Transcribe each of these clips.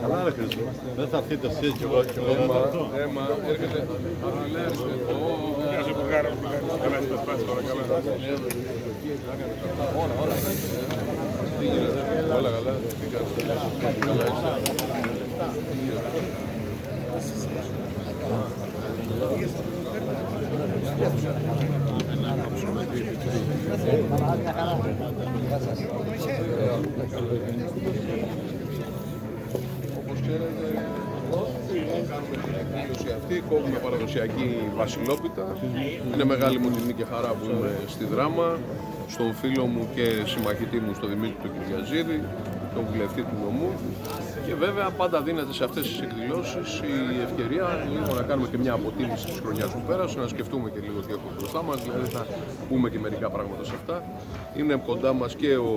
Καλά ρε Χρήστο, δεν θα έρθείτε εσείς και εγώ δεν θα έρθω. Έρχεται απειλές. Γεια σου Υπουργάρα, καλά είστε σπάσει τώρα, καλά. Όλα καλά, καλά είστε. Όπως ξέρετε, κάνουμε την εκδήλωση αυτή, κόβουμε παραδοσιακή βασιλόπιτα. Είναι μεγάλη μου τιμή και χαρά που είμαι στη Δράμα, στον φίλο μου και συμμαχητή μου, στον Δημήτρη τον Κυριαζίδη, τον βουλευτή του νομού. Και βέβαια πάντα δίνεται σε αυτές τις εκδηλώσεις η ευκαιρία λίγο να κάνουμε και μια αποτίμηση της χρονιάς που πέρασε, να σκεφτούμε και λίγο τι έχουμε μπροστά μας, δηλαδή θα πούμε και μερικά πράγματα σε αυτά. Είναι κοντά μας και ο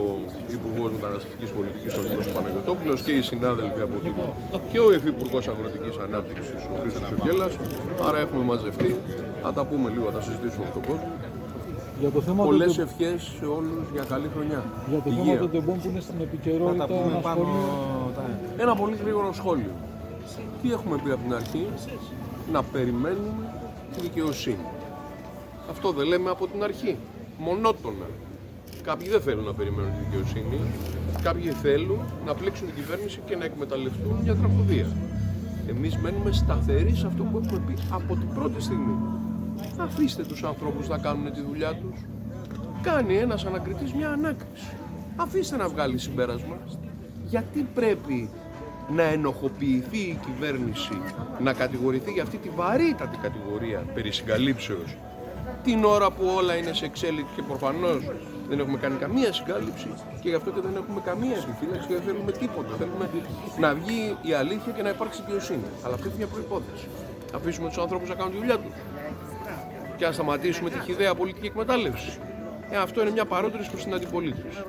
Υπουργός Μεταναστευτικής Πολιτικής, ο Νίκος Παναγιωτόπουλος, και οι συνάδελφοι από την και ο Υφυπουργός Αγροτικής Ανάπτυξης, ο Χρήστος Φιγκέλας. Άρα έχουμε μαζευτεί, θα τα πούμε λίγο, θα τα συζητήσουμε με τον κόσμο. Πολλές ευχές σε όλους για καλή χρονιά. Για το θέμα των τεμπών που είναι στην επικαιρότητα, ένα πολύ γρήγορο σχόλιο. Τι έχουμε πει από την αρχή? Να περιμένουμε τη δικαιοσύνη. Αυτό δεν λέμε από την αρχή. Μονότονα. Κάποιοι δεν θέλουν να περιμένουν τη δικαιοσύνη. Κάποιοι θέλουν να πλήξουν την κυβέρνηση και να εκμεταλλευτούν μια τραγωδία. Εμείς μένουμε σταθεροί σε αυτό που έχουμε πει από την πρώτη στιγμή. Αφήστε τους ανθρώπους να κάνουν τη δουλειά τους. Κάνει ένας ανακριτής μια ανάκριση. Αφήστε να βγάλει συμπέρασμα. Γιατί πρέπει να ενοχοποιηθεί η κυβέρνηση, να κατηγορηθεί για αυτή τη βαρύτατη κατηγορία περί συγκαλύψεως, την ώρα που όλα είναι σε εξέλιξη και προφανώς δεν έχουμε κάνει καμία συγκάλυψη και γι' αυτό και δεν έχουμε καμία επιφύλαξη και δεν θέλουμε τίποτα. Θέλουμε να βγει η αλήθεια και να υπάρξει δικαιοσύνη. Αλλά αυτή είναι μια προϋπόθεση. Αφήσουμε τους ανθρώπους να κάνουν τη δουλειά τους και να σταματήσουμε τη χυδαία πολιτική εκμετάλλευση. Αυτό είναι μια παρότριση προς την αντιπολίτευση.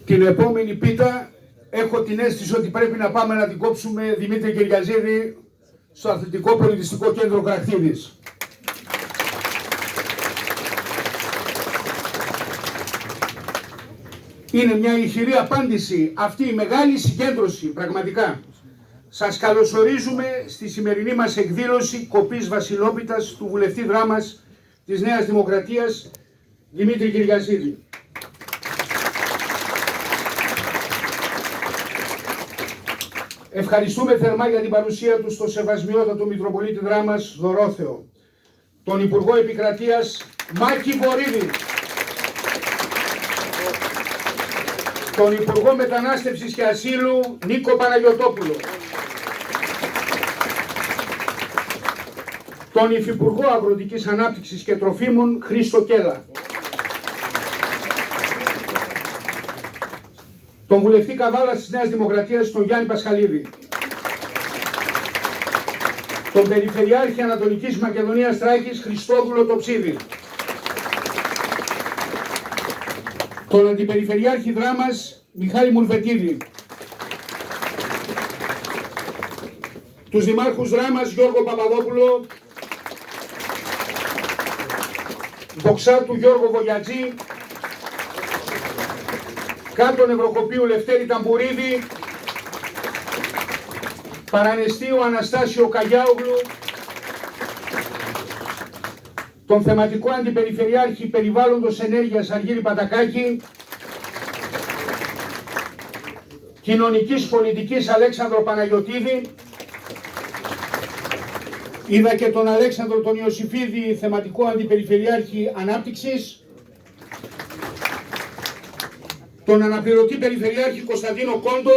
Την επόμενη πίτα έχω την αίσθηση ότι πρέπει να πάμε να την κόψουμε, Δημήτρη Κυριαζίδη, στο Αθλητικό Πολιτιστικό Κέντρο Κραχτίδης. Είναι μια ηχηρή απάντηση αυτή η μεγάλη συγκέντρωση, πραγματικά. Σας καλωσορίζουμε στη σημερινή μας εκδήλωση κοπής βασιλόπιτας του βουλευτή Δράμας της Νέας Δημοκρατίας, Δημήτρη Κυριαζίδη. Ευχαριστούμε θερμά για την παρουσία του στο σεβασμιότατο Μητροπολίτη Δράμας Δωρόθεο, τον Υπουργό Επικρατείας Μάκη Βορίδη, τον Υπουργό Μετανάστευσης και Ασύλου Νίκο Παναγιωτόπουλο, τον Υφυπουργό Αγροτικής Ανάπτυξης και Τροφίμων Χρήστο Κέλα, τον βουλευτή Καβάλας της Νέας Δημοκρατίας, τον Γιάννη Πασχαλίδη, τον Περιφερειάρχη Ανατολικής Μακεδονίας Θράκης, Χριστόδουλο Τοψίδη, τον Αντιπεριφερειάρχη Δράμας, Μιχάλη Μουρβετίδη, τους Δημάρχους Δράμας, Γιώργο Παπαδόπουλο, Δοξάτου Γιώργο Βογιατζή, Κάτων Ευρωκοπίου Λευτέρη Ταμπουρίδη, Παρανεστίου Αναστάσιο Καγιάουγλου, τον θεματικό Αντιπεριφερειάρχη Περιβάλλοντος Ενέργειας Αργύρη Πατακάκη, Κοινωνικής Πολιτικής Αλέξανδρο Παναγιωτίδη, είδα και τον Αλέξανδρο τον Ιωσήφιδη, θεματικό Αντιπεριφερειάρχη Ανάπτυξης, τον αναπληρωτή Περιφερειάρχη Κωνσταντίνο Κόντο,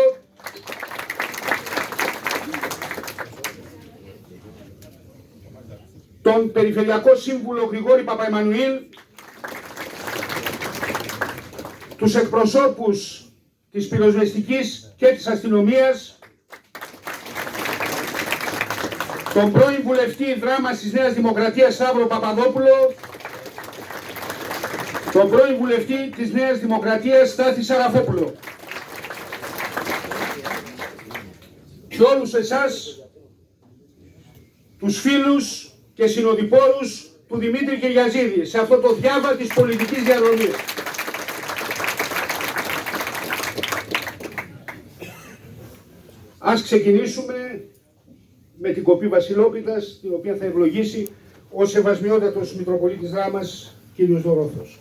τον Περιφερειακό Σύμβουλο Γρηγόρη Παπαεμμανουήλ, τους εκπροσώπους της πυροσβεστικής και της αστυνομίας, τον πρώην βουλευτή Δράμας της Νέας Δημοκρατίας Σταύρο Παπαδόπουλο, τον πρώην βουλευτή της Νέας Δημοκρατίας Στάθη Σαραφόπουλο. Και όλους εσάς, τους φίλους και συνοδοιπόρους του Δημήτρη Κυριαζίδη σε αυτό το διάβα της πολιτικής διαδρομής. Ας ξεκινήσουμε με την κοπή Βασιλόπιτας, την οποία θα ευλογήσει ο Σεβασμιότατος Μητροπολίτης Δράμας, κύριος Δωρόθος.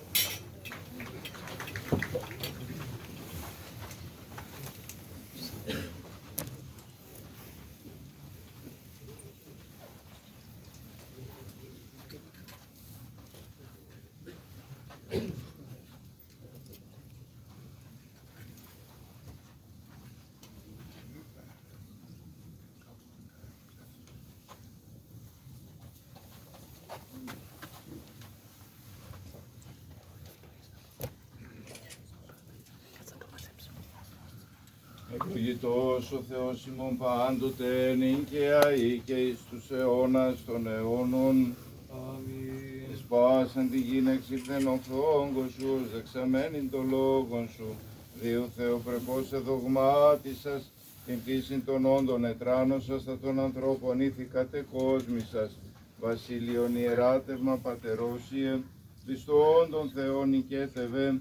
Ευλογητός ο Θεός ημών πάντοτε νίκαια ή και εις τους αιώνας των αιώνων. Αμήν. Εις πάσαν τη γη εξήλθεν ο φόγκος σου, ως δεξαμένην το λόγον σου. Δίου Θεοπρεπώς εδογμάτισας, την φύσιν των όντων ετράνωσας, θα των ανθρώπων ήθηκατε κόσμησας. Βασίλειον ιεράτευμα πατερόσιε, Χριστόν των Θεών νικέτευε,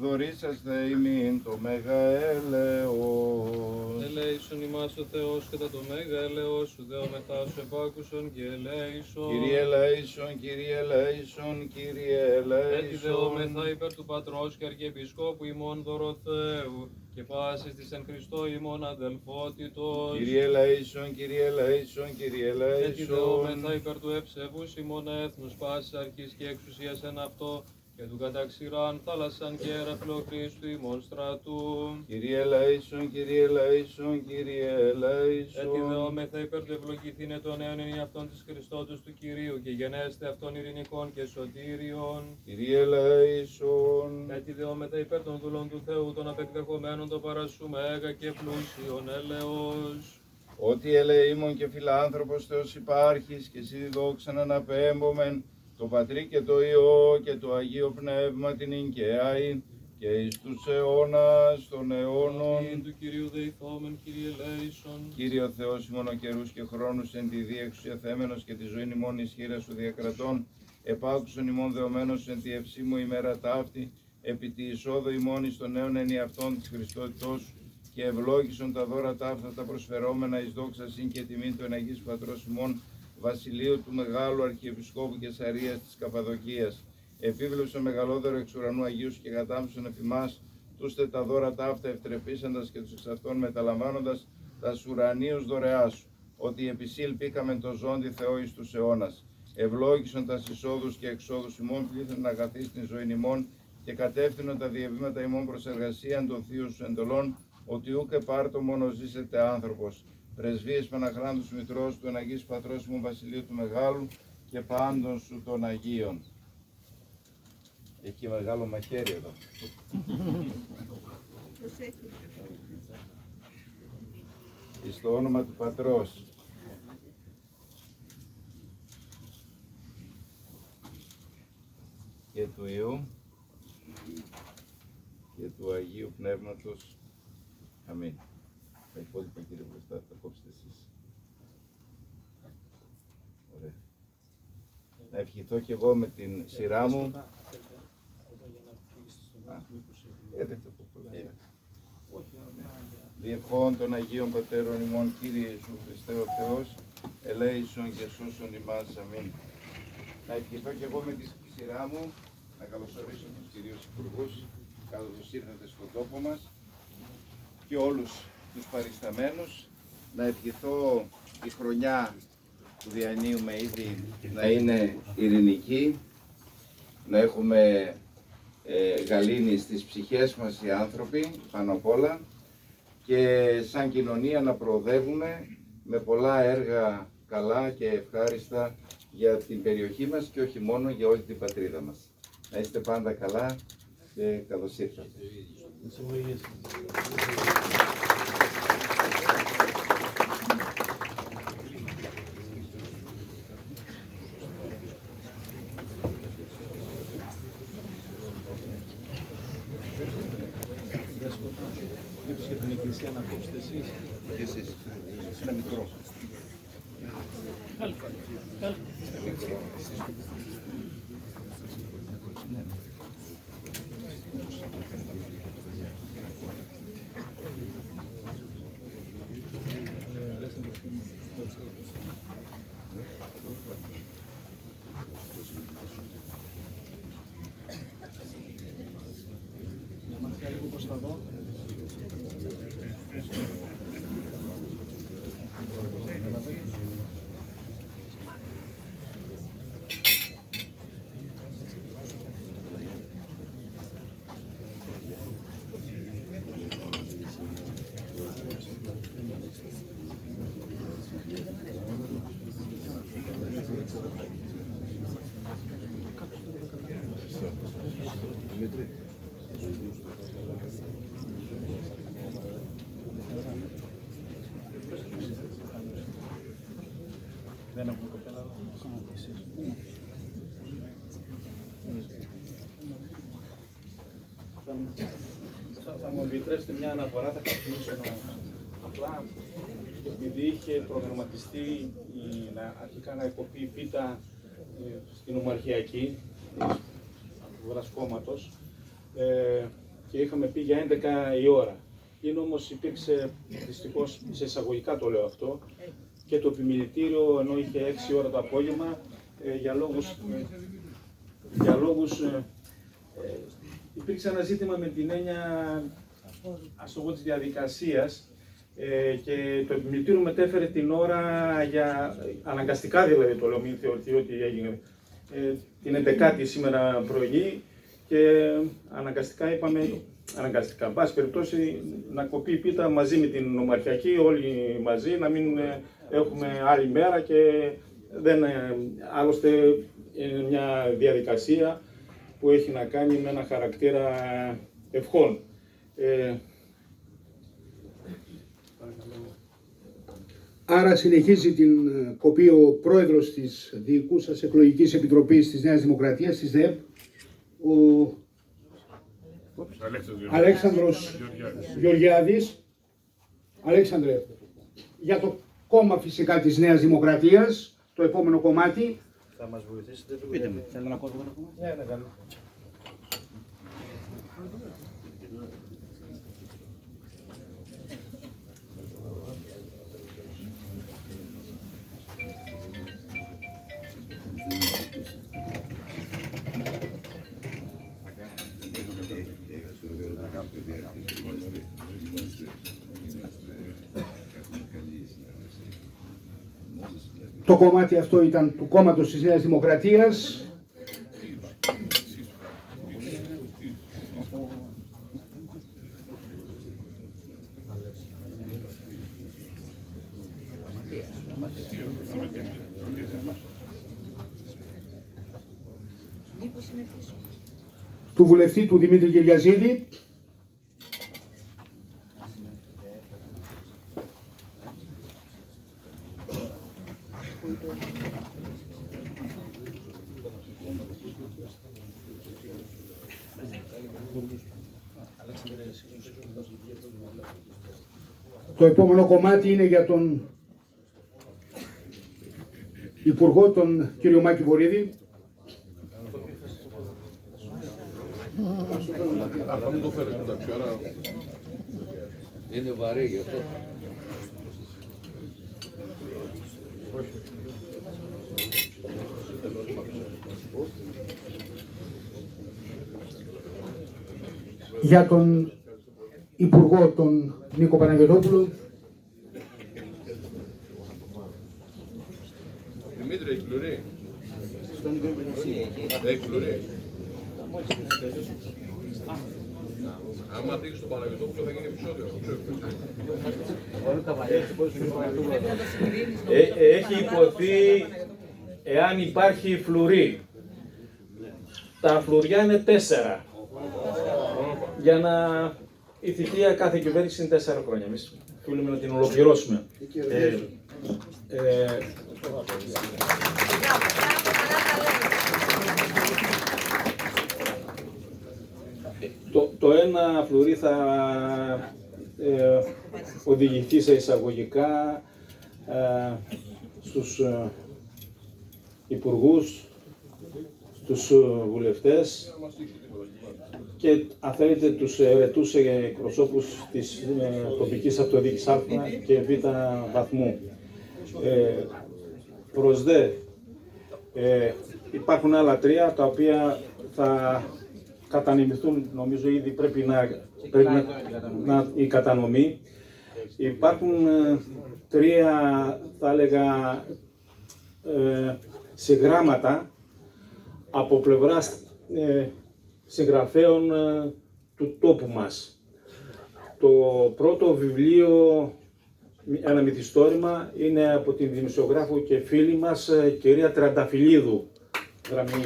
δωρήσαστε ημίν το μέγα έλεος. Ελέησον ημάς ο Θεός κατά το μέγα έλεος σου, Δεό μετά σου επάκουσον και ελέησον. Κύριε ελέησον, Κύριε ελέησον, Κύριε ελέησον. Έτσι δεόμεθα υπέρ του Πατρός και Αρχιεπισκόπου ημών Δωροθέου και πάσης της εν Χριστώ ημών αδελφότητος. Κύριε ελέησον, Κύριε ελέησον, Κύριε ελέησον. Έτσι δεόμεθα υπέρ του ευσεβούς ημών έθνους πάσης αρχής και εξουσίας εν αυτό, και του καταξηράν θάλασσαν και έραφλο Χριστού ημών στρατού. Κύριε ελέησον, Κύριε ελέησον, Κύριε ελέησον. Έτσι δεόμεθα υπέρ του ευλογηθήνε των νέων εν αυτών της Χριστότος του Κυρίου και γενέστε αυτών ειρηνικών και σωτήριων. Κύριε ελέησον. Έτσι δεόμεθα υπέρ των δούλων του Θεού των απεκδεχομένων το παρασού μέγα και πλούσιον έλεος. Ότι ελεήμων και φιλάνθρωπος Θεός υπάρχεις και εσύ δόξαν αναπέμπομεν, το Πατρί και το Υιό και το Αγίο Πνεύμα την Ινκαίαη και εις τους αιώνας των αιώνων. Αμήν του Κυρίου δεηθόμεν, Κύριε ελέησον. Κύριε ο Θεός ημών ο καιρούς και χρόνους εν τη διεξουσία θέμενος και τη ζωή ημών ισχύρα σου διακρατών, επάκουσον ημών δεωμένος εν τη ευσύμου ημέρα ταύτη, επί τη εισόδο ημών εις των νέων εν αυτών της Χριστότητός σου, και ευλόγησον τα δώρα ταύτα τα προσφερόμενα εις δόξα συν και τιμήν του εν Αγίης Πατρός ημών, Βασιλείου του Μεγάλου Αρχιεπισκόπου Κεσαρίας της Καπαδοκίας. Επίβλεψον μεγαλότερο εξ ουρανού Αγίους και κατάμψον εφ' ημάς τους τε τα δώρα ταύτα ευτρεπήσαντας και τους εξ αυτών μεταλαμβάνοντας τας ουρανίους δωρεάς σου, ότι επισήλπηκαμεν το ζώντι Θεό εις τους αιώνας. Ευλόγησον τας εισόδους και εξόδους ημών, πλήθεν να αγαθείς την ζωή ημών και κατεύθυνον τα διαβήματα ημών προς εργασίαν των θείων σου εντολών, ότι ούκ επάρτο μόνο ζήσετε άνθρωπος. Πρεσβείες Παναχράντους Μητρός του εν Αγίης Πατρός μου Βασιλείου του Μεγάλου και πάντων σου των Αγίων. Έχει μεγάλο μαχαίρι εδώ. Εις το όνομα του Πατρός και του Υιού και του Αγίου Πνεύματος. Αμήν. Τα υπόλοιπα, κύριε Βουλευτά, θα κόψετε εσείς. Ωραία. Να ευχηθώ και εγώ με την σειρά μου. Διευχών των Αγίων Πατέρων ημών, Κύριε Ιησού Χριστέ ο Θεός, ελέησον και σώσον ημάς. Αμήν. Να ευχηθώ και εγώ με τη σειρά μου, να καλωσορίσω τους κυρίους υπουργούς, καλώς ήρθατε στον τόπο μας, και όλους τους παρισταμένους. Να ευχηθώ η χρονιά που διανύουμε ήδη να είναι ειρηνική, να έχουμε γαλήνη στις ψυχές μας οι άνθρωποι πάνω απ' όλα, και σαν κοινωνία να προοδεύουμε με πολλά έργα καλά και ευχάριστα για την περιοχή μας και όχι μόνο, για όλη την πατρίδα μας. Να είστε πάντα καλά και καλώς ήρθατε. Και την εκκλησία να κόψετε εσείς. Και εσείς. Ένα μικρό. Δεν έχουμε κοπέλα. Θα μου επιτρέψετε μια αναφορά, θα ξεκινήσω απλά, επειδή είχε προγραμματιστεί αρχικά να εκοπεί η πίτα στην Ομαρχιακή του Βρασκώματος και είχαμε πει για 11 η ώρα. Είναι όμως υπήρξε, δυστυχώς, σε εισαγωγικά το λέω αυτό, και το επιμελητήριο, ενώ είχε 6 ώρα το απόγευμα, για λόγους υπήρξε ένα ζήτημα με την έννοια, ας το πω, της διαδικασίας, και το επιμελητήριο μετέφερε την ώρα αναγκαστικά, δηλαδή το λέω, μην θεωρηθεί ότι έγινε την 11η σήμερα πρωί, και αναγκαστικά είπαμε, εν πάση περιπτώσει, να κοπεί η πίτα μαζί με την Ομαρχιακή, όλοι μαζί, να μην έχουμε άλλη μέρα, και άλλωστε είναι μια διαδικασία που έχει να κάνει με ένα χαρακτήρα ευχών. Άρα συνεχίζει την κοπή ο πρόεδρος της Διοικούσας Εκλογικής Επιτροπής της Νέας Δημοκρατίας, της ΔΕΕΠ, ο Αλέξανδρος Γεωργιάδης. Αλέξανδρε, για το κόμμα φυσικά της Νέας Δημοκρατίας, το επόμενο κομμάτι. Θα μας βοηθήσετε, πείτε μου. Θέλετε να κόβουμε ένα κομμάτι? Ναι, καλά. Το κομμάτι αυτό ήταν του κόμματος της Νέας Δημοκρατίας. Του βουλευτή του Δημήτρη Κυριαζίδη. Το επόμενο κομμάτι είναι για τον Υπουργό, τον κύριο Μάκη Βορίδη. Αυτό μην το φέρεις, εντάξει, άρα είναι βαρύ γι' αυτό. Για τον Υπουργό, τον Νίκο Παναγιωτόπουλο. Δημήτρη, έχει πλουρί. Έχει πλουρί. Άμα δείξεις τον Παναγιωτόπουλο θα γίνει επεισόδιο. Έχει υποθεί εάν υπάρχει φλουρί. Τα φλουριά είναι 4. Για να η θητεία κάθε κυβέρνηση είναι 4 χρόνια. Εμείς θέλουμε να την ολοκληρώσουμε. Το ένα φλουρί θα οδηγηθεί σε εισαγωγικά στους υπουργούς, στους βουλευτές και αν θέλετε τους αιρετούς εκπροσώπους της τοπικής αυτοδιοίκησης Α και Β βαθμού. Προς δε, υπάρχουν άλλα 3 τα οποία θα κατανεμηθούν, νομίζω ήδη πρέπει να η κατανομή. Υπάρχουν 3, θα έλεγα, συγγράμματα από πλευράς συγγραφέων του τόπου μας. Το πρώτο βιβλίο, ένα μυθιστόρημα, είναι από την δημοσιογράφο και φίλη μας, κυρία Τρανταφυλλίδου, Δραμηνή.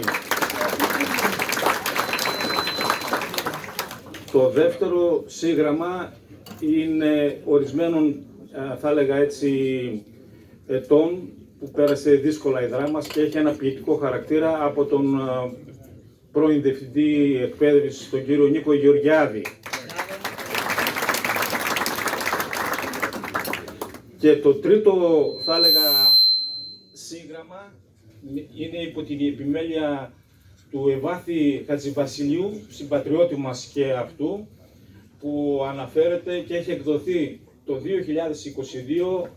Το δεύτερο σύγγραμμα είναι ορισμένων, θα έλεγα έτσι, ετών που πέρασε δύσκολα η δράμας και έχει ένα ποιητικό χαρακτήρα από τον πρώην Διευθυντή Εκπαίδευσης, τον κύριο Νίκο Γεωργιάδη. Και το τρίτο, θα έλεγα, σύγγραμμα είναι υπό την επιμέλεια του Ευάθη Χατζηβασιλείου, συμπατριώτη μας και αυτού, που αναφέρεται και έχει εκδοθεί το 2022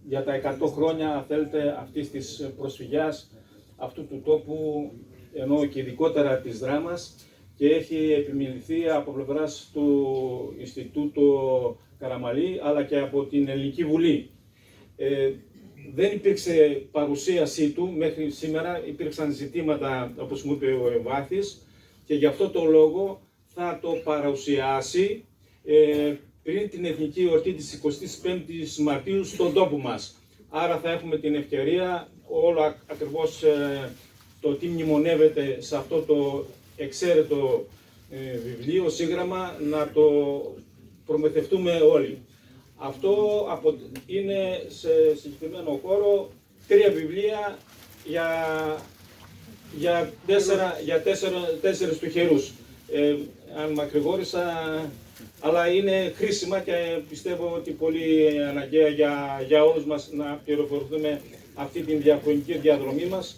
για τα 100 χρόνια, θέλετε, αυτής της προσφυγιάς αυτού του τόπου, ενώ και ειδικότερα της δράμας, και έχει επιμεληθεί από πλευράς του Ινστιτούτου Καραμαλή, αλλά και από την Ελληνική Βουλή. Δεν υπήρξε παρουσίασή του μέχρι σήμερα, υπήρξαν ζητήματα, όπως μου είπε ο Ευάθης, και γι' αυτό το λόγο θα το παρουσιάσει πριν την Εθνική Εορτή της 25ης Μαρτίου στον τόπο μας. Άρα θα έχουμε την ευκαιρία όλο ακριβώς το τι μνημονεύεται σε αυτό το εξαίρετο βιβλίο, σύγγραμμα, να το προμηθευτούμε όλοι. Αυτό είναι σε συγκεκριμένο χώρο 3 βιβλία για 4 τυχερούς. Αν μακρηγόρησα, αλλά είναι χρήσιμα και πιστεύω ότι πολύ αναγκαία για όλους μας να πληροφορηθούμε αυτή την διαχρονική διαδρομή μας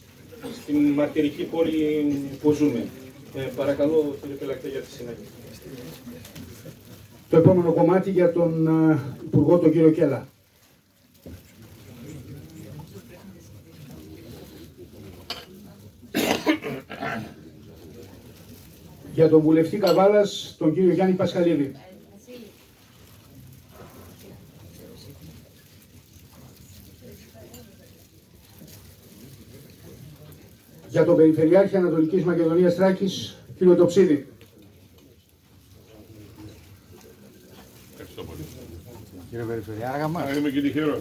στην μαρτυρική πόλη που ζούμε. Παρακαλώ, κύριε Πελακτέ, για τη συνέχεια. Το επόμενο κομμάτι για τον Υπουργό, τον κύριο Κέλλα. Για τον βουλευτή Καβάλας, τον κύριο Γιάννη Πασχαλίδη. Για τον Περιφερειάρχη Ανατολικής Μακεδονίας Θράκης, κύριο Τοψίδη. Κύριε Περιφερειάρχα μας. Είμαι και τυχερός.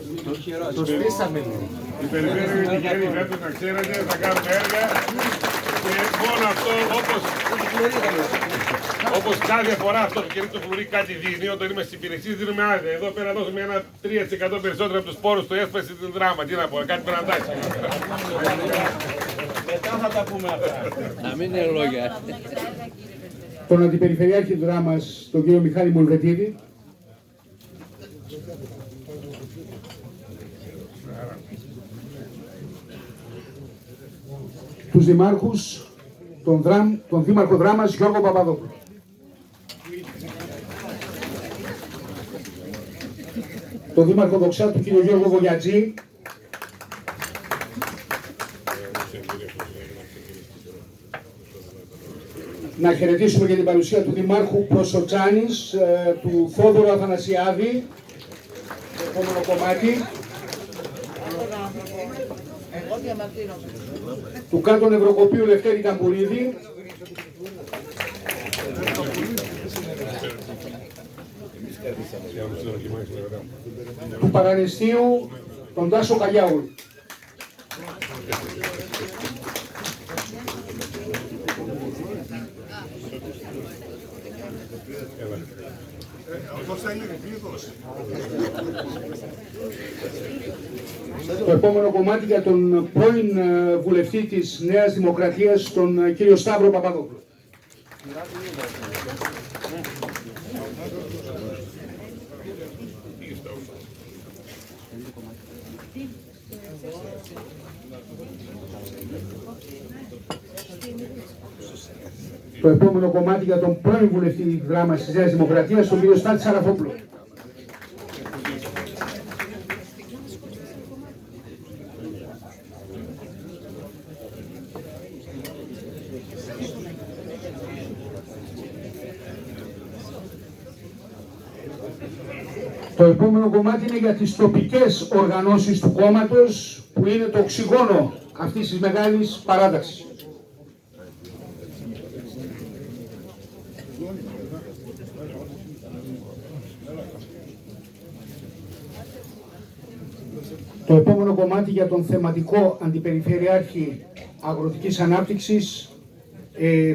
Το στήσαμε. Η περιφέρεια είναι τυχερή φέτος, να ξέρετε, θα κάνουμε έργα και μόνο αυτό όπως... Όπως κάθε φορά αυτό το κερί του φλουρί κάτι δίνει, όταν είμαι στις υπηρεσίες δίνουμε άδεια. Εδώ πέρα δώσουμε ένα 3% περισσότερο από τους πόρους του έσπασε στην δράμα. Τι να πω, κάτι πρέπει να τάξει. Μετά θα τα πούμε αυτά. Να μην είναι λόγια. Τον Αντιπεριφερειάρχη Δράμας, τον κύριο Μιχάλη Μουλβετίδη. Τους δημάρχους, τον Δήμαρχο Δράμας Γιώργο Παπαδόπουλο. Τον Δήμαρχο Δοξάτου κύριο Γιώργο Βογιατζή. Να χαιρετήσουμε για την παρουσία του Δημάρχου Προσοτσάνης, του Θόδωρου Αθανασιάδη, το επόμενο κομμάτι. Του Κάτων Ευρωκοπείου Λευτέρη Καμπουρίδη. Του Παρανιστίου τον Τάσο Καλιάουλ. Το επόμενο κομμάτι για τον πρώην βουλευτή της Νέας Δημοκρατίας, τον κύριο Σταύρο Παπαδόπουλο. Το επόμενο κομμάτι για τον πρώην βουλευτή Δράμας της Νέας Δημοκρατίας, τον κύριο Στάτη Σαραφόπουλο. Το επόμενο κομμάτι είναι για τις τοπικές οργανώσεις του κόμματος, που είναι το οξυγόνο αυτής της μεγάλης παράταξης. Το επόμενο κομμάτι για τον θεματικό Αντιπεριφερειάρχη Αγροτικής Ανάπτυξης,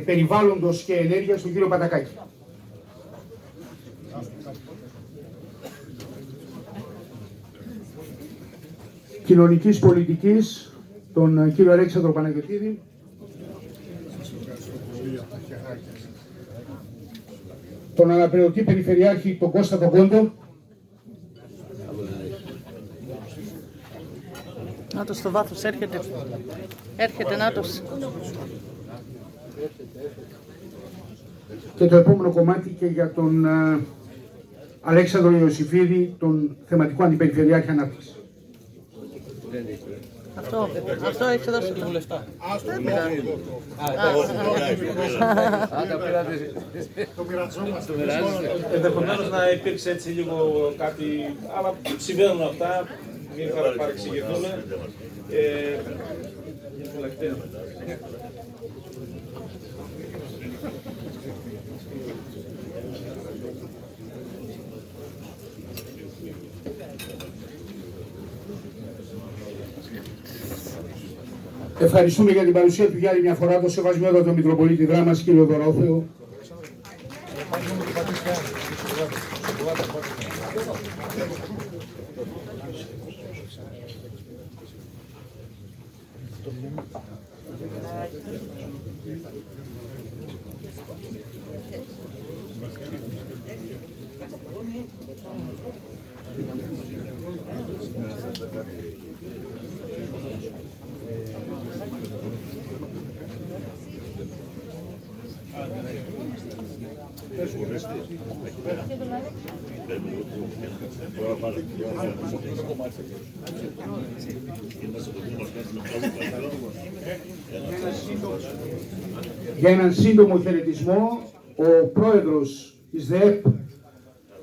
Περιβάλλοντος και Ενέργειας, τον κύριο Πατακάκη. Κοινωνικής Πολιτικής, τον κύριο Αλέξανδρο Παναγιωτίδη. Τον αναπληρωτή Περιφερειάρχη, τον Κώστα τον Κόντο. Νάτος στο βάθος, έρχεται. Έρχεται, Νάτος. Και το επόμενο κομμάτι και για τον Αλέξανδρο Ιωσήφιδη, τον θεματικό Αντιπεριφερειάρχη Ανάπτυξη. Αυτό έχει δώσει το βουλευτά. Ενδεχομένως να υπήρξε έτσι λίγο κάτι, αλλά συμβαίνουν αυτά, μην παρεξηγηθούμε. Ευχαριστούμε για την παρουσία του για άλλη μια φορά το σεβασμιότατο Μητροπολίτη Δράμας, κύριο Δωρόφεο. Για έναν σύντομο χαιρετισμό, ο πρόεδρος της ΔΕΕΠ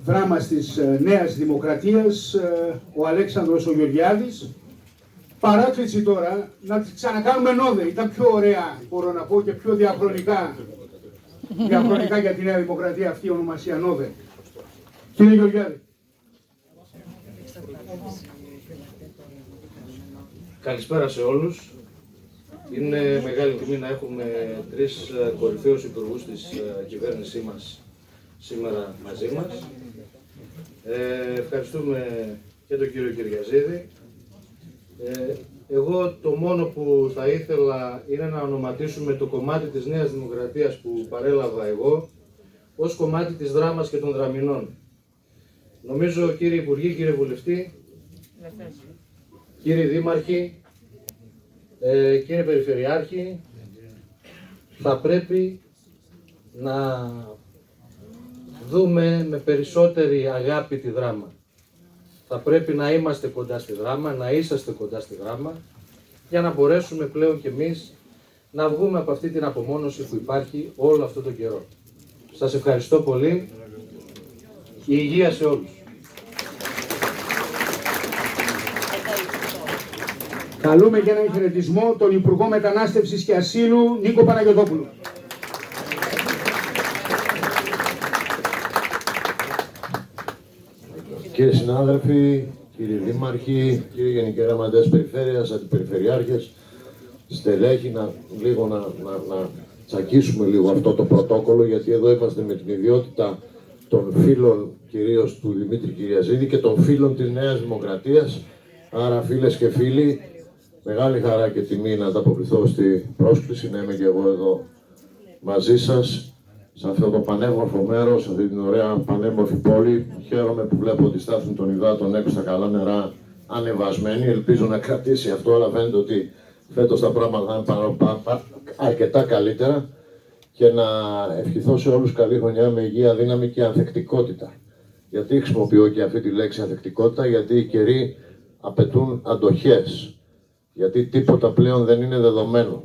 Δράμας της Νέας Δημοκρατίας, ο Αλέξανδρος ο Γεωργιάδης. Παράκληση τώρα να τις ξανακάνουμε νόδε. Ήταν πιο ωραία, μπορώ να πω, και πιο διαχρονικά για τη Νέα Δημοκρατία αυτή η ονομασία νόδε. Κύριε Γεωργιάδη. Καλησπέρα σε όλους. Είναι μεγάλη τιμή να έχουμε τρεις κορυφαίους υπουργούς της κυβέρνησής μας σήμερα μαζί μας. Ευχαριστούμε και τον κύριο Κυριαζίδη. Εγώ το μόνο που θα ήθελα είναι να ονοματίσουμε το κομμάτι της Νέας Δημοκρατίας που παρέλαβα εγώ ως κομμάτι της δράμας και των δραμηνών. Νομίζω, κύριε Υπουργοί, κύριε Βουλευτή, κύριοι Δήμαρχοι, κύριε Περιφερειάρχη, θα πρέπει να δούμε με περισσότερη αγάπη τη δράμα. Θα πρέπει να είμαστε κοντά στη δράμα, να είσαστε κοντά στη δράμα, για να μπορέσουμε πλέον κι εμείς να βγούμε από αυτή την απομόνωση που υπάρχει όλο αυτό τον καιρό. Σας ευχαριστώ πολύ. Η υγεία σε όλους. Καλούμε για έναν χαιρετισμό τον Υπουργό Μετανάστευσης και Ασύλου, Νίκο Παναγιωτόπουλο. Κύριοι συνάδελφοι, κύριοι δήμαρχοι, κύριοι γενικοί γραμματέες περιφέρειας, αντιπεριφερειάρχες, στελέχη, να τσακίσουμε λίγο αυτό το πρωτόκολλο, γιατί εδώ είμαστε με την ιδιότητα των φίλων κυρίως του Δημήτρη Κυριαζίδη και των φίλων της Νέας Δημοκρατίας. Άρα, φίλες και φίλοι, μεγάλη χαρά και τιμή να ανταποκριθώ στη πρόσκληση, να είμαι και εγώ εδώ μαζί σας, σε αυτό το πανέμορφο μέρος, σε αυτή την ωραία πανέμορφη πόλη. Χαίρομαι που βλέπω ότι στάθουν των υδάτων έξω στα καλά νερά ανεβασμένοι. Ελπίζω να κρατήσει αυτό, αλλά φαίνεται ότι φέτος τα πράγματα θα είναι αρκετά καλύτερα. Και να ευχηθώ σε όλους καλή χρονιά με υγεία, δύναμη και ανθεκτικότητα. Γιατί χρησιμοποιώ και αυτή τη λέξη ανθεκτικότητα? Γιατί οι καιροί απαιτούν αντοχές. Γιατί τίποτα πλέον δεν είναι δεδομένο.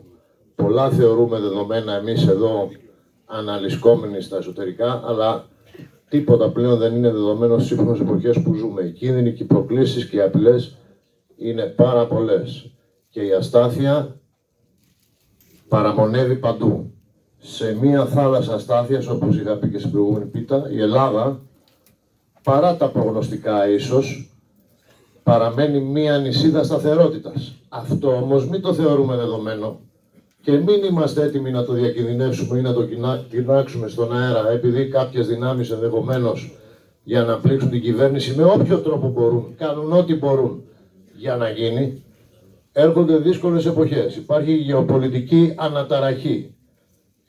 Πολλά θεωρούμε δεδομένα εμείς εδώ, αναλυσκόμενοι στα εσωτερικά, αλλά τίποτα πλέον δεν είναι δεδομένο στις σύγχρονες εποχές που ζούμε. Οι κίνδυνοι και οι προκλήσεις και οι απειλές είναι πάρα πολλές. Και η αστάθεια παραμονεύει παντού. Σε μία θάλασσα αστάθειας, όπως είχα πει και στην προηγούμενη πίτα, η Ελλάδα, παρά τα προγνωστικά ίσως, παραμένει μία νησίδα σταθερότητας. Αυτό όμως μην το θεωρούμε δεδομένο και μην είμαστε έτοιμοι να το διακινδυνεύσουμε ή να το κοινάξουμε στον αέρα, επειδή κάποιες δυνάμεις ενδεχομένως για να πλήξουν την κυβέρνηση με όποιο τρόπο μπορούν, κάνουν ό,τι μπορούν για να γίνει. Έρχονται δύσκολες εποχές. Υπάρχει γεωπολιτική αναταραχή.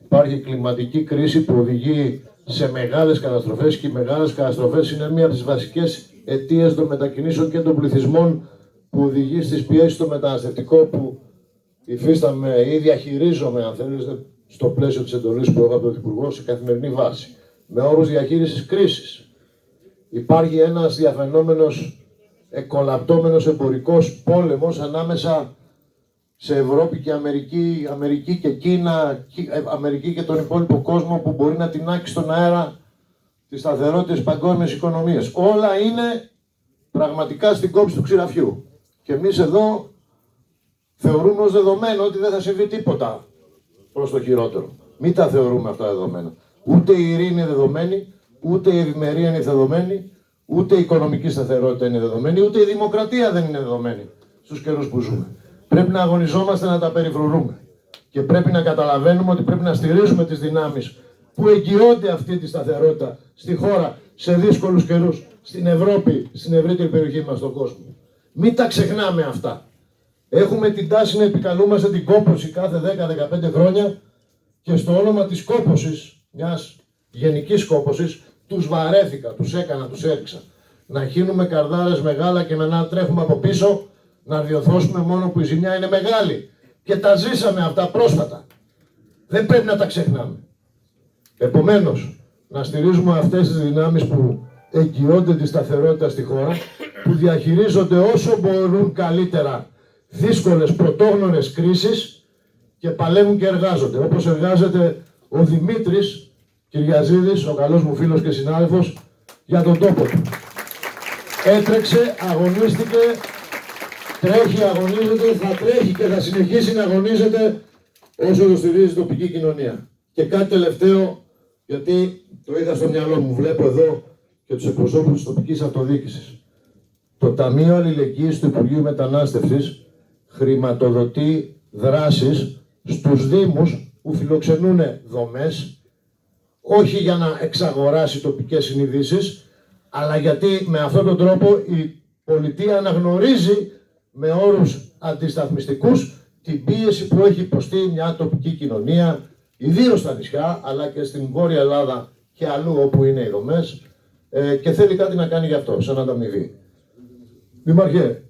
Υπάρχει κλιματική κρίση που οδηγεί σε μεγάλες καταστροφές και οι μεγάλες καταστροφές είναι μία από τις βασικές αιτίες των μετακινήσεων και των πληθυσμών που οδηγεί στις πιέσεις στο μεταναστευτικό που υφίσταμε ή διαχειρίζομαι, αν θέλετε, στο πλαίσιο της εντολής που έχω από τον Υπουργό σε καθημερινή βάση, με όρους διαχείρισης κρίσης. Υπάρχει ένας διαφαινόμενος, εκολαπτώμενος εμπορικός πόλεμος ανάμεσα σε Ευρώπη και Αμερική, Αμερική και Κίνα, Αμερική και τον υπόλοιπο κόσμο που μπορεί να τινάξει στον αέρα τη σταθερότητα της παγκόσμιας οικονομίας. Όλα είναι πραγματικά στην κόψη του ξηραφιού. Και εμείς εδώ θεωρούμε ως δεδομένο ότι δεν θα συμβεί τίποτα προς το χειρότερο. Μην τα θεωρούμε αυτά δεδομένα. Ούτε η ειρήνη είναι δεδομένη, ούτε η ευημερία είναι δεδομένη, ούτε η οικονομική σταθερότητα είναι δεδομένη, ούτε η δημοκρατία δεν είναι δεδομένη στους καιρούς που ζούμε. Πρέπει να αγωνιζόμαστε να τα περιφρουρούμε. Και πρέπει να καταλαβαίνουμε ότι πρέπει να στηρίζουμε τις δυνάμεις που εγγυώνται αυτή τη σταθερότητα στη χώρα σε δύσκολους καιρούς, στην Ευρώπη, στην ευρύτερη περιοχή μας, στον κόσμο. Μην τα ξεχνάμε αυτά. Έχουμε την τάση να επικαλούμαστε την κόπωση κάθε 10-15 χρόνια και στο όνομα της κόπωσης, μιας γενικής κόπωσης, τους βαρέθηκα, τους έκανα, τους έριξα. Να χύνουμε καρδάρες μεγάλα και να τρέχουμε από πίσω, να διορθώσουμε μόνο που η ζημιά είναι μεγάλη. Και τα ζήσαμε αυτά πρόσφατα. Δεν πρέπει να τα ξεχνάμε. Επομένως, να στηρίζουμε αυτές τις δυνάμεις που εγγυώνται τη σταθερότητα στη χώρα, που διαχειρίζονται όσο μπορούν καλύτερα δύσκολες πρωτόγνωρες κρίσεις και παλεύουν και εργάζονται. Όπως εργάζεται ο Δημήτρης Κυριαζίδης, ο καλός μου φίλος και συνάδελφος, για τον τόπο του. Έτρεξε, αγωνίστηκε, τρέχει, αγωνίζεται, θα τρέχει και θα συνεχίσει να αγωνίζεται όσο το στηρίζει η τοπική κοινωνία. Και κάτι τελευταίο, γιατί το είχα στο μυαλό μου, βλέπω εδώ και τους εκπροσώπους της τοπικής αυτοδιοίκησης. Το Ταμείο Αλληλεγγύης του Υπουργείου Μετανάστευσης χρηματοδοτεί δράσεις στους Δήμους που φιλοξενούν δομές, όχι για να εξαγοράσει τοπικές συνειδήσεις, αλλά γιατί με αυτόν τον τρόπο η πολιτεία αναγνωρίζει με όρους αντισταθμιστικούς την πίεση που έχει υποστεί μια τοπική κοινωνία, ιδίως στα νησιά, αλλά και στην Βόρεια Ελλάδα και αλλού όπου είναι οι δομές, και θέλει κάτι να κάνει γι' αυτό, σαν ανταμοιβή. Δήμαρχε,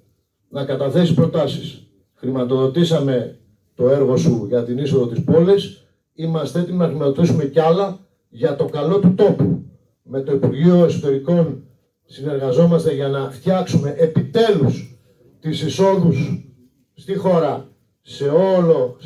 να καταθέσει προτάσεις. Χρηματοδοτήσαμε το έργο σου για την είσοδο της πόλης, είμαστε έτοιμοι να χρηματοδοτήσουμε κι άλλα για το καλό του τόπου. Με το Υπουργείο Εσωτερικών συνεργαζόμαστε για να φτιάξουμε επιτέλους τις εισόδους στη χώρα σε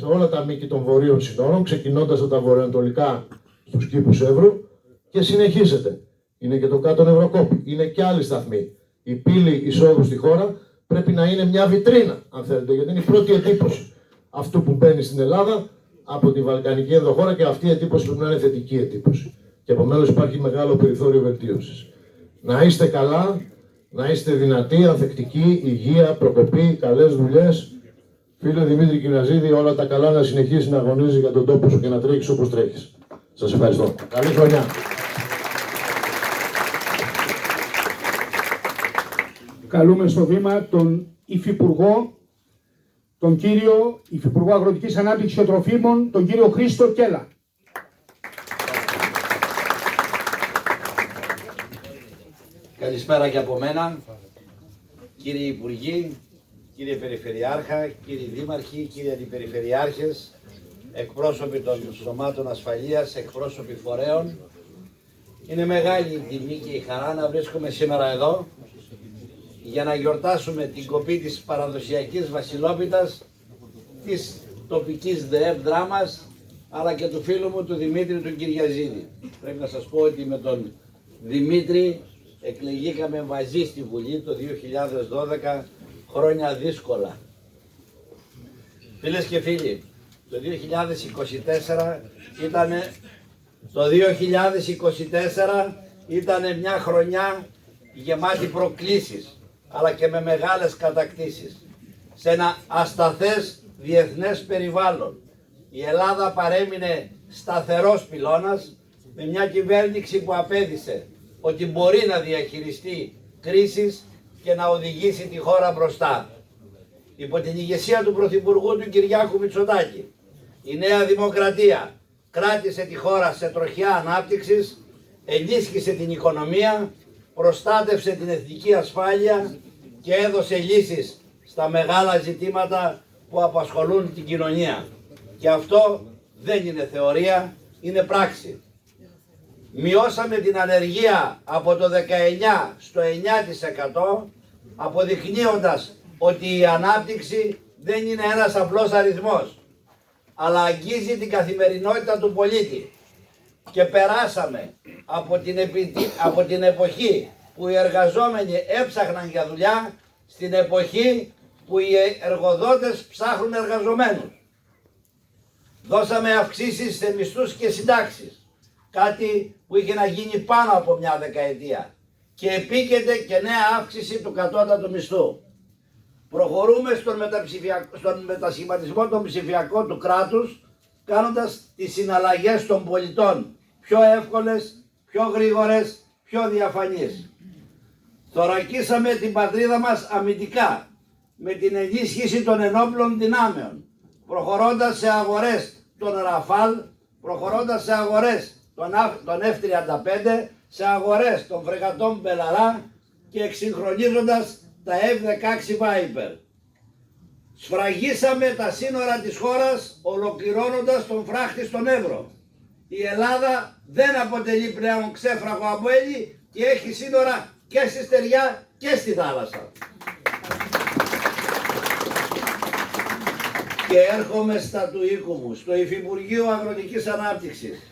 όλα τα μήκη των βορείων συνόρων, ξεκινώντας από τα βορειοανατολικά στους κήπους Εύρου, και συνεχίζεται. Είναι και το κάτω Ευρωκόπη, είναι και άλλοι σταθμοί. Η πύλη εισόδου στη χώρα πρέπει να είναι μια βιτρίνα, αν θέλετε, γιατί είναι η πρώτη εντύπωση αυτού που μπαίνει στην Ελλάδα από τη βαλκανική ενδοχώρα, και αυτή η εντύπωση πρέπει να είναι θετική εντύπωση. Και επομένως υπάρχει μεγάλο περιθώριο βελτίωσης. Να είστε καλά, να είστε δυνατοί, ανθεκτικοί, υγεία, προκοπή, καλές δουλειές. Φίλε Δημήτρη Κυραζίδη, όλα τα καλά, να συνεχίσεις να αγωνίζεις για τον τόπο σου και να τρέχεις όπως τρέχεις. Σας ευχαριστώ. Καλή χρονιά. Καλούμε στο βήμα τον Υφυπουργό, τον κύριο Υφυπουργό Αγροτικής Ανάπτυξης και Τροφίμων, τον κύριο Χρήστο Κέλλα. Καλησπέρα και από μένα, κύριοι Υπουργοί, κύριε Περιφερειάρχα, κύριοι Δήμαρχοι, κύριοι Αντιπεριφερειάρχες, εκπρόσωποι των σωμάτων ασφαλείας, εκπρόσωποι φορέων. Είναι μεγάλη η τιμή και η χαρά να βρίσκομαι σήμερα εδώ για να γιορτάσουμε την κοπή της παραδοσιακής βασιλόπιτας, της τοπικής ΔΕΕΒ δράμας, αλλά και του φίλου μου του Δημήτρη του Κυριαζίδη. Πρέπει να σας πω ότι με τον Δημήτρη εκλεγήκαμε μαζί στη Βουλή το 2012, χρόνια δύσκολα. Φίλες και φίλοι, το 2024 ήταν μια χρονιά γεμάτη προκλήσεις, αλλά και με μεγάλες κατακτήσεις. Σε ένα ασταθές διεθνές περιβάλλον, η Ελλάδα παρέμεινε σταθερός πυλώνας, με μια κυβέρνηση που απέδειξε ότι μπορεί να διαχειριστεί κρίσεις και να οδηγήσει τη χώρα μπροστά. Υπό την ηγεσία του Πρωθυπουργού του Κυριάκου Μητσοτάκη, η Νέα Δημοκρατία κράτησε τη χώρα σε τροχιά ανάπτυξης, ενίσχυσε την οικονομία, προστάτευσε την εθνική ασφάλεια και έδωσε λύσεις στα μεγάλα ζητήματα που απασχολούν την κοινωνία. Και αυτό δεν είναι θεωρία, είναι πράξη. Μειώσαμε την ανεργία από το 19% στο 9%, αποδεικνύοντας ότι η ανάπτυξη δεν είναι ένας απλός αριθμός, αλλά αγγίζει την καθημερινότητα του πολίτη. Και περάσαμε από την εποχή που οι εργαζόμενοι έψαχναν για δουλειά, στην εποχή που οι εργοδότες ψάχνουν εργαζομένους. Δώσαμε αυξήσεις σε μισθούς και συντάξεις, κάτι που είχε να γίνει πάνω από μια δεκαετία, και επίκειται και νέα αύξηση του κατώτατου μισθού. Προχωρούμε στον μετασχηματισμό των ψηφιακών του κράτους, κάνοντας τις συναλλαγές των πολιτών πιο εύκολες, πιο γρήγορες, πιο διαφανείς. Θωρακίσαμε την πατρίδα μας αμυντικά με την ενίσχυση των ενόπλων δυνάμεων, προχωρώντας σε αγορές των Ραφάλ, προχωρώντας σε αγορές των F-35, σε αγορές των φρεγατών Μπελαρά και εξυγχρονίζοντας τα F-16 Viper. Σφραγίσαμε τα σύνορα της χώρας, ολοκληρώνοντας τον φράχτη στον Εύρο. Η Ελλάδα δεν αποτελεί πλέον ξέφραγο από έλλη και έχει σύνορα και στη στεριά και στη θάλασσα. Και έρχομαι στα του οίκου μου, στο Υφυπουργείο Αγροτικής Ανάπτυξης.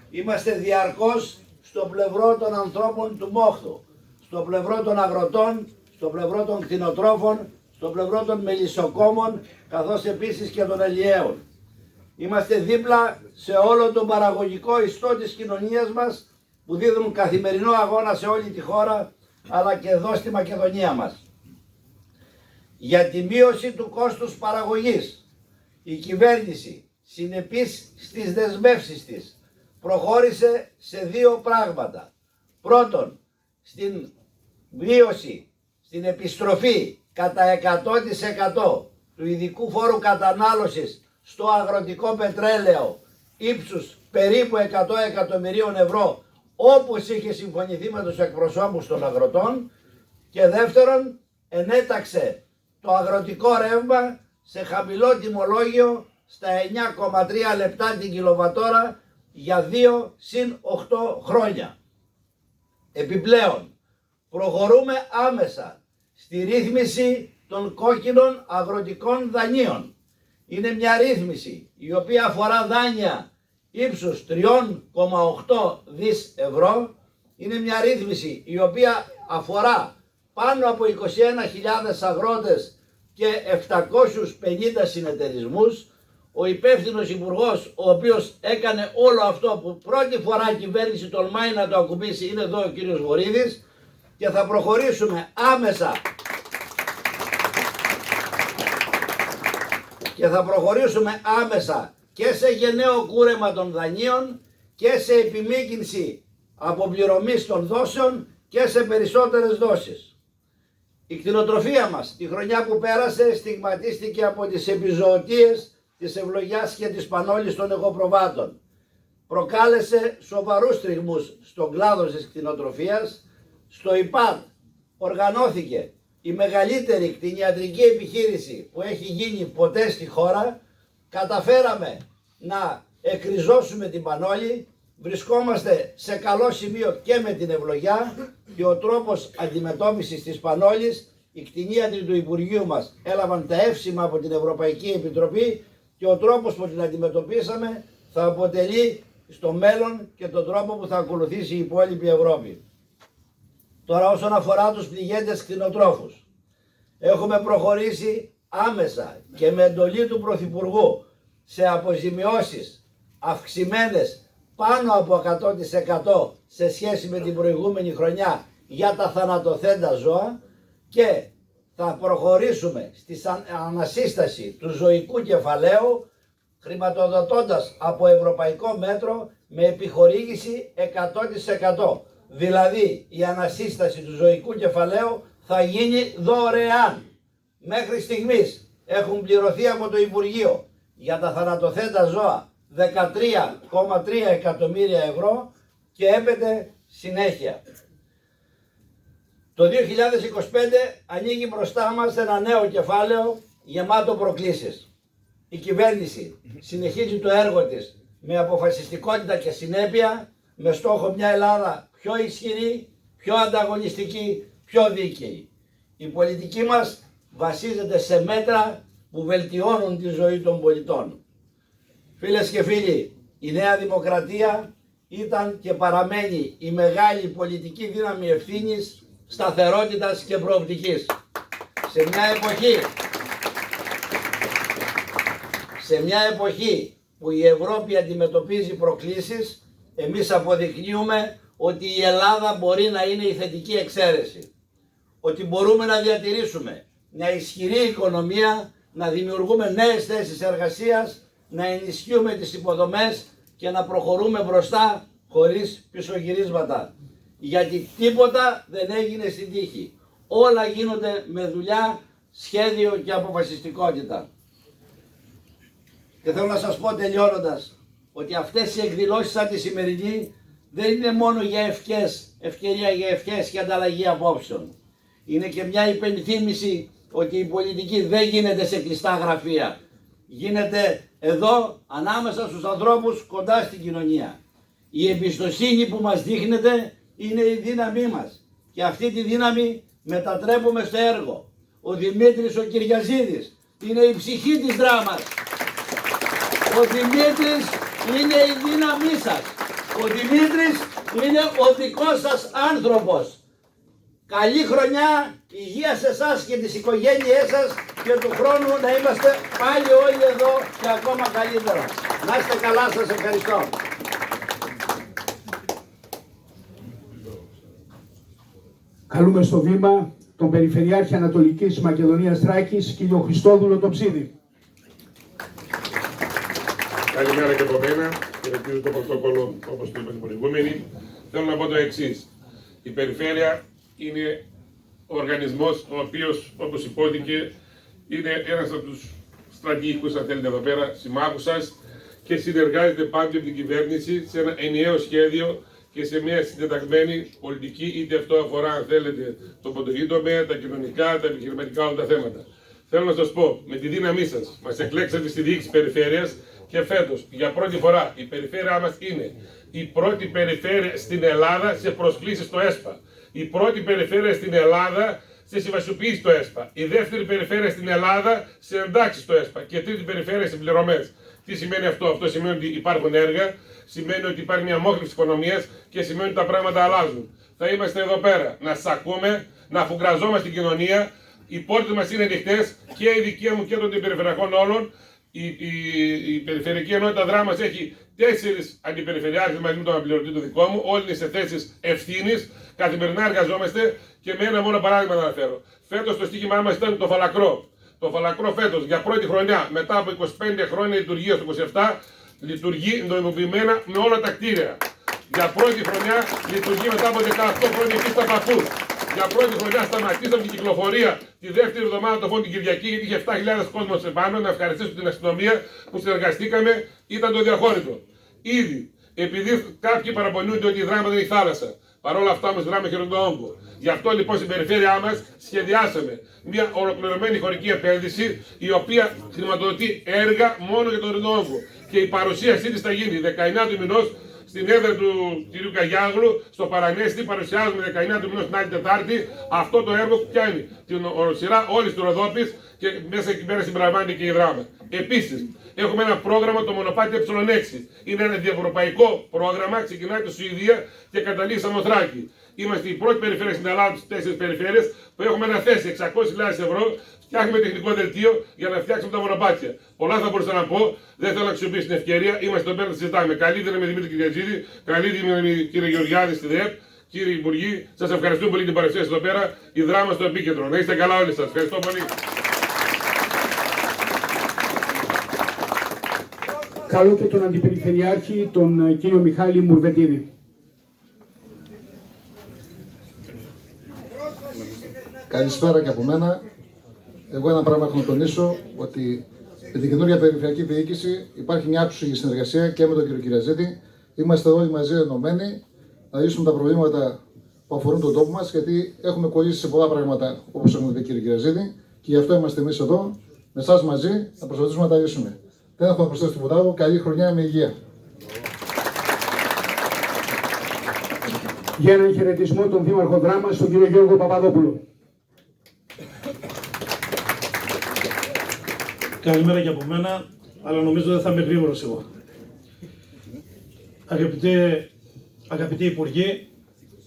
Είμαστε διαρκώς στο πλευρό των ανθρώπων του Μόχθου, στο πλευρό των αγροτών, στο πλευρό των κτηνοτρόφων, στο πλευρό των μελισσοκόμων, καθώς επίσης και των αλλιέων. Είμαστε δίπλα σε όλο τον παραγωγικό ιστό της κοινωνίας μας, που δίδουν καθημερινό αγώνα σε όλη τη χώρα, αλλά και εδώ στη Μακεδονία μας. Για τη μείωση του κόστους παραγωγής Η κυβέρνηση, συνεπής στις δεσμεύσεις της, προχώρησε σε δύο πράγματα. Πρώτον, στην μείωση, στην επιστροφή κατά 100% του ειδικού φόρου κατανάλωσης στο αγροτικό πετρέλαιο ύψους περίπου 100 εκατομμυρίων ευρώ, όπως είχε συμφωνηθεί με τους εκπροσώπους των αγροτών. Και δεύτερον, ενέταξε το αγροτικό ρεύμα σε χαμηλό τιμολόγιο στα 9,3 λεπτά την κιλοβατόρα για 2 συν 8 χρόνια. Επιπλέον, προχωρούμε άμεσα στη ρύθμιση των κόκκινων αγροτικών δανείων. Είναι μια ρύθμιση η οποία αφορά δάνεια ύψους 3,8 δις ευρώ. Είναι μια ρύθμιση η οποία αφορά πάνω από 21.000 αγρότες και 750 συνεταιρισμούς. Ο υπεύθυνος υπουργός, ο οποίος έκανε όλο αυτό που πρώτη φορά η κυβέρνηση τολμάει να το ακουμπήσει, είναι εδώ ο κύριος Βορίδης, και θα προχωρήσουμε άμεσα και σε γενναίο κούρεμα των δανείων και σε επιμήκυνση αποπληρωμής των δόσεων και σε περισσότερες δόσεις. Η κτηνοτροφία μας τη χρονιά που πέρασε στιγματίστηκε από τις επιζωοτίες της ευλογιάς και της πανόλης των εγωπροβάτων. Προκάλεσε σοβαρούς τριγμούς στον κλάδο της κτηνοτροφίας. Στο ΙΠΑΤ οργανώθηκε η μεγαλύτερη κτηνιατρική επιχείρηση που έχει γίνει ποτέ στη χώρα. Καταφέραμε να εκριζώσουμε την πανόλη. Βρισκόμαστε σε καλό σημείο και με την ευλογιά, και ο τρόπος αντιμετώπισης της πανόλης, οι κτηνίατροι του Υπουργείου μας έλαβαν τα εύσημα από την Ευρωπαϊκή Επιτροπή, και ο τρόπος που την αντιμετωπίσαμε θα αποτελεί στο μέλλον και τον τρόπο που θα ακολουθήσει η υπόλοιπη Ευρώπη. Τώρα, όσον αφορά τους πληγέντες κτηνοτρόφους, έχουμε προχωρήσει άμεσα και με εντολή του Πρωθυπουργού σε αποζημιώσεις αυξημένες πάνω από 100% σε σχέση με την προηγούμενη χρονιά για τα θανατοθέντα ζώα, και θα προχωρήσουμε στη ανασύσταση του ζωικού κεφαλαίου, χρηματοδοτώντας από ευρωπαϊκό μέτρο με επιχορήγηση 100%. Δηλαδή η ανασύσταση του ζωικού κεφαλαίου θα γίνει δωρεάν. Μέχρι στιγμής έχουν πληρωθεί από το Υπουργείο για τα θανατοθέντα ζώα 13,3 εκατομμύρια ευρώ και έπεται συνέχεια. Το 2025 ανοίγει μπροστά μας ένα νέο κεφάλαιο γεμάτο προκλήσεις. Η κυβέρνηση συνεχίζει το έργο της με αποφασιστικότητα και συνέπεια, με στόχο μια Ελλάδα πιο ισχυρή, πιο ανταγωνιστική, πιο δίκαιη. Η πολιτική μας βασίζεται σε μέτρα που βελτιώνουν τη ζωή των πολιτών. Φίλες και φίλοι, η Νέα Δημοκρατία ήταν και παραμένει η μεγάλη πολιτική δύναμη ευθύνης, σταθερότητας και προοπτικής. Σε μια εποχή που η Ευρώπη αντιμετωπίζει προκλήσεις, εμείς αποδεικνύουμε ότι η Ελλάδα μπορεί να είναι η θετική εξαίρεση. Ότι μπορούμε να διατηρήσουμε μια ισχυρή οικονομία, να δημιουργούμε νέες θέσεις εργασίας, να ενισχύουμε τις υποδομές και να προχωρούμε μπροστά χωρίς πισωγυρίσματα. Γιατί τίποτα δεν έγινε στην τύχη. Όλα γίνονται με δουλειά, σχέδιο και αποφασιστικότητα. Και θέλω να σας πω τελειώνοντας ότι αυτές οι εκδηλώσεις σαν τη σημερινή δεν είναι μόνο για ευκαιρία για ευχές και ανταλλαγή απόψεων. Είναι και μια υπενθύμηση ότι η πολιτική δεν γίνεται σε κλειστά γραφεία. Γίνεται εδώ ανάμεσα στους ανθρώπους κοντά στην κοινωνία. Η εμπιστοσύνη που μας δείχνεται είναι η δύναμή μας και αυτή τη δύναμη μετατρέπουμε στο έργο. Ο Δημήτρης ο Κυριαζίδης είναι η ψυχή της δράμας. Ο Δημήτρης είναι η δύναμή σας. Ο Δημήτρης είναι ο δικός σας άνθρωπος. Καλή χρονιά, υγεία σε εσάς και τις οικογένειές σας και του χρόνου να είμαστε πάλι όλοι εδώ και ακόμα καλύτερα. Να είστε καλά, σας ευχαριστώ. Καλούμε στο βήμα τον Περιφερειάρχη Ανατολικής Μακεδονίας Θράκης, κύριο Χριστόδουλο Τοψίδη. Καλημέρα και από μένα. Χαιρετίζω το πρωτόκολλο όπως το είπαν οι προηγούμενοι. Θέλω να πω το εξής. Η περιφέρεια είναι ο οργανισμός ο οποίος, όπως υπόθηκε, είναι ένας από τους στρατηγικούς, αν θέλετε, εδώ πέρα, συμμάχους σας και συνεργάζεται πάντοτε με την κυβέρνηση σε ένα ενιαίο σχέδιο και σε μια συντεταγμένη πολιτική, είτε αυτό αφορά, αν θέλετε, το ποντογενή τομέα, τα κοινωνικά, τα επιχειρηματικά, όλα τα θέματα. Θέλω να σας πω, με τη δύναμή σας, μας εκλέξατε στη διοίκηση περιφέρειας και φέτος, για πρώτη φορά, η περιφέρειά μας είναι η πρώτη περιφέρεια στην Ελλάδα σε προσκλήσεις στο ΕΣΠΑ. Η πρώτη περιφέρεια στην Ελλάδα σε συμβασιοποίηση στο ΕΣΠΑ. Η δεύτερη περιφέρεια στην Ελλάδα σε εντάξεις στο ΕΣΠΑ. Και τρίτη περιφέρεια σε πληρωμές. Τι σημαίνει αυτό? Αυτό σημαίνει ότι υπάρχουν έργα, σημαίνει ότι υπάρχει μια μόχλευση οικονομίας και σημαίνει ότι τα πράγματα αλλάζουν. Θα είμαστε εδώ πέρα να σας ακούμε, να αφουγκραζόμαστε την κοινωνία. Οι πόρτες μας είναι ανοιχτές και η δικία μου και των περιφερειακών όλων. Η Περιφερειακή Ενότητα Δράμας έχει 4 αντιπεριφερειάρχες μαζί με τον αναπληρωτή του δικό μου. Όλοι είναι σε θέσεις ευθύνης. Καθημερινά εργαζόμαστε και με ένα μόνο παράδειγμα να αναφέρω. Φέτος το στοίχημά μας ήταν το Φαλακρό. Το Φαλακρό φέτος για πρώτη χρονιά, μετά από 25 χρόνια λειτουργίας, το 27, λειτουργεί νοημοποιημένα με όλα τα κτίρια. Για πρώτη χρονιά λειτουργεί μετά από 18 χρόνια εκεί στα Παππούς. Για πρώτη χρονιά σταματήσαμε την κυκλοφορία τη δεύτερη εβδομάδα το φόντο την Κυριακή, γιατί είχε 7.000 κόσμος επάνω. Να ευχαριστήσω την αστυνομία που συνεργαστήκαμε, ήταν το διαχώρητο. Ήδη, επειδή κάποιοι παραπονιούνται ότι η Δράμα δεν έχει θάλασσα. Παρ' όλα αυτά όμως Δράμα έχει ορεινό όγκο. Γι' αυτό λοιπόν στην περιφέρειά μας σχεδιάσαμε μια ολοκληρωμένη χωρική επένδυση, η οποία χρηματοδοτεί έργα μόνο για τον ορεινό όγκο. Και η παρουσίασή της θα γίνει 19 του μηνός στην έδρα του κ. Καγιάγλου, στο Παρανέστη. Παρουσιάζουμε 19 του μηνός την άλλη Τετάρτη αυτό το έργο που πιάνει την οροσειρά όλης του Ροδόπης και μέσα εκεί πέρα συμπεριλαμβάνεται και η Δράμα. Επίσης, έχουμε ένα πρόγραμμα, το Μονοπάτι Ε6. Είναι ένα διευρωπαϊκό πρόγραμμα, ξεκινάει από τη Σουηδία και καταλήγει στα Μοθράκη. Είμαστε η πρώτη περιφέρεια στην Ελλάδα, στις 4 περιφέρειες, που έχουμε αναθέσει 600.000 ευρώ. Φτιάχνουμε τεχνικό δελτίο για να φτιάξουμε τα μονοπάτια. Πολλά θα μπορούσα να πω, δεν θέλω να αξιοποιήσω την ευκαιρία. Είμαστε εδώ πέρα να συζητάμε. Καλή δύναμη Δημήτρη Κυριαζίδη, καλή δύναμη κύριε Γεωργιάδη στη ΔΕΠ, κύριοι Υπουργοί. Σας ευχαριστούμε πολύ την παρουσία σας εδώ πέρα. Η Δράμα στο επίκεντρο. Να είστε καλά όλοι σας. Ευχαριστώ πολύ. Καλώ και τον Αντιπεριφερειάρχη, τον κύριο Μιχάλη Μουρβετίδη. Καλησπέρα και από μένα. Εγώ ένα πράγμα έχω να τονίσω, ότι με την καινούργια περιφερειακή διοίκηση υπάρχει μια άψογη συνεργασία και με τον κύριο Κυριαζίδη. Είμαστε όλοι μαζί ενωμένοι να λύσουμε τα προβλήματα που αφορούν τον τόπο μας, γιατί έχουμε κολλήσει σε πολλά πράγματα, όπως έχουμε πει κύριε Κυριαζίδη, και γι' αυτό είμαστε εμείς εδώ, με εσάς μαζί, να προσπαθήσουμε να τα λύσουμε. Δεν έχω να προσθέσω τίποτα άλλο. Καλή χρονιά με υγεία. Για έναν χαιρετισμό τον Δήμαρχο Δράμας, τον κύριο Γιώργο Παπαδόπουλο. Καλημέρα και από μένα, αλλά νομίζω δεν θα είμαι γρήγορος εγώ. Αγαπητοί Υπουργοί,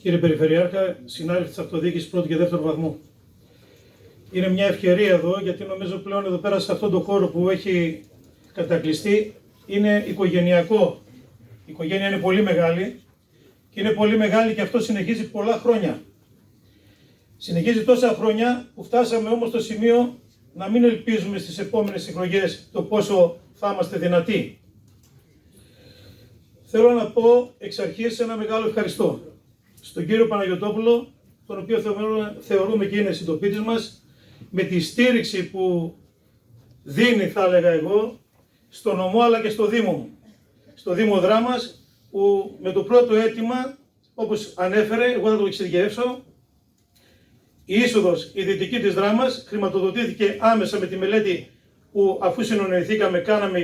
κύριε Περιφερειάρχα, συνάδελφοι της Αυτοδιοίκησης πρώτου και δεύτερου βαθμού. Είναι μια ευκαιρία εδώ, γιατί νομίζω πλέον εδώ πέρα σε αυτόν τον χώρο που έχει κατακλειστεί είναι οικογενειακό. Η οικογένεια είναι πολύ μεγάλη και είναι πολύ μεγάλη και αυτό συνεχίζει πολλά χρόνια. Συνεχίζει τόσα χρόνια που φτάσαμε όμως στο σημείο να μην ελπίζουμε στις επόμενες εκλογές το πόσο θα είμαστε δυνατοί. Θέλω να πω εξ αρχής ένα μεγάλο ευχαριστώ στον κύριο Παναγιωτόπουλο, τον οποίο θεωρούμε και είναι συντοπίτης μας, με τη στήριξη που δίνει, θα έλεγα εγώ, στο νομό αλλά και στο Δήμο μου. Στο Δήμο Δράμας, που με το πρώτο αίτημα, όπως ανέφερε, εγώ θα το εξειδικεύσω, η είσοδος η δυτική της Δράμας χρηματοδοτήθηκε άμεσα με τη μελέτη που, αφού συνονιθήκαμε, κάναμε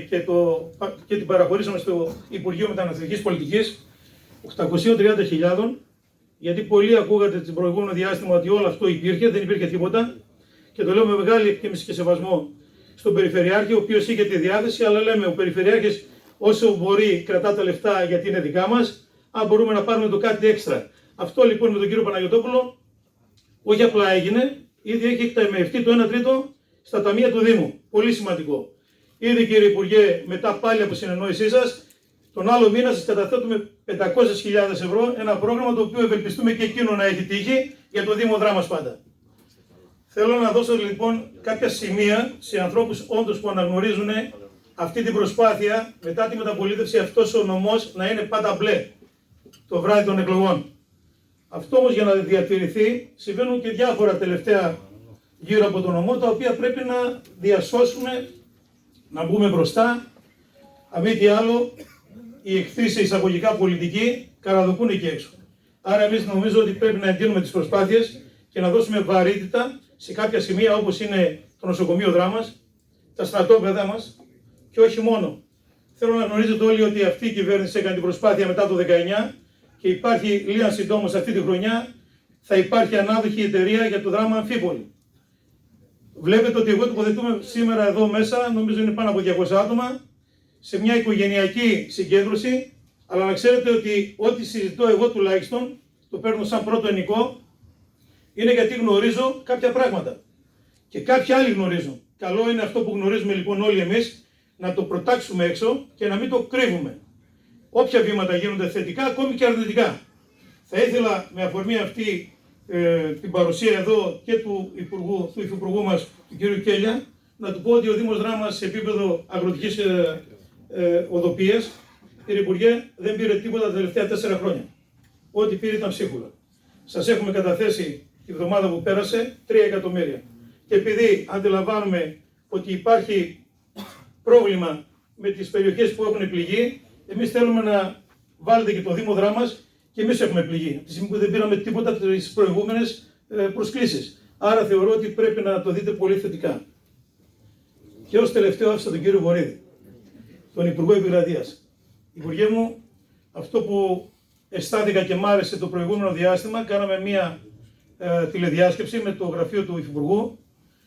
και την παραχωρήσαμε στο Υπουργείο Μεταναστευτικής Πολιτικής, 830.000, γιατί πολλοί ακούγατε την προηγούμενο διάστημα ότι όλο αυτό υπήρχε, δεν υπήρχε τίποτα, και το λέω με μεγάλη εκτίμηση και σεβασμό στον Περιφερειάρχη, ο οποίος είχε τη διάθεση, αλλά λέμε ο Περιφερειάρχης όσο μπορεί κρατά τα λεφτά γιατί είναι δικά μας, αν μπορούμε να πάρουμε το κάτι έξτρα. Αυτό λοιπόν με τον κύριο Παναγιωτόπουλο όχι απλά έγινε, ήδη έχει εκταμιευτεί το 1 τρίτο στα ταμεία του Δήμου. Πολύ σημαντικό. Ήδη κύριε Υπουργέ, μετά πάλι από συνεννόησή σας, τον άλλο μήνα σας καταθέτουμε 500.000 ευρώ, ένα πρόγραμμα το οποίο ευελπιστούμε και εκείνο να έχει τύχει για το Δήμο Δράμας πάντα. Θέλω να δώσω λοιπόν κάποια σημεία σε ανθρώπους όντως που αναγνωρίζουν αυτή την προσπάθεια μετά τη μεταπολίτευση αυτός ο νομός να είναι πάντα μπλε το βράδυ των εκλογών. Αυτό όμως για να διατηρηθεί συμβαίνουν και διάφορα τελευταία γύρω από τον νομό, τα οποία πρέπει να διασώσουμε, να μπούμε μπροστά. Αν μη τι άλλο, οι εχθροί σε εισαγωγικά πολιτικοί καραδοκούν εκεί έξω. Άρα εμείς νομίζω ότι πρέπει να εντείνουμε τις προσπάθειες και να δώσουμε βαρύτητα σε κάποια σημεία όπως είναι το νοσοκομείο Δράμας, τα στρατόπεδα μας και όχι μόνο. Θέλω να γνωρίζετε όλοι ότι αυτή η κυβέρνηση έκανε την προσπάθεια μετά το 19 και υπάρχει λίγα συντόμως αυτή τη χρονιά θα υπάρχει ανάδοχη εταιρεία για το Δράμα Αμφίπολη. Βλέπετε ότι εγώ τοποθετούμε σήμερα εδώ μέσα, νομίζω είναι πάνω από 200 άτομα, σε μια οικογενειακή συγκέντρωση, αλλά να ξέρετε ότι ό,τι συζητώ εγώ τουλάχιστον, το παίρνω σαν πρώτο ενικό, είναι γιατί γνωρίζω κάποια πράγματα. Και κάποιοι άλλοι γνωρίζουν. Καλό είναι αυτό που γνωρίζουμε λοιπόν όλοι εμείς, να το προτάξουμε έξω και να μην το κρύβουμε. Όποια βήματα γίνονται θετικά, ακόμη και αρνητικά. Θα ήθελα με αφορμή αυτή την παρουσία εδώ και του Υφυπουργού μας, του κ. Κέλια, να του πω ότι ο Δήμος Δράμας σε επίπεδο αγροτικής οδοποιίας, κύριε Υπουργέ, δεν πήρε τίποτα τα τελευταία 4 χρόνια. Ό,τι πήρε ήταν ψίχουλα. Σας έχουμε καταθέσει τη βδομάδα που πέρασε 3 εκατομμύρια. Και επειδή αντιλαμβάνουμε ότι υπάρχει πρόβλημα με τις περιοχές που έχουν πληγεί, εμείς θέλουμε να βάλετε και το Δήμο Δράμας και εμείς έχουμε πληγεί. Από τη στιγμή που δεν πήραμε τίποτα από τις προηγούμενες προσκλήσεις. Άρα θεωρώ ότι πρέπει να το δείτε πολύ θετικά. Και ως τελευταίο άφησα τον κύριο Βορίδη, τον Υπουργό Επικρατείας. Υπουργέ μου, αυτό που αισθάνθηκα και μ' άρεσε το προηγούμενο διάστημα, κάναμε μία τηλεδιάσκεψη με το γραφείο του Υφυπουργού,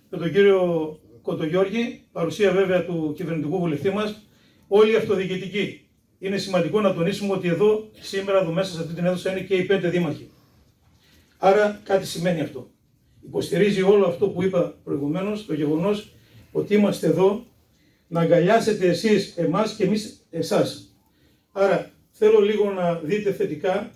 με τον κύριο Κοντογιώργη, παρουσία βέβαια του κυβερνητικού βουλευτή μας, όλοι οι αυτοδιοικητικοί. Είναι σημαντικό να τονίσουμε ότι εδώ, σήμερα, εδώ μέσα σε αυτή την αίθουσα είναι και οι 5 δήμαρχοι. Άρα κάτι σημαίνει αυτό. Υποστηρίζει όλο αυτό που είπα προηγουμένως, το γεγονός ότι είμαστε εδώ να αγκαλιάσετε εσείς εμάς και εμείς εσάς. Άρα θέλω λίγο να δείτε θετικά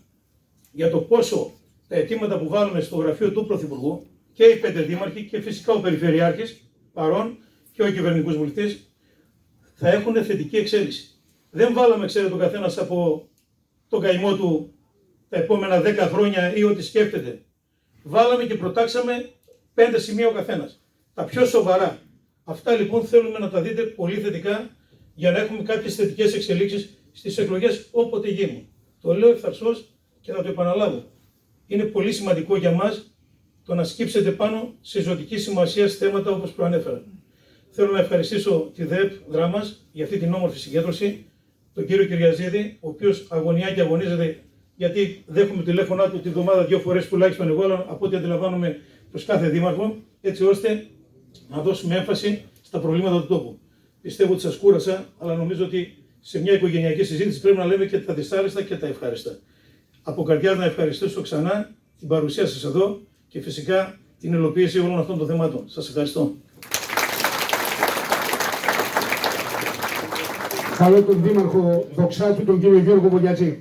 για το πόσο τα αιτήματα που βάλουμε στο γραφείο του Πρωθυπουργού και οι 5 δήμαρχοι και φυσικά ο Περιφερειάρχης παρόν και ο κυβερνητικός βουλευτής θα έχουν θετική εξέλιξη. Δεν βάλαμε, ξέρετε, ο καθένας από τον καημό του τα επόμενα 10 χρόνια ή ό,τι σκέφτεται. Βάλαμε και προτάξαμε 5 σημεία ο καθένας. Τα πιο σοβαρά. Αυτά λοιπόν θέλουμε να τα δείτε πολύ θετικά για να έχουμε κάποιες θετικές εξελίξεις στις εκλογές όποτε γίνουν. Το λέω ευθαρσώς και θα το επαναλάβω. Είναι πολύ σημαντικό για μας το να σκύψετε πάνω σε ζωτική σημασία θέματα όπως προανέφερα. Θέλω να ευχαριστήσω τη ΔΕΠ Δράμας για αυτή την όμορφη συγκέντρωση, τον κύριο Κυριαζίδη, ο οποίος αγωνιά και αγωνίζεται, γιατί δέχομαι τηλέφωνά του τη βδομάδα 2 φορές τουλάχιστον εγώ, αλλά από ό,τι αντιλαμβάνομαι προς κάθε δήμαρχο, έτσι ώστε να δώσουμε έμφαση στα προβλήματα του τόπου. Πιστεύω ότι σας κούρασα, αλλά νομίζω ότι σε μια οικογενειακή συζήτηση πρέπει να λέμε και τα δυσάρεστα και τα ευχάριστα. Από καρδιάς να ευχαριστήσω ξανά την παρουσία σας εδώ και φυσικά την υλοποίηση όλων αυτών των θεμάτων. Σας ευχαριστώ. Καλώ τον Δήμαρχο Δοξάτου, τον κύριο Γιώργο Βολιατζή.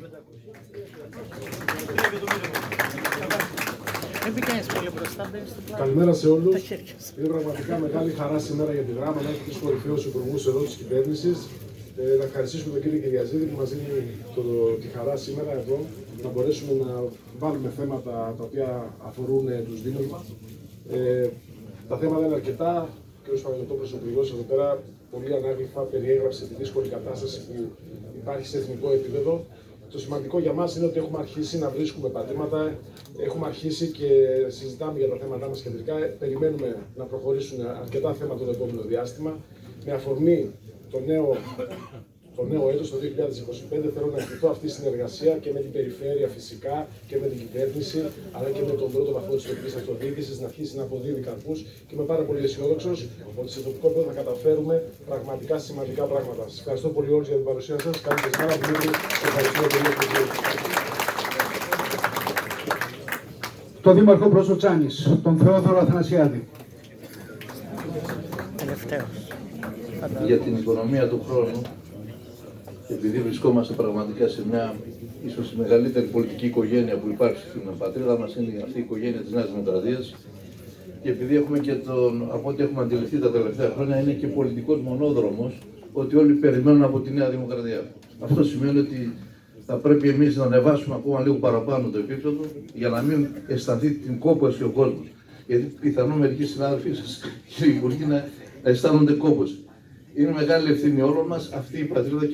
Καλημέρα σε όλους. Είναι πραγματικά μεγάλη χαρά σήμερα για τη Δράμα να έχει τους κορυφαίους υπουργούς εδώ της κυβέρνησης. Να ευχαριστήσουμε τον κύριο Κυριαζίδη που μας δίνει τη χαρά σήμερα εδώ να μπορέσουμε να βάλουμε θέματα τα οποία αφορούν τους Δήμους μας. Τα θέματα είναι αρκετά. Ο κ. Παναγιωτόπουλος, ο υπουργός εδώ πέρα, πολύ ανάγλυφα περιέγραψε τη δύσκολη κατάσταση που υπάρχει σε εθνικό επίπεδο. Το σημαντικό για μας είναι ότι έχουμε αρχίσει να βρίσκουμε πατήματα, έχουμε αρχίσει και συζητάμε για τα θέματά μας κεντρικά. Περιμένουμε να προχωρήσουν αρκετά θέματα το επόμενο διάστημα. Με αφορμή το νέο έτος, το 2025, θέλω να ευχηθώ αυτή η συνεργασία και με την περιφέρεια φυσικά και με την κυβέρνηση, αλλά και με τον πρώτο βαθμό της τοπικής αυτοδιοίκησης να αρχίσει να αποδίδει καρπούς και είμαι πάρα πολύ αισιόδοξος ότι σε τοπικό επίπεδο θα καταφέρουμε πραγματικά σημαντικά πράγματα. Σας ευχαριστώ πολύ όλους για την παρουσία σας. Καλή σας μέρα, Δημήτρη. Ευχαριστούμε πολύ. Το Δήμαρχο Προσοτσάνης, τον Θεόδωρο Αθανασιάδη. Για την οικονομία του χρόνου, επειδή βρισκόμαστε πραγματικά σε μια ίσως η μεγαλύτερη πολιτική οικογένεια που υπάρχει στην πατρίδα μας, είναι αυτή η οικογένεια της Νέας Δημοκρατίας, και επειδή έχουμε και από ό,τι έχουμε αντιληφθεί τα τελευταία χρόνια, είναι και πολιτικός μονόδρομος, ότι όλοι περιμένουν από τη Νέα Δημοκρατία. Αυτό σημαίνει ότι θα πρέπει εμείς να ανεβάσουμε ακόμα λίγο παραπάνω το επίπεδο για να μην αισθανθεί την κόπωση ο κόσμος. Γιατί πιθανόν μερικοί συνάδελφοί σας, κύριε Υπουργοί, να αισθάνονται κόπωση. Είναι μεγάλη ευθύνη όλων μας. Αυτή η πατρίδα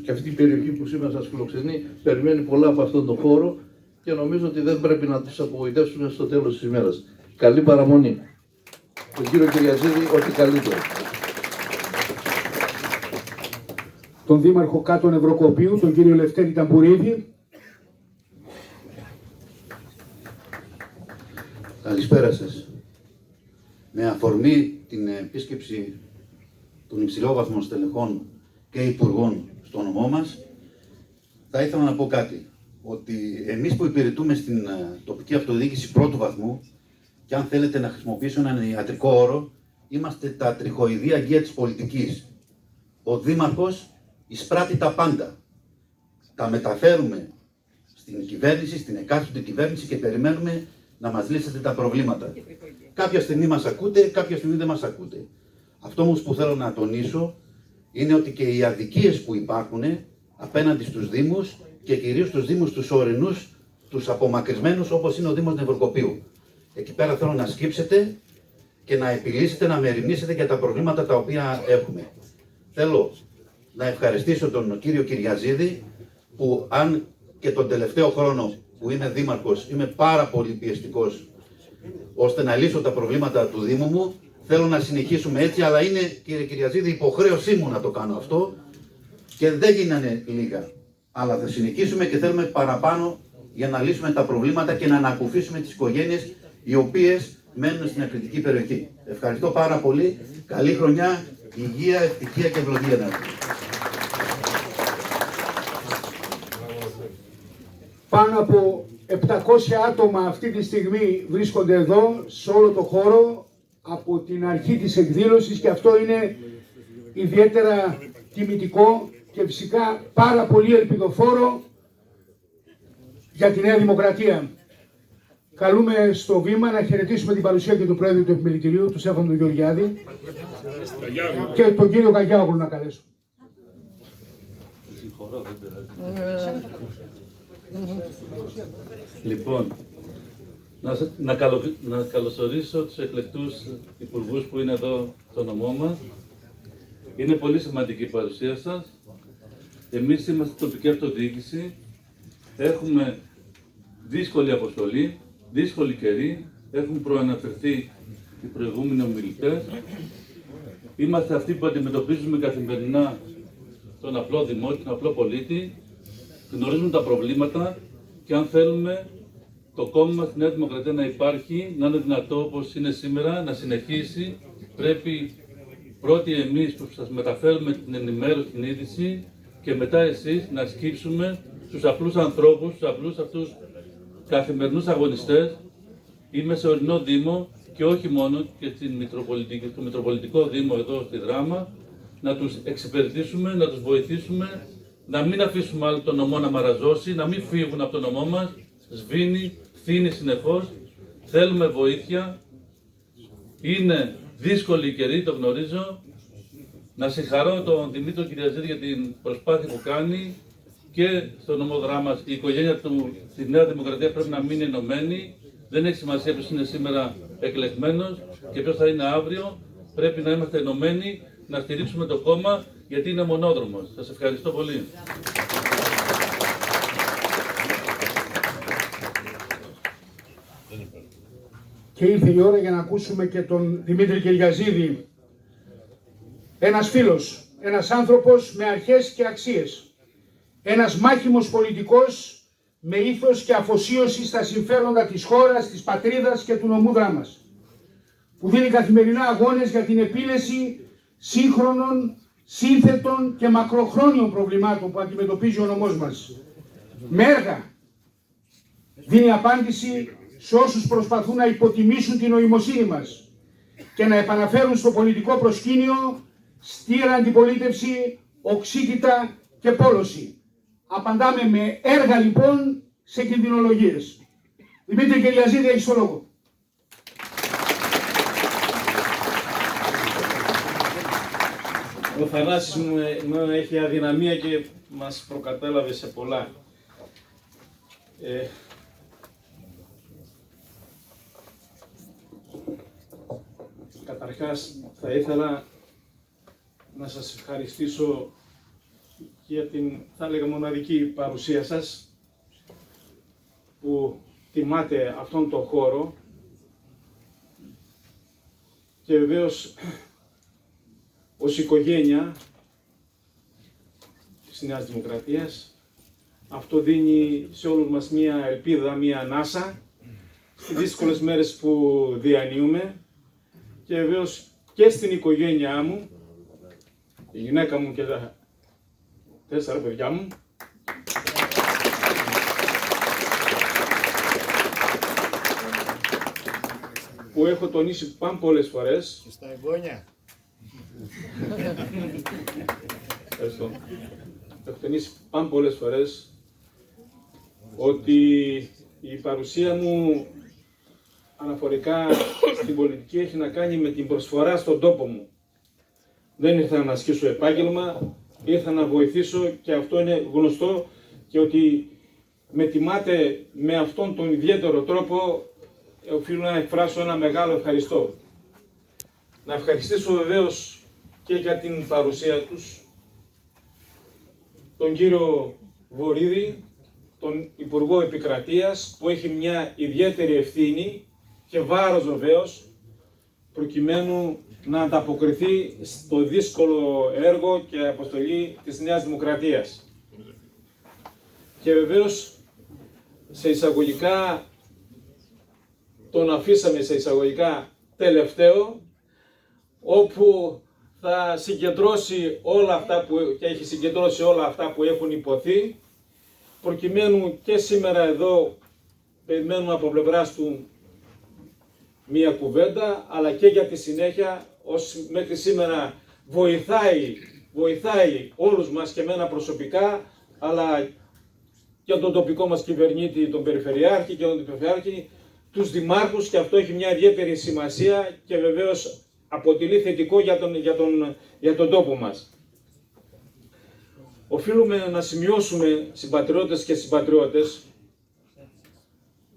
και αυτή η περιοχή που σήμερα σας φιλοξενεί περιμένει πολλά από αυτόν τον χώρο και νομίζω ότι δεν πρέπει να τους απογοητεύσουμε στο τέλος της ημέρας. Καλή παραμονή. Τον κύριο Κυριαζίδη, ό,τι καλύτερο. Τον Δήμαρχο Κάτων Ευρωκοπίου, τον κύριο Λευτέρη Ταμπουρίδη. Καλησπέρα σας. Με αφορμή την επίσκεψη των υψηλόβαθμων στελεχών και υπουργών στο νομό μας, θα ήθελα να πω κάτι. Ότι εμείς που υπηρετούμε στην τοπική αυτοδιοίκηση πρώτου βαθμού, και αν θέλετε να χρησιμοποιήσω έναν ιατρικό όρο, είμαστε τα τριχοειδή αγγεία της πολιτικής. Ο Δήμαρχος εισπράττει τα πάντα. Τα μεταφέρουμε στην κυβέρνηση, στην εκάστοτε κυβέρνηση και περιμένουμε να μας λύσετε τα προβλήματα. Κάποια στιγμή μας ακούτε, κάποια στιγμή δεν μας ακούτε. Αυτό όμως που θέλω να τονίσω είναι ότι και οι αδικίες που υπάρχουν απέναντι στους Δήμους και κυρίως στους Δήμους τους ορεινούς, τους απομακρυσμένους όπως είναι ο Δήμος Νευροκοπίου. Εκεί πέρα θέλω να σκύψετε και να επιλύσετε, να μεριμνήσετε για τα προβλήματα τα οποία έχουμε. Θέλω να ευχαριστήσω τον κύριο Κυριαζίδη που αν και τον τελευταίο χρόνο που είμαι δήμαρχος είμαι πάρα πολύ πιεστικός ώστε να λύσω τα προβλήματα του Δήμου μου. Θέλω να συνεχίσουμε έτσι, αλλά είναι, κύριε Κυριαζίδη, υποχρέωσή μου να το κάνω αυτό και δεν γίνανε λίγα. Αλλά θα συνεχίσουμε και θέλουμε παραπάνω για να λύσουμε τα προβλήματα και να ανακουφίσουμε τις οικογένειες οι οποίες μένουν στην ακριτική περιοχή. Ευχαριστώ πάρα πολύ. Καλή χρονιά, υγεία, ευτυχία και ευλογία να έχουμε. Πάνω από 700 άτομα αυτή τη στιγμή βρίσκονται εδώ, σε όλο το χώρο, από την αρχή της εκδήλωσης και αυτό είναι ιδιαίτερα τιμητικό και φυσικά πάρα πολύ ελπιδοφόρο για τη Νέα Δημοκρατία. Καλούμε στο βήμα να χαιρετήσουμε την παρουσία και του Πρόεδρου του Επιμελητηρίου, του Στέφανου Γεωργιάδη, και τον κύριο Καγιάγλου να καλέσω. Λοιπόν, να καλωσορίσω τους εκλεκτούς υπουργούς που είναι εδώ στο νομό μας. Είναι πολύ σημαντική η παρουσία σας. Εμείς είμαστε τοπική αυτοδιοίκηση. Έχουμε δύσκολη αποστολή, δύσκολη καιρή. Έχουν προαναφερθεί οι προηγούμενοι ομιλητές. Είμαστε αυτοί που αντιμετωπίζουμε καθημερινά τον απλό δημότη, τον απλό πολίτη. Γνωρίζουμε τα προβλήματα και αν θέλουμε το κόμμα μας, τη Νέα Δημοκρατία, να υπάρχει, να είναι δυνατό όπως είναι σήμερα, να συνεχίσει, πρέπει πρώτοι εμείς που σας μεταφέρουμε την ενημέρωση, την είδηση και μετά εσείς να σκύψουμε στους απλούς ανθρώπους, στους απλούς αυτούς καθημερινούς αγωνιστές. Είμαι σε ορεινό Δήμο και όχι μόνο και στο Μητροπολιτικό Δήμο εδώ στη Δράμα, να τους εξυπηρετήσουμε, να τους βοηθήσουμε, να μην αφήσουμε άλλο τον νομό να μαραζώσει, να μην φύγουν από τον νομό μας, σβήνει, φθήνει συνεχώς, θέλουμε βοήθεια, είναι δύσκολη η καιρή, το γνωρίζω. Να συγχαρώ τον Δημήτριο Κυριαζίδη για την προσπάθεια που κάνει και στο νομό Δράμας. Η οικογένεια του στη Νέα Δημοκρατία πρέπει να μείνει ενωμένη. Δεν έχει σημασία ποιος είναι σήμερα εκλεγμένος και ποιος θα είναι αύριο. Πρέπει να είμαστε ενωμένοι, να στηρίξουμε το κόμμα γιατί είναι μονόδρομος. Σας ευχαριστώ πολύ. Και ήρθε η ώρα για να ακούσουμε και τον Δημήτρη Κυριαζίδη. Ένας φίλος, ένας άνθρωπος με αρχές και αξίες. Ένας μάχημος πολιτικός με ήθος και αφοσίωση στα συμφέροντα της χώρας, της πατρίδας και του νομού Δράμας. Που δίνει καθημερινά αγώνες για την επίλυση σύγχρονων, σύνθετων και μακροχρόνιων προβλημάτων που αντιμετωπίζει ο νομός μας. Με έργα δίνει απάντηση σε όσους προσπαθούν να υποτιμήσουν την νοημοσύνη μας και να επαναφέρουν στο πολιτικό προσκήνιο στήρα αντιπολίτευση, οξύτητα και πόλωση. Απαντάμε με έργα λοιπόν σε κινδυνολογίες. Δημήτρη Κυριαζίδη, έχεις το λόγο. Ο Θανάσης μου έχει αδυναμία και μας προκατέλαβε σε πολλά. Καταρχάς θα ήθελα να σας ευχαριστήσω για την, θα έλεγα, μοναδική παρουσία σας που τιμάτε αυτόν τον χώρο και βεβαίως ως οικογένεια της Νέας Δημοκρατίας αυτό δίνει σε όλους μας μία ελπίδα, μία ανάσα στις δύσκολες μέρες που διανύουμε και βεβαίως και στην οικογένειά μου, η γυναίκα μου και τα 4 παιδιά μου, που έχω τονίσει πολλές φορές. Και στα εγγόνια. Ευχαριστώ. Έχω τονίσει πολλές φορές ότι η παρουσία μου αναφορικά στην πολιτική έχει να κάνει με την προσφορά στον τόπο μου. Δεν ήρθα να ασκήσω επάγγελμα, ήρθα να βοηθήσω και αυτό είναι γνωστό και ότι με τιμάτε με αυτόν τον ιδιαίτερο τρόπο οφείλω να εκφράσω ένα μεγάλο ευχαριστώ. Να ευχαριστήσω βεβαίως και για την παρουσία τους τον κύριο Βορίδη, τον Υπουργό Επικρατείας, που έχει μια ιδιαίτερη ευθύνη και βάρος βεβαίως, προκειμένου να ανταποκριθεί στο δύσκολο έργο και αποστολή της Νέας Δημοκρατίας. Και βεβαίως, σε εισαγωγικά, τον αφήσαμε σε εισαγωγικά τελευταίο, όπου θα συγκεντρώσει όλα αυτά και έχει συγκεντρώσει όλα αυτά που έχουν υποθεί, προκειμένου και σήμερα εδώ περιμένουμε από πλευράς του μία κουβέντα, αλλά και για τη συνέχεια, ως μέχρι σήμερα βοηθάει όλους μας και εμένα προσωπικά, αλλά και τον τοπικό μας κυβερνήτη, τον Περιφερειάρχη και τον Περιφερειάρχη, τους δημάρχους, και αυτό έχει μια ιδιαίτερη σημασία και βεβαίως αποτελεί θετικό για τον τόπο μας. Οφείλουμε να σημειώσουμε, συμπατριώτες και συμπατριώτες,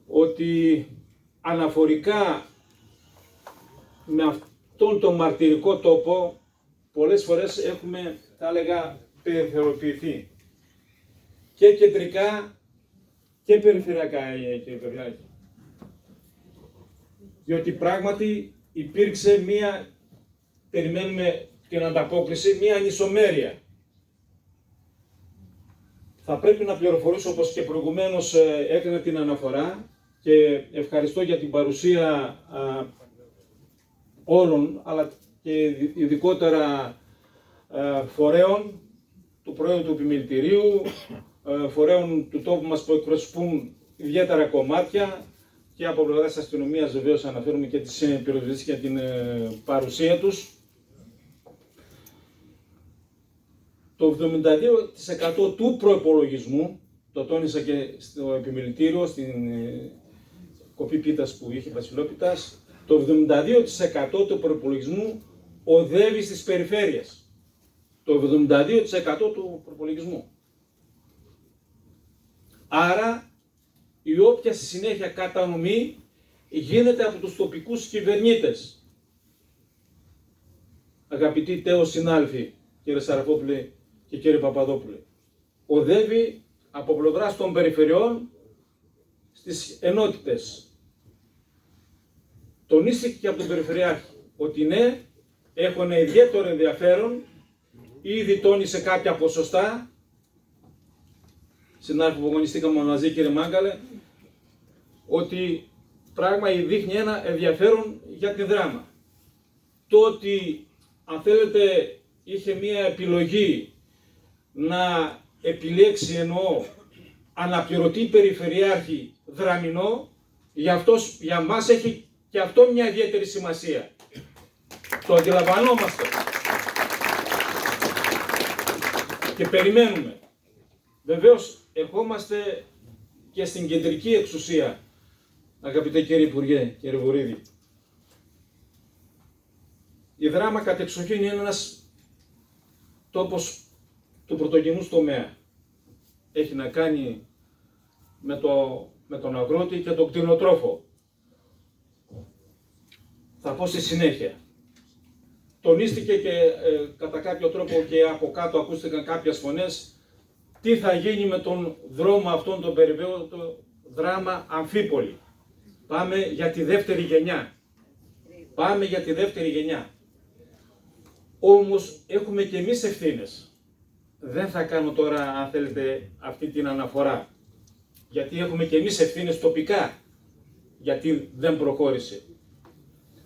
ότι αναφορικά με αυτόν τον μαρτυρικό τόπο πολλές φορές έχουμε, θα έλεγα, περιθωριοποιηθεί και κεντρικά και περιφερειακά, κύριε Περιφερειάρχη. Διότι πράγματι υπήρξε μία, περιμένουμε την ανταπόκριση, μία ανισομέρεια. Θα πρέπει να πληροφορήσω, όπως και προηγουμένως έκανα την αναφορά, και ευχαριστώ για την παρουσία όλων, αλλά και ειδικότερα φορέων του Προέδρου του Επιμελητηρίου, φορέων του τόπου μας που εκπροσωπούν ιδιαίτερα κομμάτια, και από πλευράς της αστυνομίας βεβαίως αναφέρουμε και τις πυροσβεστικές και την παρουσία τους. Το 72% του προϋπολογισμού, το τόνισα και στο Επιμελητήριο, στην κοπή πίτας που είχε Βασιλόπιτας, το 72% του προϋπολογισμού οδεύει στις περιφέρειες. Το 72% του προϋπολογισμού. Άρα, η όποια στη συνέχεια κατανομή γίνεται από τους τοπικούς κυβερνήτες. Αγαπητοί τέος συνάλφοι, κύριε Σαρακόπουλε και κύριε Παπαδόπουλε, οδεύει από πλευράς των περιφερειών στις ενότητες. Τονίστηκε και από τον Περιφερειάρχη ότι ναι, έχουν ιδιαίτερο ενδιαφέρον, ήδη τόνισε κάποια ποσοστά. Συνάδελφοι που αγωνιστήκαμε μαζί, κύριε Μάγκαλε, ότι πράγματι δείχνει ένα ενδιαφέρον για την Δράμα. Το ότι, αν θέλετε, είχε μία επιλογή να επιλέξει, εννοώ, αναπληρωτή περιφερειάρχη Δραμηνό, για μας έχει και αυτό μια ιδιαίτερη σημασία. Το αντιλαμβανόμαστε. Και περιμένουμε. Βεβαίως, ερχόμαστε και στην κεντρική εξουσία, αγαπητέ κύριε Υπουργέ, κύριε τόπος του πρωτογενούς τομέα. Έχει να κάνει με τον αγρότη και τον κτηνοτρόφο. Θα πω στη συνέχεια. Τονίστηκε και κατά κάποιο τρόπο και από κάτω ακούστηκαν κάποιες φωνές τι θα γίνει με τον δρόμο αυτόν τον περιβόητο δράμα Αμφίπολη. Πάμε για τη δεύτερη γενιά. Πάμε για τη δεύτερη γενιά. Όμως έχουμε και εμείς ευθύνες. Δεν θα κάνω τώρα, αν θέλετε, αυτή την αναφορά. Γιατί έχουμε και εμείς ευθύνες τοπικά. Γιατί δεν προχώρησε.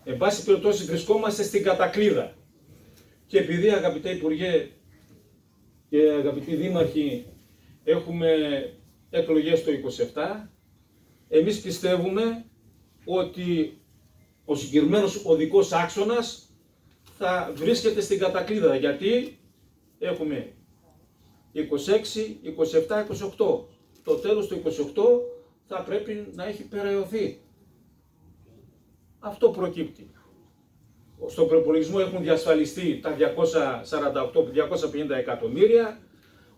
Εν πάση περιπτώσει βρισκόμαστε στην κατακλείδα. Και επειδή, αγαπητέ Υπουργέ και αγαπητοί Δήμαρχοι, έχουμε εκλογές το 27, εμείς πιστεύουμε ότι ο συγκεκριμένος οδικός άξονας θα βρίσκεται στην κατακλείδα. Γιατί έχουμε 26, 27, 28. Το τέλος του 28 θα πρέπει να έχει περαιωθεί. Αυτό προκύπτει. Στον προϋπολογισμό έχουν διασφαλιστεί τα 250 εκατομμύρια.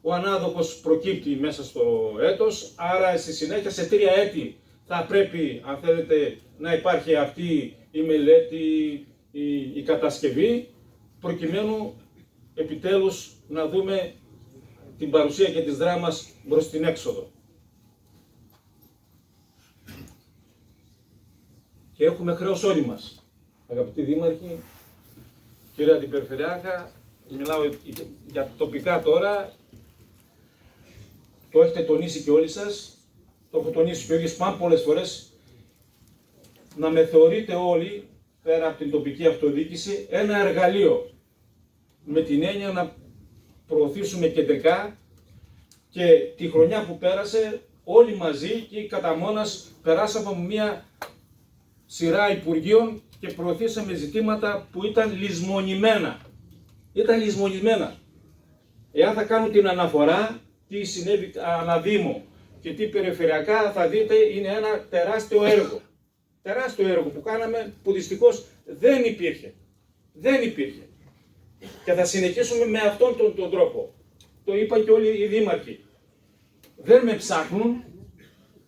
Ο ανάδοχος προκύπτει μέσα στο έτος. Άρα στη συνέχεια σε 3 έτη θα πρέπει, αν θέλετε, να υπάρχει αυτή η μελέτη, η κατασκευή, προκειμένου επιτέλους να δούμε την παρουσία και της δράμας προς την έξοδο. Και έχουμε χρέος όλοι μας. Αγαπητοί Δήμαρχοι, κύριε Αντιπεριφερειάρχα, μιλάω για τοπικά τώρα, το έχετε τονίσει και όλοι σας, το έχω τονίσει και ο ίδιος πάνω πολλές φορές, να με θεωρείτε όλοι, πέρα από την τοπική αυτοδιοίκηση, ένα εργαλείο, με την έννοια να προωθήσουμε κεντρικά και τη χρονιά που πέρασε όλοι μαζί και κατά μόνας περάσαμε από μια σειρά υπουργείων και προωθήσαμε ζητήματα που ήταν λησμονημένα. Ήταν λησμονημένα. Εάν θα κάνω την αναφορά τι συνέβη αναδήμο και τι περιφερειακά, θα δείτε είναι ένα τεράστιο έργο. Τεράστιο έργο που κάναμε, που δυστυχώς δεν υπήρχε. Δεν υπήρχε. Και θα συνεχίσουμε με αυτόν τον τρόπο. Το είπαν και όλοι οι δήμαρχοι. Δεν με ψάχνουν,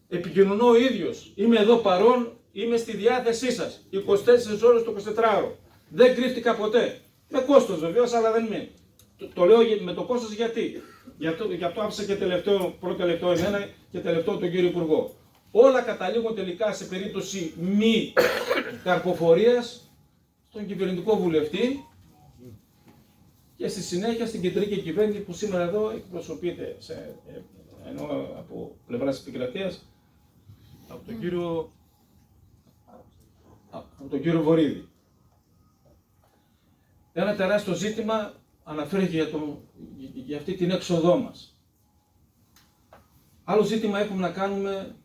επικοινωνώ ο ίδιος. Είμαι εδώ παρόν, είμαι στη διάθεσή σας. 24 ώρες το 24ωρο. Δεν κρύφτηκα ποτέ. Με κόστος βεβαίως, αλλά δεν είναι. Το λέω με το κόστος γιατί. Γι' αυτό άφησα και πρώτο τελευταίο εμένα και τελευταίο τον κύριο Υπουργό. Όλα καταλήγουν τελικά σε περίπτωση μη καρποφορίας στον κυβερνητικό βουλευτή και στη συνέχεια στην κεντρική κυβέρνηση που σήμερα εδώ εκπροσωπείται ενώ από πλευράς της επικρατείας από τον κύριο Βορίδη. Ένα τεράστιο ζήτημα αναφέρει για αυτή την έξοδό μας. Άλλο ζήτημα έχουμε να κάνουμε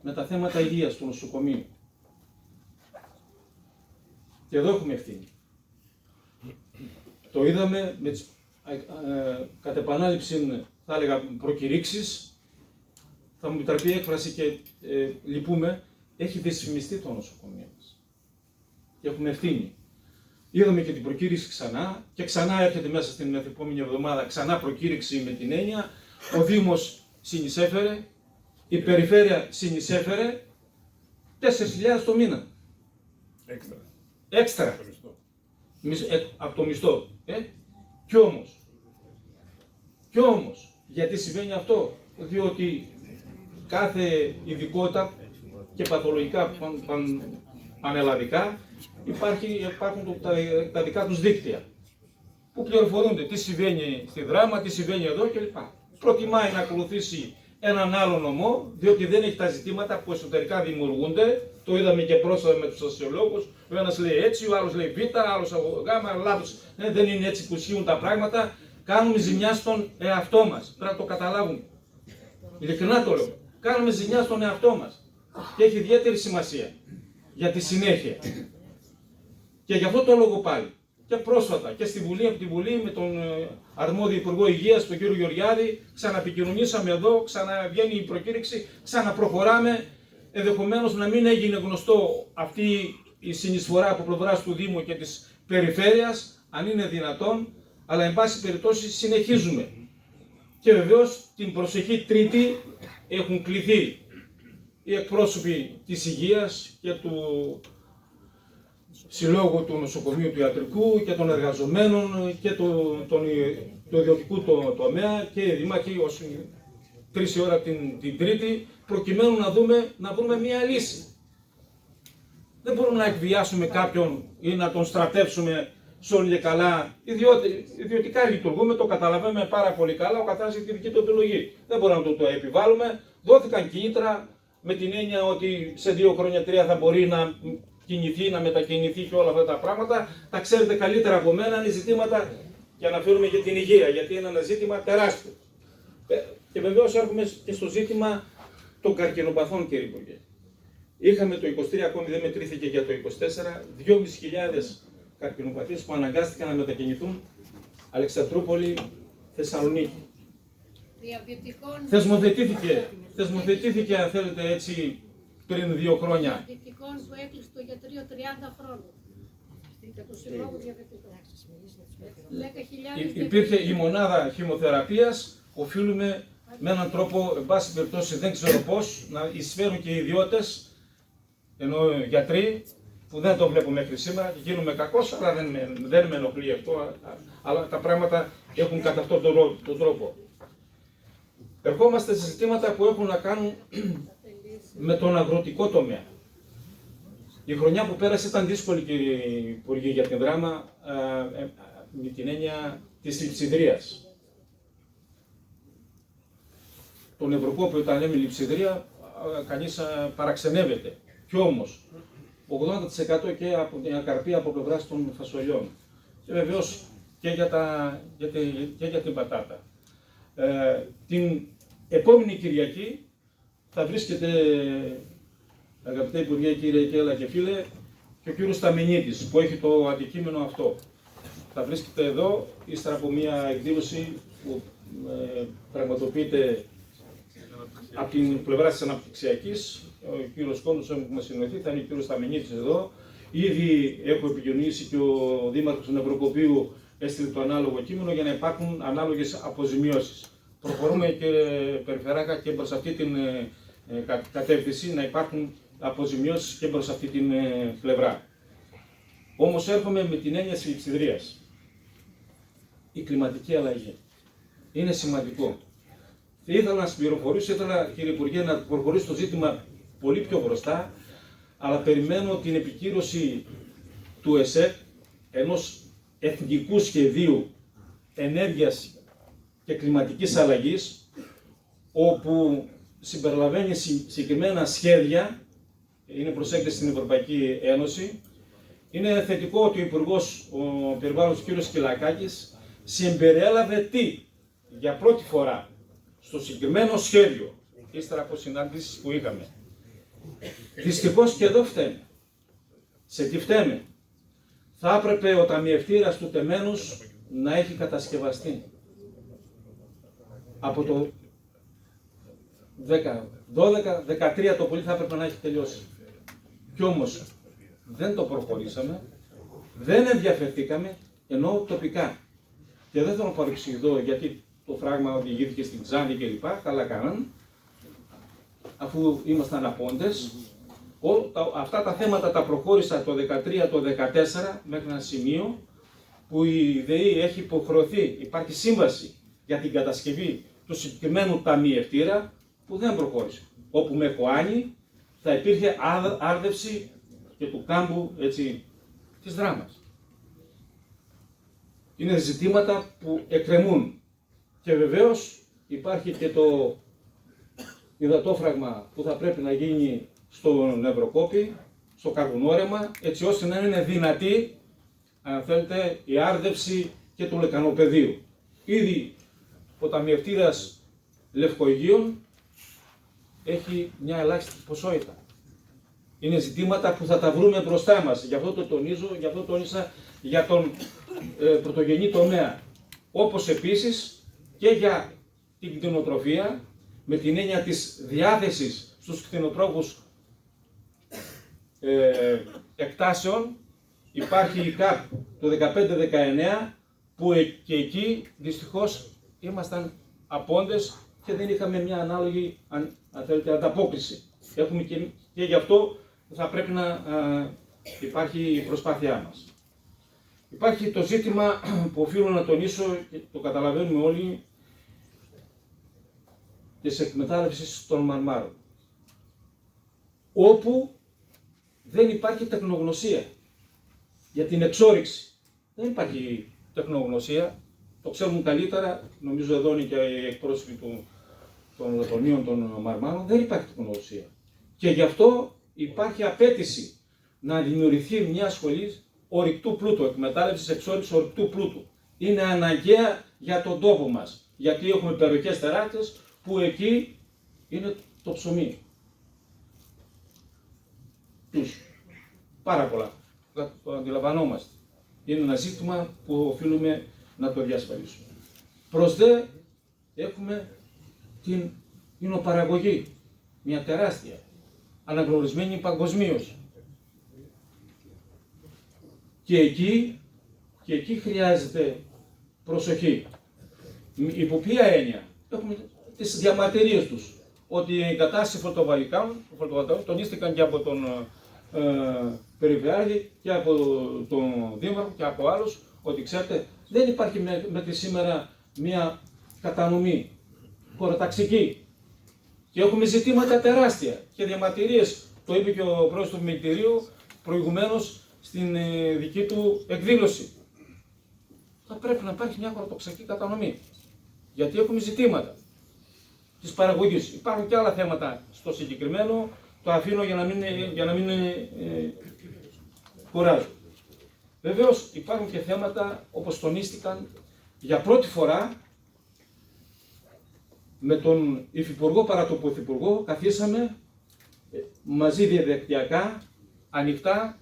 με τα θέματα υγείας του νοσοκομείου. Και εδώ έχουμε ευθύνη. Το είδαμε με τις κατ' επανάληψη, θα έλεγα, προκηρύξεις. Θα μου επιτραπεί η έκφραση και λυπούμε, έχει δυσφημιστεί το νοσοκομείο μας. Και έχουμε ευθύνη. Είδαμε και την προκήρυξη ξανά και ξανά έρχεται μέσα στην επόμενη εβδομάδα ξανά προκήρυξη με την έννοια. Ο Δήμος συνεισέφερε, η Περιφέρεια συνεισέφερε 4.000 το μήνα. Έξτρα. Από το μισθό. Κι όμως, γιατί συμβαίνει αυτό? Διότι κάθε ειδικότητα και παθολογικά πανελλαδικά υπάρχουν τα δικά τους δίκτυα που πληροφορούνται τι συμβαίνει στη Δράμα, τι συμβαίνει εδώ κλπ. Προτιμάει να ακολουθήσει έναν άλλο νομό, διότι δεν έχει τα ζητήματα που εσωτερικά δημιουργούνται. Το είδαμε και πρόσφατα με τους sociolόγους. Ο ένας λέει έτσι, ο άλλος λέει β, ο άλλος γ, λάθος. Δεν είναι έτσι που ισχύουν τα πράγματα. Κάνουμε ζημιά στον εαυτό μας. Πρέπει να το καταλάβουμε. Ειλικρινά το λέω. Κάνουμε ζημιά στον εαυτό μας. Και έχει ιδιαίτερη σημασία για τη συνέχεια. Και γι' αυτό το λόγο πάλι. Και πρόσφατα και στη Βουλή, από τη Βουλή με τον αρμόδιο Υπουργό Υγείας, τον κύριο Γεωργιάδη, ξαναπικοινωνήσαμε εδώ, ξαναβγαίνει η προκήρυξη, ξαναπροχωράμε. Ενδεχομένως να μην έγινε γνωστό αυτή η συνεισφορά από πλευράς του Δήμου και της Περιφέρειας, αν είναι δυνατόν, αλλά εν πάση περιπτώσει συνεχίζουμε. Και βεβαίως την προσεχή Τρίτη έχουν κληθεί οι εκπρόσωποι της υγείας και του Συλλόγου του Νοσοκομείου του Ιατρικού και των εργαζομένων και του ιδιωτικού τομέα και οι δήμαρχοι ως 3 η ώρα την Τρίτη, προκειμένου να βρούμε μία λύση. Δεν μπορούμε να εκβιάσουμε κάποιον ή να τον στρατεύσουμε σε όλη και καλά. Ιδιωτικά λειτουργούμε, το καταλαβαίνουμε πάρα πολύ καλά, ο καθένας έχει τη δική του επιλογή. Δεν μπορούμε να το επιβάλλουμε. Δόθηκαν κίνητρα με την έννοια ότι σε 2 χρόνια, 3 θα μπορεί να κινηθεί, να μετακινηθεί και όλα αυτά τα πράγματα. Τα ξέρετε καλύτερα από μένα, είναι ζητήματα, και αναφέρουμε για την υγεία, γιατί είναι ένα ζήτημα τεράστιο. Και βεβαίως έρχομαι και στο ζήτημα των καρκινοπαθών, κύριε Υπουργέ. Είχαμε το 23, ακόμη δεν μετρήθηκε για το 24, 2.500 καρκινοπαθείς που αναγκάστηκαν να μετακινηθούν Αλεξανδρούπολη, Θεσσαλονίκη. Θεσμοθετήθηκε, αν θέλετε έτσι, πριν 2 χρόνια. Διαβητικών που έκλεισε το γιατρείο 30 χρόνων. Και το Συλλόγο Διαβητικών. Υπήρχε η μονάδα χημοθεραπείας, οφείλουμε με έναν τρόπο, εν πάση περιπτώσει δεν ξέρω πώς, να εισφέρουν και οι ιδιώτες, ενώ γιατροί, που δεν το βλέπω μέχρι σήμερα, και γίνουμε κακός, αλλά δεν με ενοχλεί αυτό, αλλά τα πράγματα έχουν κατά αυτόν τον τρόπο. Ερχόμαστε σε ζητήματα που έχουν να κάνουν με τον αγροτικό τομέα. Η χρονιά που πέρασε ήταν δύσκολη, κύριε Υπουργέ, για την Δράμα, με την έννοια της λειψιδρίας. Τον Ευρωκόπιο, όταν λέμε λειψιδρία, κανείς παραξενεύεται. Κι όμως, 80% και από την ακαρπία από πλευράς των φασολιών. Και βεβαίως και για την πατάτα. Την επόμενη Κυριακή θα βρίσκεται, αγαπητέ Υπουργέ, κύριε Κέλλα και φίλε, και ο κύριος Σταμενίτης που έχει το αντικείμενο αυτό. Θα βρίσκεται εδώ, ύστερα από μια εκδήλωση που πραγματοποιείται από την πλευρά της αναπτυξιακής. Ο κύριος Κόντος που μας συνοηθεί, θα είναι ο κύριος Σταμενίτης εδώ. Ήδη έχω επικοινωνήσει και ο Δήμαρχος του Νευροκοπείου έστειλε το ανάλογο κείμενο για να υπάρχουν ανάλογες αποζημιώσεις. Προχωρούμε, κύριε Περιφεράκα, και προς αυτή την κατεύθυνση, να υπάρχουν αποζημιώσεις και προς αυτή την πλευρά. Όμως έρχομαι με την έννοια της λειψιδρίας. Η κλιματική αλλαγή είναι σημαντικό. Ήθελα να σας πληροφορήσω, κύριε Υπουργέ, να προχωρήσω το ζήτημα πολύ πιο μπροστά, αλλά περιμένω την επικύρωση του ΕΣΕΚ, ενός εθνικού σχεδίου ενέργειας και κλιματικής αλλαγής, όπου συμπεριλαμβάνει συγκεκριμένα σχέδια, είναι προς έγκριση στην Ευρωπαϊκή Ένωση. Είναι θετικό ότι ο Υπουργός Περιβάλλοντος κ. Σκυλακάκης συμπεριέλαβε για πρώτη φορά στο συγκεκριμένο σχέδιο, ύστερα από συναντήσεις που είχαμε. Δυστυχώς και εδώ φταίμε. Σε τι φταίμε? Θα έπρεπε ο ταμιευτήρας του Τεμένους να έχει κατασκευαστεί από το 12-13 το πολύ θα έπρεπε να έχει τελειώσει. Κι όμως δεν το προχωρήσαμε, δεν ενδιαφερθήκαμε, ενώ τοπικά. Και δεν θέλω να παρεξηγηθώ γιατί το φράγμα οδηγήθηκε στην Ξάνθη κλπ. Καλά κάναν, αφού ήμασταν απόντες. Αυτά τα θέματα τα προχώρησα το 13-14 μέχρι ένα σημείο που η ΔΕΗ έχει υποχρεωθεί, υπάρχει σύμβαση για την κατασκευή του συγκεκριμένου ταμιευτήρα που δεν προχώρησε. Όπου με Χωάνη θα υπήρχε άρδευση και του κάμπου της Δράμας. Είναι ζητήματα που εκκρεμούν. Και βεβαίως υπάρχει και το υδατόφραγμα που θα πρέπει να γίνει στον Ευρωκόπη, στο Καρβουνόρεμα, έτσι ώστε να είναι δυνατή, αν θέλετε, η άρδευση και του λεκανοπεδίου. Ήδη ο ταμιευτήρας Λευκοαιγείων έχει μια ελάχιστη ποσότητα. Είναι ζητήματα που θα τα βρούμε μπροστά μας. Γι' αυτό το τονίζω, γι' αυτό τόνισα για τον πρωτογενή τομέα. Όπως επίσης και για την κτηνοτροφία, με την έννοια της διάθεσης στους κτηνοτρόφους εκτάσεων, υπάρχει η ΚΑΠ το 15-19 που και εκεί δυστυχώς ήμασταν απόντες και δεν είχαμε μια ανάλογη, αν θέλετε, ανταπόκριση. Έχουμε και γι' αυτό θα πρέπει να υπάρχει η προσπάθειά μας. Υπάρχει το ζήτημα που οφείλω να τονίσω και το καταλαβαίνουμε όλοι, της εκμετάλλευσης των μαρμάρων, όπου δεν υπάρχει τεχνογνωσία για την εξόρυξη. Δεν υπάρχει τεχνογνωσία, το ξέρουν καλύτερα, νομίζω εδώ είναι και οι εκπρόσωποι των λατωνίων των μαρμάρων, δεν υπάρχει τεχνογνωσία. Και γι' αυτό υπάρχει απέτηση να δημιουργηθεί μια σχολή ορυκτού πλούτου, εκμετάλλευσης εξόρυξης ορυκτού πλούτου. Είναι αναγκαία για τον τόπο μας, γιατί έχουμε περιοχές τεράστιες που εκεί είναι το ψωμί. Πάρα πολλά. Το αντιλαμβανόμαστε. Είναι ένα ζήτημα που οφείλουμε να το διασφαλίσουμε. Προς δε έχουμε την υνοπαραγωγή, μια τεράστια, αναγνωρισμένη παγκοσμίως. Και εκεί χρειάζεται προσοχή. Υπό ποια έννοια? Έχουμε τις διαμαρτυρίες τους, ότι η κατάσταση φωτοβολταϊκών τονίστηκαν και από τον Περιφερειάρχη και από τον Δήμαρχο και από άλλους, ότι ξέρετε δεν υπάρχει μέχρι σήμερα μια κατανομή χωροταξική και έχουμε ζητήματα τεράστια και διαμαρτυρίες, το είπε και ο πρόεδρος του Μελητηρίου προηγουμένως στην δική του εκδήλωση. Θα πρέπει να υπάρχει μια χωροταξική κατανομή, γιατί έχουμε ζητήματα της παραγωγής. Υπάρχουν και άλλα θέματα στο συγκεκριμένο, το αφήνω για να μην κουράζω. Βεβαίως υπάρχουν και θέματα, όπως τονίστηκαν, για πρώτη φορά με τον Υφυπουργό παρά τον Πρωθυπουργό καθίσαμε μαζί διαδικτυακά, ανοιχτά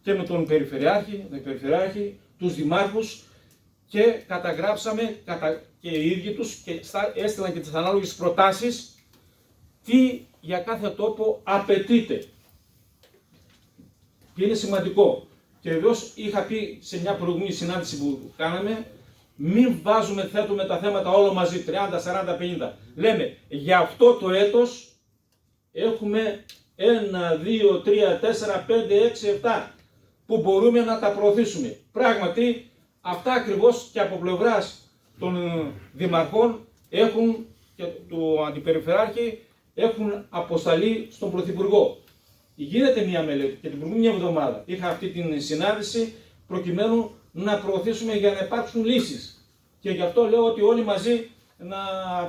και με τον Περιφερειάρχη, τους Δημάρχους και καταγράψαμε και οι ίδιοι τους και έστειλαν και τις ανάλογες προτάσεις τι για κάθε τόπο απαιτείται. Και είναι σημαντικό. Και βεβαίως είχα πει σε μια προηγούμενη συνάντηση που κάναμε, μην θέτουμε τα θέματα όλο μαζί, 30, 40, 50. Λέμε, για αυτό το έτος έχουμε 1, 2, 3, 4, 5, 6, 7 που μπορούμε να τα προωθήσουμε. Πράγματι, αυτά ακριβώς και από πλευράς των δημαρχών έχουν και του Αντιπεριφερειάρχη έχουν αποσταλεί στον Πρωθυπουργό. Γίνεται μια μελέτη και την προηγούμενη εβδομάδα είχα αυτή την συνάντηση προκειμένου να προωθήσουμε για να υπάρξουν λύσεις. Και γι' αυτό λέω ότι όλοι μαζί να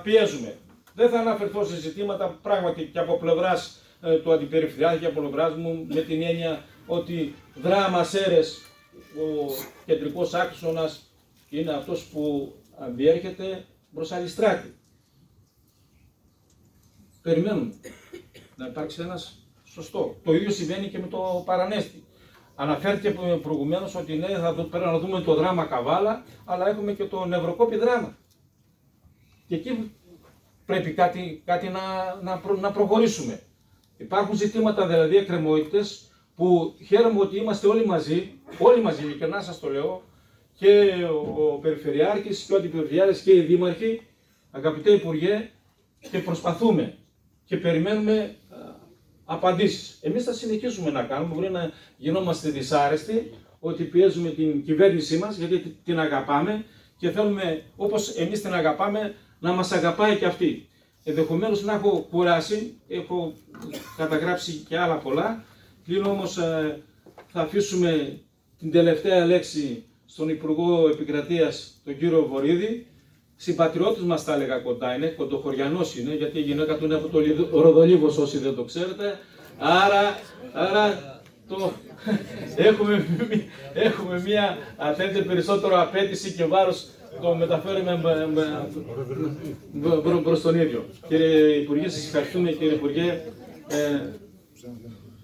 πιέζουμε. Δεν θα αναφερθώ σε ζητήματα πράγματι και από πλευράς του Αντιπεριφερειάρχη και από πλευράς μου με την έννοια ότι Δράμα Σέρες, ο κεντρικός άξονας είναι αυτός που διέρχεται προς Αλιστράτη. Περιμένουμε να υπάρξει ένας σωστό. Το ίδιο συμβαίνει και με το Παρανέστη. Αναφέρθηκε προηγουμένως ότι ναι, πρέπει να δούμε το Δράμα Καβάλα, αλλά έχουμε και το Νευροκόπη Δράμα. Και εκεί πρέπει κάτι να προχωρήσουμε. Υπάρχουν ζητήματα δηλαδή εκκρεμότητες που χαίρομαι ότι είμαστε όλοι μαζί, ειλικρινά σας το λέω, και ο Περιφερειάρχης και ο Αντιπεριφερειάρχης και οι Δήμαρχοι, αγαπητέ Υπουργέ, και προσπαθούμε και περιμένουμε απαντήσεις. Εμείς θα συνεχίσουμε να κάνουμε, μπορεί να γινόμαστε δυσάρεστοι, ότι πιέζουμε την κυβέρνησή μας, γιατί την αγαπάμε και θέλουμε, όπως εμείς την αγαπάμε, να μας αγαπάει και αυτή. Ενδεχομένως να έχω κουράσει, έχω καταγράψει και άλλα πολλά, κλείνω όμως θα αφήσουμε την τελευταία λέξη στον Υπουργό Επικρατείας, τον κύριο Βορίδη. Συμπατριώτης μας τα έλεγα κοντά είναι, κοντοχωριανός είναι, γιατί η γυναίκα του είναι από το Ροδολίβος όσοι δεν το ξέρετε. Άρα έχουμε μια, αν θέλετε, περισσότερο απέτηση και βάρος το μεταφέρουμε προς τον ίδιο. Κύριε Υπουργέ, σας ευχαριστούμε, κύριε Υπουργέ,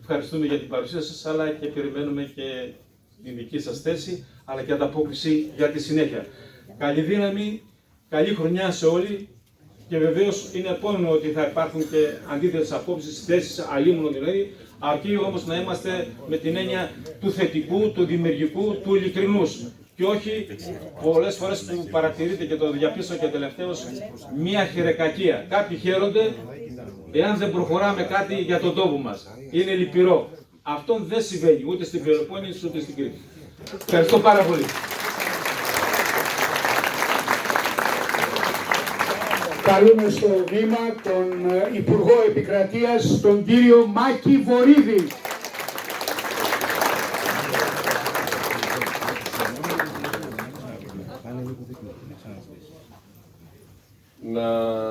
ευχαριστούμε για την παρουσία σας, αλλά και περιμένουμε και την δική σας θέση, αλλά και ανταπόκριση για τη συνέχεια. Καλή δύναμη, καλή χρονιά σε όλοι και βεβαίως είναι επόμενο ότι θα υπάρχουν και αντίθετες απόψεις, θέσεις, αλίμονο δηλαδή, αρκεί όμως να είμαστε με την έννοια του θετικού, του δημιουργικού, του ειλικρινούς. και όχι πολλές φορές που παρατηρείται και το διαπίστωσα και τελευταίως μία χειρεκακία. Κάποιοι χαίρονται εάν δεν προχωράμε κάτι για τον τόπο μας. Είναι λυπηρό. Αυτό δεν συμβαίνει ούτε στην Πελοπόννησο ούτε στην Κρήτη. Ευχαριστώ πάρα πολύ. Καλούμε στο βήμα τον Υπουργό Επικρατείας, τον κύριο Μάκη Βορίδη.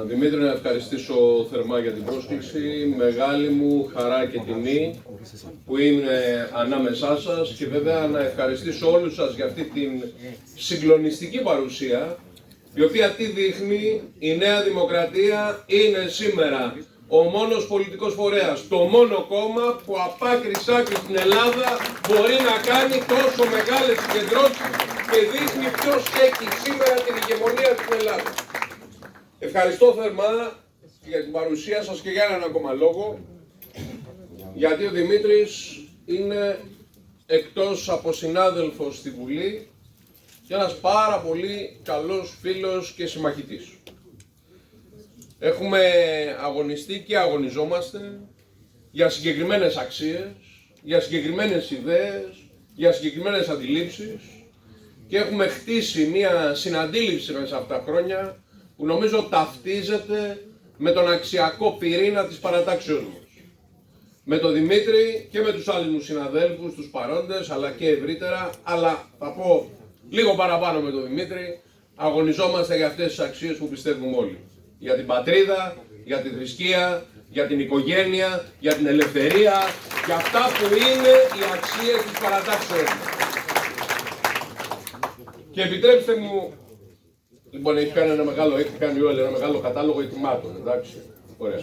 Δημήτρη, να ευχαριστήσω θερμά για την πρόσκληση. Μεγάλη μου χαρά και τιμή που είναι ανάμεσά σας και βέβαια να ευχαριστήσω όλους σας για αυτή την συγκλονιστική παρουσία, η οποία τι δείχνει? Η Νέα Δημοκρατία είναι σήμερα ο μόνος πολιτικός φορέας, το μόνο κόμμα που απ' άκρη σ' άκρη στην Ελλάδα μπορεί να κάνει τόσο μεγάλες συγκεντρώσεις και δείχνει ποιος έχει σήμερα την ηγεμονία στην Ελλάδα. Ευχαριστώ θερμά για την παρουσία σας και για έναν ακόμα λόγο, γιατί ο Δημήτρης είναι εκτός από συνάδελφος στη Βουλή και ένας πάρα πολύ καλός φίλος και συμμαχητής. Έχουμε αγωνιστεί και αγωνιζόμαστε για συγκεκριμένες αξίες, για συγκεκριμένες ιδέες, για συγκεκριμένες αντιλήψεις και έχουμε χτίσει μια συναντήληψη μέσα αυτά τα χρόνια που νομίζω ταυτίζεται με τον αξιακό πυρήνα της παρατάξεως μας. Με τον Δημήτρη και με τους άλλους μου συναδέλφους, τους παρόντες, αλλά και ευρύτερα, αλλά θα πω λίγο παραπάνω με τον Δημήτρη, αγωνιζόμαστε για αυτές τις αξίες που πιστεύουμε όλοι. Για την πατρίδα, για τη θρησκεία, για την οικογένεια, για την ελευθερία, για αυτά που είναι οι αξίες της παρατάξεως μας. Και επιτρέψτε μου, λοιπόν, έχει κάνει ένα μεγάλο κατάλογο ετοιμάτων, εντάξει, ωραία.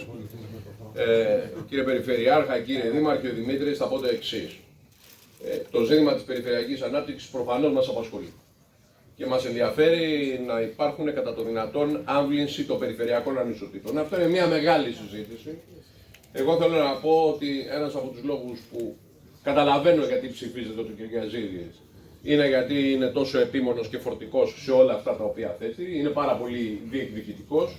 Κύριε Περιφερειάρχα, κύριε Δήμαρχε, ο Δημήτρης, θα πω το εξής. Το ζήτημα της περιφερειακής ανάπτυξης προφανώς μας απασχολεί. Και μας ενδιαφέρει να υπάρχουν κατά το δυνατόν άμβλυνση των περιφερειακών ανισοτήτων. Αυτό είναι μια μεγάλη συζήτηση. Εγώ θέλω να πω ότι ένας από τους λόγους που καταλαβαίνω γιατί ψηφίζεται το Κυριαζίδη είναι γιατί είναι τόσο επίμονος και φορτικός σε όλα αυτά τα οποία θέτει. Είναι πάρα πολύ διεκδικητικός.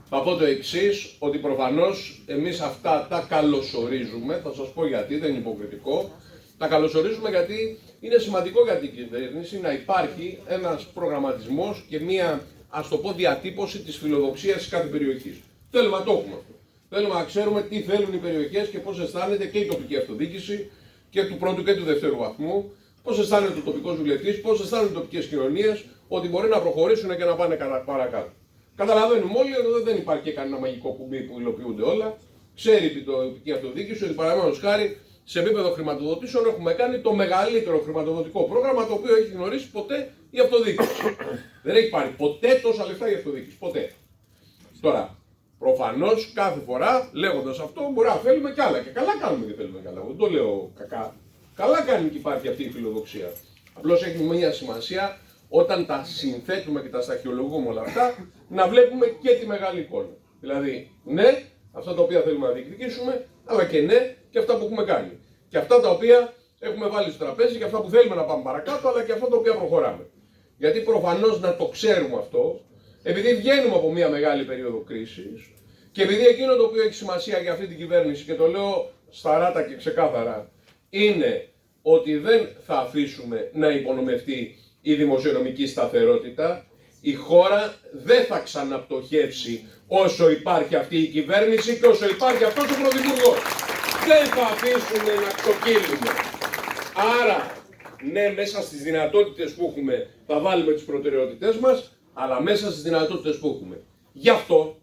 Θα πω το εξής, ότι προφανώς εμείς αυτά τα καλωσορίζουμε. Θα σας πω γιατί, δεν είναι υποκριτικό. Τα καλωσορίζουμε γιατί είναι σημαντικό για την κυβέρνηση να υπάρχει ένας προγραμματισμός και μία, ας το πω, διατύπωση της φιλοδοξίας της κάθε περιοχής. Θέλουμε να το έχουμε αυτό. Θέλουμε να ξέρουμε τι θέλουν οι περιοχές και πώς αισθάνεται και η τοπική αυτοδιοίκηση και του πρώτου και του δεύτερου βαθμού, πώς αισθάνεται ο τοπικός βουλευτής, πώς αισθάνονται οι τοπικές κοινωνίες, ότι μπορεί να προχωρήσουν και να πάνε παρακάτω. Καταλαβαίνουμε όλοι ότι δεν υπάρχει κανένα μαγικό κουμπί που υλοποιούνται όλα. Ξέρει η τοπική αυτοδιοίκηση ότι παραδείγματος χάρη σε επίπεδο χρηματοδοτήσεων έχουμε κάνει το μεγαλύτερο χρηματοδοτικό πρόγραμμα το οποίο έχει γνωρίσει ποτέ η αυτοδιοίκηση. Δεν έχει πάρει ποτέ τόσα λεφτά η αυτοδιοίκηση. Ποτέ. Τώρα, προφανώς κάθε φορά λέγοντας αυτό μπορεί να θέλουμε κι άλλα. Και καλά κάνουμε και θέλουμε κι άλλα. Δεν το λέω κακά. Καλά κάνει και υπάρχει αυτή η φιλοδοξία. Απλώς έχει μια σημασία όταν τα συνθέτουμε και τα σταχυολογούμε όλα αυτά να βλέπουμε και τη μεγάλη εικόνα. Δηλαδή, ναι, αυτά τα οποία θέλουμε να διεκδικήσουμε, αλλά και ναι, και αυτά που έχουμε κάνει. Και αυτά τα οποία έχουμε βάλει στο τραπέζι, και αυτά που θέλουμε να πάμε παρακάτω, αλλά και αυτά τα οποία προχωράμε. Γιατί προφανώς να το ξέρουμε αυτό, επειδή βγαίνουμε από μια μεγάλη περίοδο κρίσης και επειδή εκείνο το οποίο έχει σημασία για αυτή την κυβέρνηση, και το λέω σταράτα και ξεκάθαρα, είναι ότι δεν θα αφήσουμε να υπονομευτεί η δημοσιονομική σταθερότητα. Η χώρα δεν θα ξαναπτωχεύσει όσο υπάρχει αυτή η κυβέρνηση και όσο υπάρχει αυτός ο πρωθυπουργός. Δεν θα αφήσουμε να ξοκύλουμε. Άρα, ναι, μέσα στις δυνατότητες που έχουμε θα βάλουμε τις προτεραιότητες μας, αλλά μέσα στις δυνατότητες που έχουμε. Γι' αυτό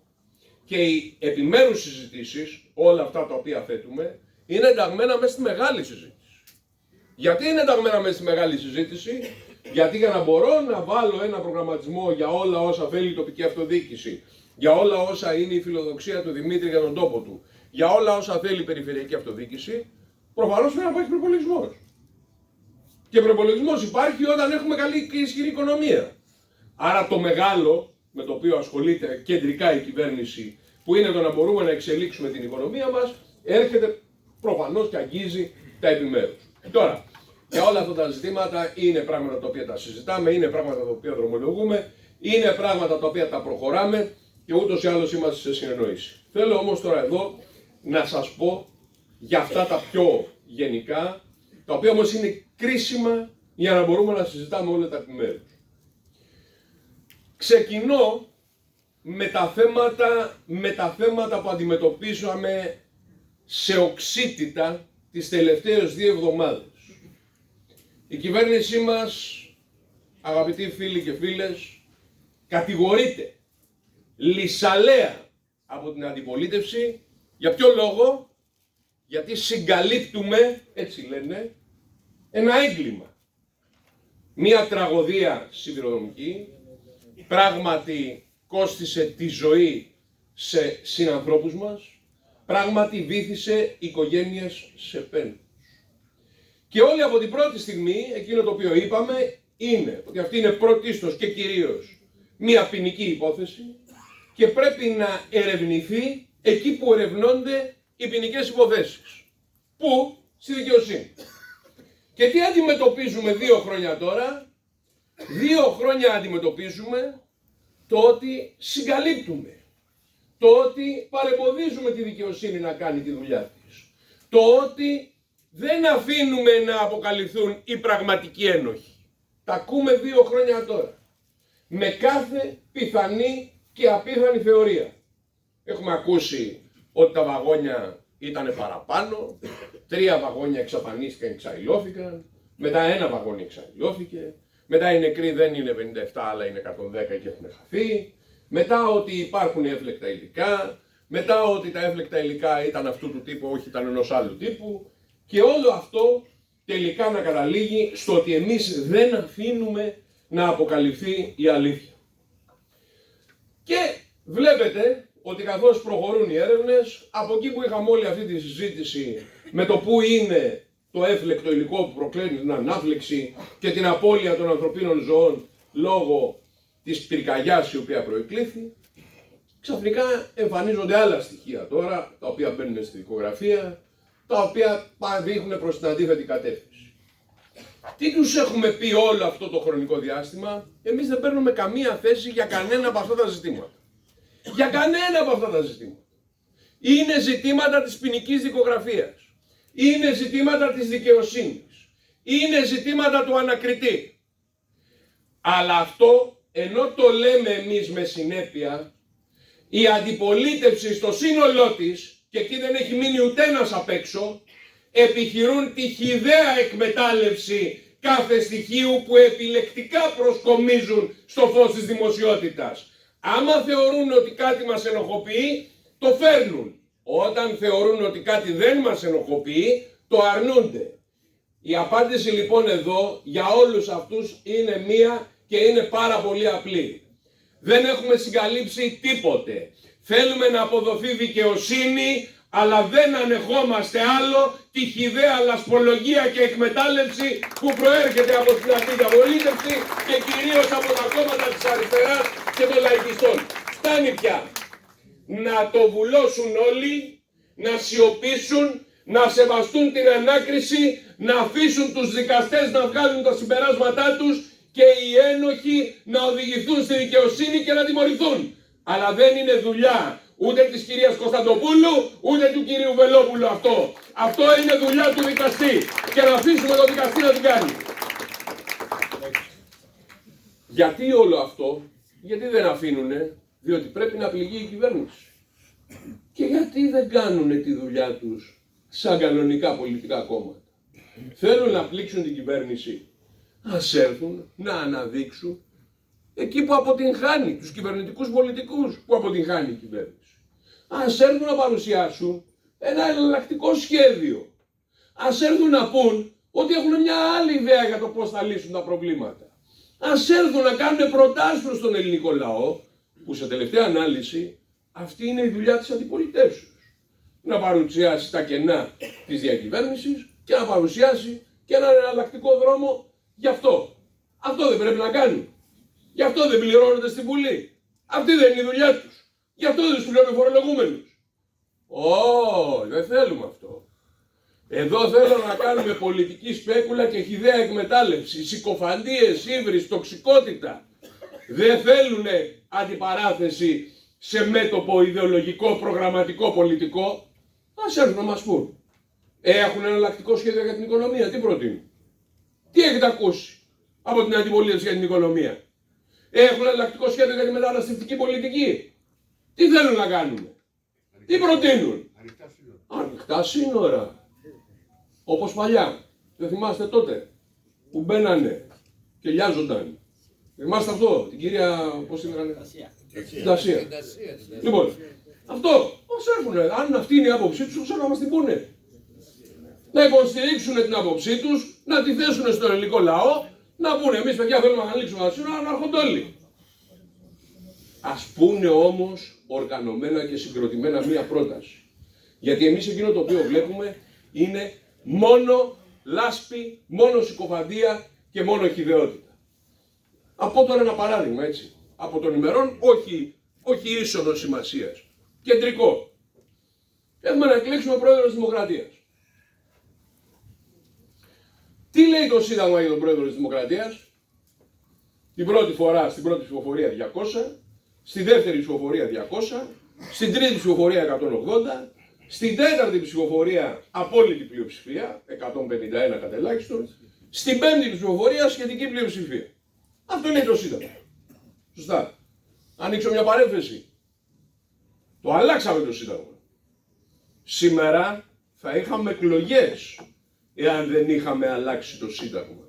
και οι επιμέρους συζητήσεις, όλα αυτά τα οποία θέτουμε, είναι ενταγμένα μέσα στη μεγάλη συζήτηση. Γιατί είναι ενταγμένα μέσα στη μεγάλη συζήτηση? Γιατί για να μπορώ να βάλω ένα προγραμματισμό για όλα όσα θέλει η τοπική αυτοδιοίκηση, για όλα όσα είναι η φιλοδοξία του Δημήτρη για τον τόπο του, για όλα όσα θέλει η περιφερειακή αυτοδιοίκηση, προφανώς πρέπει να υπάρχει προπολογισμός. Και προπολογισμός υπάρχει όταν έχουμε καλή και ισχυρή οικονομία. Άρα το μεγάλο με το οποίο ασχολείται κεντρικά η κυβέρνηση, που είναι το να μπορούμε να εξελίξουμε την οικονομία μας, έρχεται προφανώς και αγγίζει τα επιμέρους. Τώρα, Και όλα αυτά τα ζητήματα είναι πράγματα τα οποία τα συζητάμε, είναι πράγματα τα οποία δρομολογούμε, είναι πράγματα τα οποία τα προχωράμε και ούτως ή άλλως είμαστε σε συνεννόηση. Θέλω όμως τώρα εδώ να σας πω για αυτά τα πιο γενικά, τα οποία όμως είναι κρίσιμα για να μπορούμε να συζητάμε όλα τα επιμέρους. Ξεκινώ με τα θέματα που αντιμετωπίσαμε σε οξύτητα τις τελευταίες 2 εβδομάδες. Η κυβέρνησή μας, αγαπητοί φίλοι και φίλες, κατηγορείται λυσαλέα από την αντιπολίτευση. Για ποιο λόγο? Γιατί συγκαλύπτουμε, έτσι λένε, ένα έγκλημα. Μία τραγωδία σιδηροδρομική, πράγματι κόστισε τη ζωή σε συνανθρώπους μας, πράγματι βύθισε οικογένειες σε πένθους. Και όλοι από την πρώτη στιγμή, εκείνο το οποίο είπαμε, είναι ότι αυτή είναι πρωτίστως και κυρίως μία ποινική υπόθεση και πρέπει να ερευνηθεί εκεί που ερευνώνται οι ποινικές υποθέσεις. Πού? Στη δικαιοσύνη. Και τι αντιμετωπίζουμε 2 χρόνια τώρα? 2 χρόνια αντιμετωπίζουμε το ότι συγκαλύπτουμε, το ότι παρεμποδίζουμε τη δικαιοσύνη να κάνει τη δουλειά της, το ότι δεν αφήνουμε να αποκαλυφθούν οι πραγματικοί ένοχοι. Τα ακούμε 2 χρόνια τώρα, με κάθε πιθανή και απίθανη θεωρία. Έχουμε ακούσει ότι τα βαγόνια ήταν παραπάνω, 3 βαγόνια εξαφανίστηκαν, εξαϊλώθηκαν, μετά 1 βαγόνι εξαϊλώθηκε, μετά οι νεκροί δεν είναι 57 αλλά είναι 110 και έχουν χαθεί, μετά ότι υπάρχουν εύλεκτα υλικά, μετά ότι τα εύλεκτα υλικά ήταν αυτού του τύπου, όχι ήταν ενός άλλου τύπου, και όλο αυτό τελικά να καταλήγει στο ότι εμείς δεν αφήνουμε να αποκαλυφθεί η αλήθεια. Και βλέπετε ότι καθώς προχωρούν οι έρευνες, από εκεί που είχαμε όλη αυτή τη συζήτηση με το πού είναι το εύλεκτο υλικό που προκλαίνει την ανάφλεξη και την απώλεια των ανθρωπίνων ζωών λόγω της πυρκαγιάς η οποία προεκλήθη, ξαφνικά εμφανίζονται άλλα στοιχεία τώρα, τα οποία μπαίνουν στη δικογραφία, τα οποία δείχνουν προς την αντίθετη κατεύθυνση. Τι τους έχουμε πει όλο αυτό το χρονικό διάστημα? Εμείς δεν παίρνουμε καμία θέση για κανένα από αυτά τα ζητήματα. Για κανένα από αυτά τα ζητήματα. Είναι ζητήματα της ποινικής δικογραφίας. Είναι ζητήματα της δικαιοσύνης. Είναι ζητήματα του ανακριτή. Αλλά αυτό, ενώ το λέμε εμείς με συνέπεια, η αντιπολίτευση στο σύνολό της, και εκεί δεν έχει μείνει ούτε ένας απ' έξω, επιχειρούν τη χυδαία εκμετάλλευση κάθε στοιχείου που επιλεκτικά προσκομίζουν στο φως της δημοσιότητας. Άμα θεωρούν ότι κάτι μας ενοχοποιεί, το φέρνουν. Όταν θεωρούν ότι κάτι δεν μας ενοχοποιεί, το αρνούνται. Η απάντηση λοιπόν εδώ για όλους αυτούς είναι μία και είναι πάρα πολύ απλή. Δεν έχουμε συγκαλύψει τίποτε. Θέλουμε να αποδοθεί δικαιοσύνη, αλλά δεν ανεχόμαστε άλλο τη χυδαία λασπολογία και εκμετάλλευση που προέρχεται από την αντιπολίτευση και κυρίως από τα κόμματα της αριστεράς και των λαϊκιστών. Φτάνει πια. Να το βουλώσουν όλοι, να σιωπήσουν, να σεβαστούν την ανάκριση, να αφήσουν τους δικαστές να βγάλουν τα συμπεράσματά τους και οι ένοχοι να οδηγηθούν στη δικαιοσύνη και να τιμωρηθούν. Αλλά δεν είναι δουλειά ούτε της κυρίας Κωνσταντοπούλου, ούτε του κυρίου Βελόπουλου αυτό. Αυτό είναι δουλειά του δικαστή και να αφήσουμε τον δικαστή να την κάνει. Γιατί όλο αυτό? Γιατί δεν αφήνουνε? Διότι πρέπει να πληγεί η κυβέρνηση. Και γιατί δεν κάνουνε τη δουλειά τους σαν κανονικά πολιτικά κόμματα? Θέλουν να πλήξουν την κυβέρνηση. Ας έρθουν να αναδείξουν εκεί που αποτυγχάνει, τους κυβερνητικούς πολιτικούς που αποτυγχάνει η κυβέρνηση. Ας έρθουν να παρουσιάσουν ένα εναλλακτικό σχέδιο. Ας έρθουν να πούν ότι έχουν μια άλλη ιδέα για το πώς θα λύσουν τα προβλήματα. Ας έρθουν να κάνουν προτάσεις προς τον ελληνικό λαό, που σε τελευταία ανάλυση αυτή είναι η δουλειά της αντιπολιτεύσεως. Να παρουσιάσει τα κενά της διακυβέρνησης και να παρουσιάσει και έναν εναλλακτικό δρόμο γι' αυτό. Αυτό δεν πρέπει να κάνουν? Γι' αυτό δεν πληρώνονται στη Βουλή? Αυτή δεν είναι η δουλειά τους? Γι' αυτό δεν τους πληρώνουν φορολογούμενους? Όχι, δεν θέλουμε αυτό. Εδώ θέλω να κάνουμε πολιτική σπέκουλα και χυδαία εκμετάλλευση, συκοφαντίες, ύβρις, τοξικότητα. Δεν θέλουν αντιπαράθεση σε μέτωπο ιδεολογικό, προγραμματικό, πολιτικό. Ας έρθουν να μας πούν. Έχουν εναλλακτικό σχέδιο για την οικονομία, τι προτείνουν? Τι έχετε ακούσει από την αντιπολίτευση για την οικονομία? Έχουν εναλλακτικό σχέδιο για τη μεταναστευτική πολιτική? Τι θέλουν να κάνουν? Τι προτείνουν? Ανοιχτά σύνορα. Όπως παλιά. Δεν θυμάστε τότε που μπαίνανε και λιάζονταν? Θυμάστε αυτό, την κυρία, πώς την λέγανε? Την Ασία. Λοιπόν, αυτό, πώς έρχουνε, αν αυτή είναι η άποψή τους, πώς να μας την πούνε? Να υποστηρίξουν την άποψή τους, να τη θέσουν στον ελληνικό λαό, να πούνε εμείς παιδιά θέλουμε να ανοίξουμε τα σύνορα, να έρχονται όλοι. Ας πούνε όμως οργανωμένα και συγκροτημένα μία πρόταση. Γιατί εμείς εκείνο το οποίο βλέπουμε είναι μόνο λάσπη, μόνο συκοφαντία και μόνο χυδαιότητα. Από τώρα ένα παράδειγμα, έτσι, από των ημερών, όχι ίσονος σημασίας, κεντρικό. Έχουμε να εκλέξουμε πρόεδρο της Δημοκρατίας. Τι λέει το Σύνταγμα για τον πρόεδρο της Δημοκρατίας? Την πρώτη φορά, στην πρώτη ψηφοφορία 200, στη δεύτερη ψηφοφορία 200, στην τρίτη ψηφοφορία 180, στην τέταρτη ψηφοφορία απόλυτη πλειοψηφία, 151 κατ' ελάχιστον, στην πέμπτη ψηφοφορία σχετική πλειοψηφία. Αυτό λέει το Σύνταγμα. Σωστά. Ανοίξω μια παρένθεση. Το αλλάξαμε το Σύνταγμα. Σήμερα θα είχαμε εκλογές εάν δεν είχαμε αλλάξει το Σύνταγμα.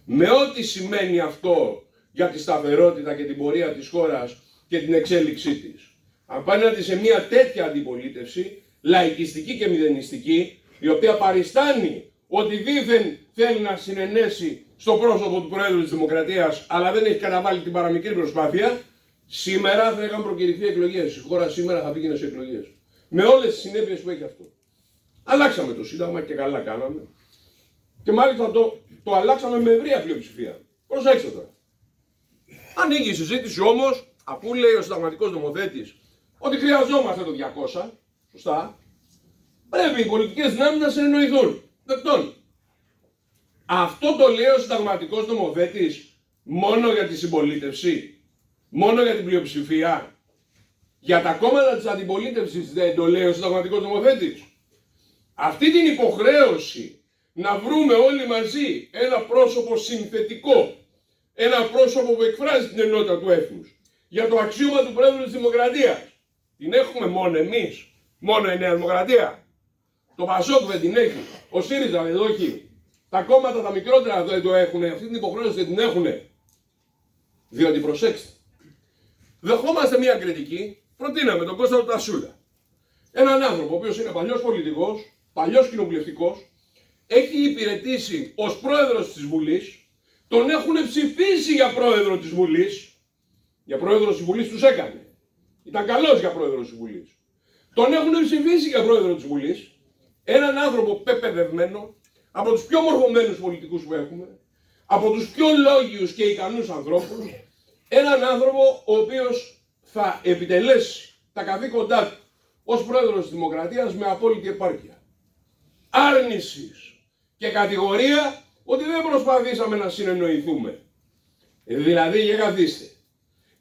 Με ό,τι σημαίνει αυτό για τη σταθερότητα και την πορεία της χώρας και την εξέλιξή της. Απέναντι σε μια τέτοια αντιπολίτευση, λαϊκιστική και μηδενιστική, η οποία παριστάνει ότι δήθεν θέλει να συνενέσει στο πρόσωπο του Προέδρου της Δημοκρατίας, αλλά δεν έχει καταβάλει την παραμικρή προσπάθεια, σήμερα θα είχαν προκηρυχθεί εκλογές. Η χώρα σήμερα θα πήγαινε σε εκλογές. Με όλες τις συνέπειες που έχει αυτό. Αλλάξαμε το Σύνταγμα και καλά κάναμε. Και μάλιστα το αλλάξαμε με ευρεία πλειοψηφία. Προσέξτε τώρα. Ανοίγει η συζήτηση όμως, αφού λέει ο συνταγματικός νομοθέτης ότι χρειαζόμαστε το 200, σωστά, πρέπει οι πολιτικές δυνάμεις να συνεννοηθούν. Δεκτών. Αυτό το λέει ο συνταγματικός νομοθέτης μόνο για τη συμπολίτευση, μόνο για την πλειοψηφία. Για τα κόμματα της αντιπολίτευσης δεν το λέει ο συνταγματικός νομοθέτης. Αυτή την υποχρέωση να βρούμε όλοι μαζί ένα πρόσωπο συνθετικό, ένα πρόσωπο που εκφράζει την ενότητα του έθνους, για το αξίωμα του Πρόεδρου της Δημοκρατίας, την έχουμε μόνο εμείς, μόνο η Νέα Δημοκρατία? Το Πασόκ δεν την έχει, ο ΣΥΡΙΖΑ δεν το έχει, τα κόμματα τα μικρότερα δεν το έχουν, αυτή την υποχρέωση δεν την έχουν. Διότι προσέξτε, δεχόμαστε μια κριτική, προτείναμε τον Κώστα Τασούλα. Έναν άνθρωπο ο οποίος είναι παλιός πολιτικός, παλιός κοινοβουλευτικός, έχει υπηρετήσει ως πρόεδρος της Βουλής, τον έχουν ψηφίσει για πρόεδρο της Βουλής, για πρόεδρος της Βουλής τους έκανε. Ήταν καλός για πρόεδρος της Βουλής. Τον έχουν ψηφίσει για πρόεδρο της Βουλής, έναν άνθρωπο πεπαιδευμένο, από τους πιο μορφωμένους πολιτικούς που έχουμε, από τους πιο λόγιους και ικανούς ανθρώπους, έναν άνθρωπο ο οποίος θα επιτελέσει τα καθήκοντά του ως πρόεδρος της Δημοκρατίας με απόλυτη επάρκεια. Άρνησης και κατηγορία ότι δεν προσπαθήσαμε να συνεννοηθούμε. Δηλαδή, για καθίστε,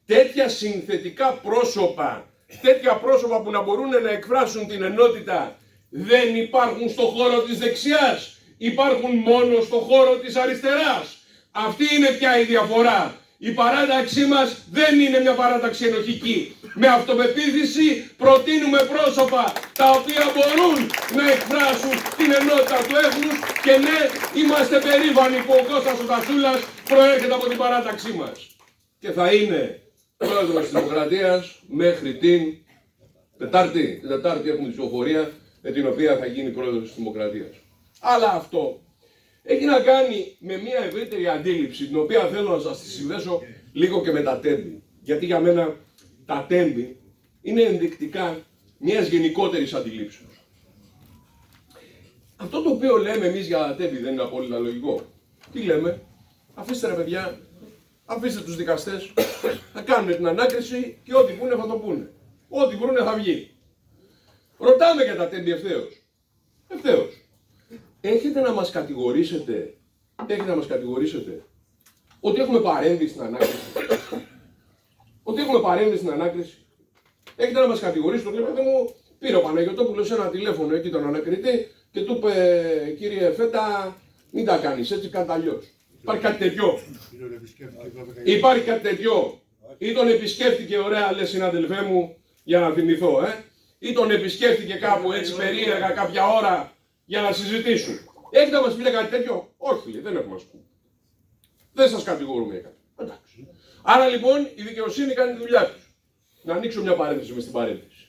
τέτοια συνθετικά πρόσωπα, τέτοια πρόσωπα που να μπορούν να εκφράσουν την ενότητα, δεν υπάρχουν στο χώρο της δεξιάς, υπάρχουν μόνο στο χώρο της αριστεράς. Αυτή είναι πια η διαφορά. Η παράταξή μας δεν είναι μια παράταξη ενοχική. Με αυτοπεποίθηση προτείνουμε πρόσωπα τα οποία μπορούν να εκφράσουν την ενότητα του έθνους και ναι, είμαστε περήφανοι που ο Κώστας ο Τασούλας προέρχεται από την παράταξή μας. Και θα είναι πρόεδρος της Δημοκρατίας μέχρι την Τετάρτη. Την Τετάρτη έχουμε τη ψηφοφορία με την οποία θα γίνει πρόεδρος της Δημοκρατίας. Αλλά αυτό έχει να κάνει με μια ευρύτερη αντίληψη, την οποία θέλω να σας τη συνδέσω λίγο και με τα τέμπη. Γιατί για μένα τα τέμπη είναι ενδεικτικά μιας γενικότερης αντιλήψεως. Αυτό το οποίο λέμε εμείς για τα τέμπη δεν είναι απόλυτα λογικό. Τι λέμε? Αφήστε ρε παιδιά, αφήστε τους δικαστές να κάνουν την ανάκριση και ό,τι πούνε θα το πούνε. Ό,τι βρούνε θα βγει. Ρωτάμε για τα τέμπη ευθέως. έχετε να μας κατηγορήσετε ότι έχουμε παρέμβει στην ανάκριση. Ότι έχουμε παρέμβει στην ανάκριση. Έχετε να μας κατηγορήσετε ότι μου πήρε ο Παναγιωτόπουλος ένα τηλέφωνο εκεί τον ανακριτή και του είπε, κύριε Φέτα, μην τα κάνεις έτσι, κάνε αλλιώς. Υπάρχει κάτι τέτοιο. Υπάρχει κάτι τέτοιο. Ή τον επισκέφτηκε, ωραία λες συνάδελφέ μου, για να θυμηθώ, ή τον επισκέφτηκε κάπου έτσι περίεργα κάποια ώρα για να συζητήσουν. Έχετε να μας πείτε κάτι τέτοιο? Όχι, λέει, δεν έχουμε να σου πούμε. Δεν σας κατηγορούμε για κάτι. Εντάξει. Άρα λοιπόν η δικαιοσύνη κάνει τη δουλειά της. Να ανοίξω μια παρένθεση μες στην παρένθεση.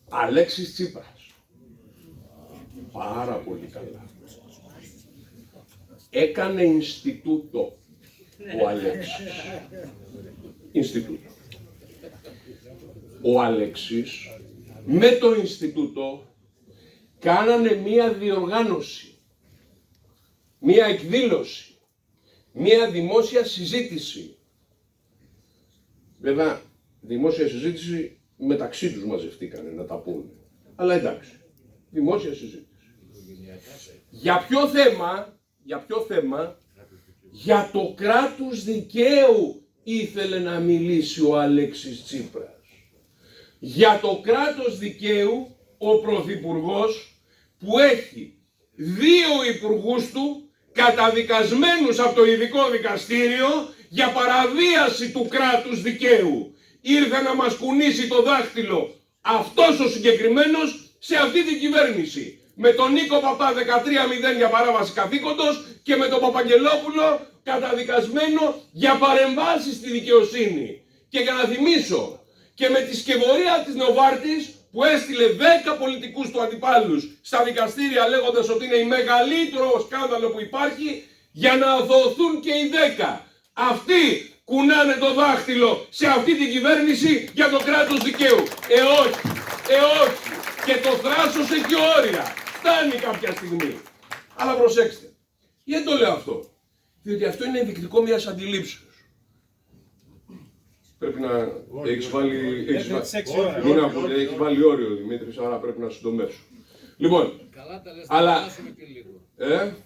Αλέξης Τσίπρας. Πάρα πολύ καλά. Έκανε Ινστιτούτο ο Αλέξης. Ινστιτούτο. Ο Αλέξης με το Ινστιτούτο κάνανε μία διοργάνωση, μία εκδήλωση, μία δημόσια συζήτηση. Βέβαια, δημόσια συζήτηση μεταξύ τους μαζευτήκανε να τα πούνε. Αλλά εντάξει, δημόσια συζήτηση. Για ποιο θέμα, για το κράτος δικαίου ήθελε να μιλήσει ο Αλέξης Τσίπρας. Για το κράτος δικαίου ο Πρωθυπουργός που έχει 2 υπουργούς του καταδικασμένους από το ειδικό δικαστήριο για παραβίαση του κράτους δικαίου. Ήρθε να μας κουνήσει το δάχτυλο αυτός ο συγκεκριμένος σε αυτή την κυβέρνηση. Με τον Νίκο Παπά 13-0 για παράβαση καθήκοντος και με τον Παπαγγελόπουλο καταδικασμένο για παρεμβάσεις στη δικαιοσύνη. Και για να θυμίσω, και με τη σκευωρία της Νοβάρτης που έστειλε 10 πολιτικούς του αντιπάλους στα δικαστήρια λέγοντας ότι είναι η μεγαλύτερο σκάνδαλο που υπάρχει για να δοθούν και οι 10. Αυτοί κουνάνε το δάχτυλο σε αυτή την κυβέρνηση για το κράτος δικαίου. Όχι, όχι. Και το θράσος έχει όρια. Φτάνει κάποια στιγμή. Αλλά προσέξτε. Γιατί το λέω αυτό? Διότι αυτό είναι ενδεικτικό μιας αντιλήψεως. Πρέπει να έχεις βάλει... Έχει βάλει όριο ο Δημήτρης, άρα πρέπει να συντομεύσω. Λοιπόν, καλά τα λες, αλλά... να γελάσουμε και λίγο.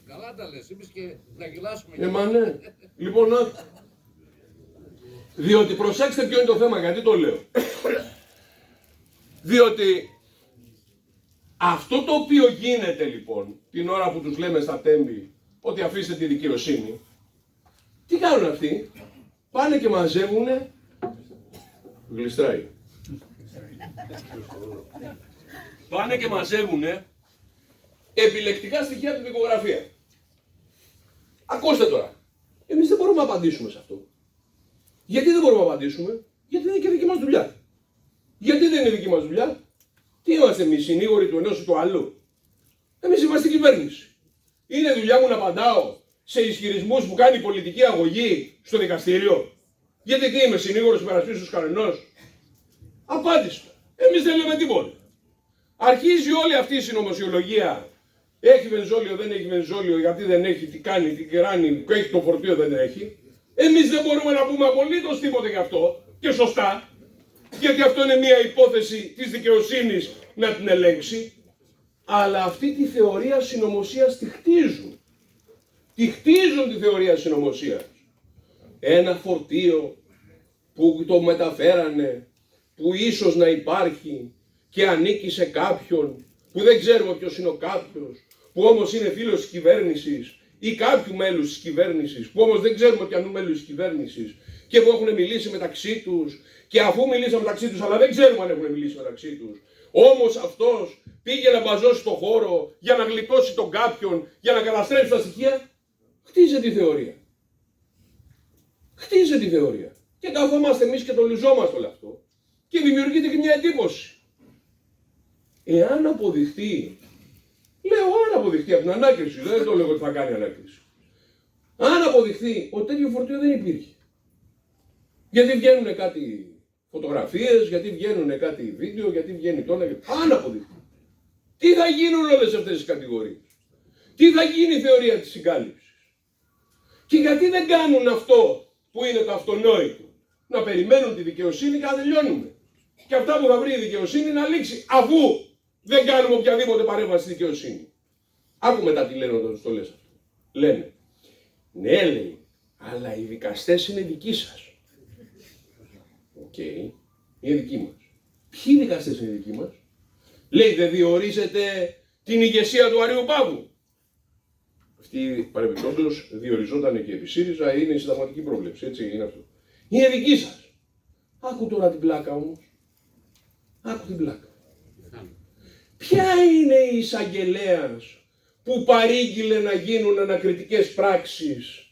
Καλά τα λες, είπες και να γελάσουμε και λίγο. Μα ναι. Λοιπόν, διότι προσέξτε ποιο είναι το θέμα, γιατί το λέω. Διότι αυτό το οποίο γίνεται λοιπόν, την ώρα που τους λέμε στα τέμπη ότι αφήστε τη δικαιοσύνη, τι κάνουν αυτοί? Πάνε και μαζεύουνε. Γλιστράει. Πάνε και μαζεύουνε επιλεκτικά στοιχεία από την δικογραφία. Ακούστε τώρα. Εμείς δεν μπορούμε να απαντήσουμε σε αυτό. Γιατί δεν μπορούμε να απαντήσουμε? Γιατί δεν είναι και δική μας δουλειά. Γιατί δεν είναι δική μας δουλειά? Τι είμαστε εμείς, συνήγοροι του ενός ή του άλλου? Εμείς είμαστε κυβέρνηση. Είναι δουλειά μου να απαντάω σε ισχυρισμούς που κάνει πολιτική αγωγή στο δικαστήριο? Γιατί τι είμαι, συνήγορος υπερασπίσεως κανενός? Απάντησε. Εμείς δεν λέμε τίποτα. Αρχίζει όλη αυτή η συνωμοσιολογία. Έχει βενζόλιο, δεν έχει βενζόλιο, γιατί δεν έχει, τι κάνει, τι κεράνει, έχει το φορτίο, δεν έχει. Εμείς δεν μπορούμε να πούμε απολύτως τίποτα γι' αυτό. Και σωστά. Γιατί αυτό είναι μια υπόθεση της δικαιοσύνης να την ελέγξει. Αλλά αυτή τη θεωρία συνωμοσίας τη χτίζουν. Τη χτίζουν τη θεωρία συνωμοσίας. Ένα φορτίο που το μεταφέρανε, που ίσως να υπάρχει και ανήκει σε κάποιον που δεν ξέρουμε ποιος είναι ο κάποιος, που όμως είναι φίλος της κυβέρνησης ή κάποιου μέλους της κυβέρνησης, που όμως δεν ξέρουμε ποιανού μέλους της κυβέρνησης και που έχουν μιλήσει μεταξύ τους, και αφού μιλήσαν μεταξύ τους, αλλά δεν ξέρουμε αν έχουν μιλήσει μεταξύ τους, όμως αυτός πήγε να μπαζώσει το χώρο για να γλιτώσει τον κάποιον, για να καταστρέψει τα στοιχεία. Χτίζε τη θεωρία. Χτίζε τη θεωρία. Και καθόμαστε εμείς και το λιζόμαστε όλο αυτό. Και δημιουργείται και μια εντύπωση. Εάν αποδειχτεί, λέω αν αποδειχτεί από την ανάκριση, δεν το λέω ότι θα κάνει ανάκριση. Αν αποδειχτεί ότι τέτοιο φορτίο δεν υπήρχε. Γιατί βγαίνουν κάτι φωτογραφίες, γιατί βγαίνουν κάτι βίντεο, γιατί βγαίνει τώρα. Αν αποδειχτεί. Τι θα γίνουν όλες αυτές τις κατηγορίες? Τι θα γίνει η θεωρία της συγκάλυψης? Και γιατί δεν κάνουν αυτό που είναι το αυτονόητο? Να περιμένουν τη δικαιοσύνη και να τελειώνουμε. Και αυτά που θα βρει η δικαιοσύνη να λήξει, αφού δεν κάνουμε οποιαδήποτε παρέμβαση στη δικαιοσύνη. Άκου μετά τι λένε όταν το λες αυτό. Λένε, ναι λέει, αλλά οι δικαστές είναι δικοί σας. Οκ, είναι δικοί μας. Ποιοι δικαστές είναι δικοί μας? Λέει, δεν διορίζετε την ηγεσία του Αρείου Πάγου. Αυτή παρεμπιπτόντως διοριζόταν και επί ΣΥΡΙΖΑ, είναι η συνταγματική πρόβλεψη, έτσι είναι αυτό. Είναι δική σας. Άκου τώρα την πλάκα όμως. Άκου την πλάκα. Ποια είναι η εισαγγελέας που παρήγγειλε να γίνουν ανακριτικές πράξεις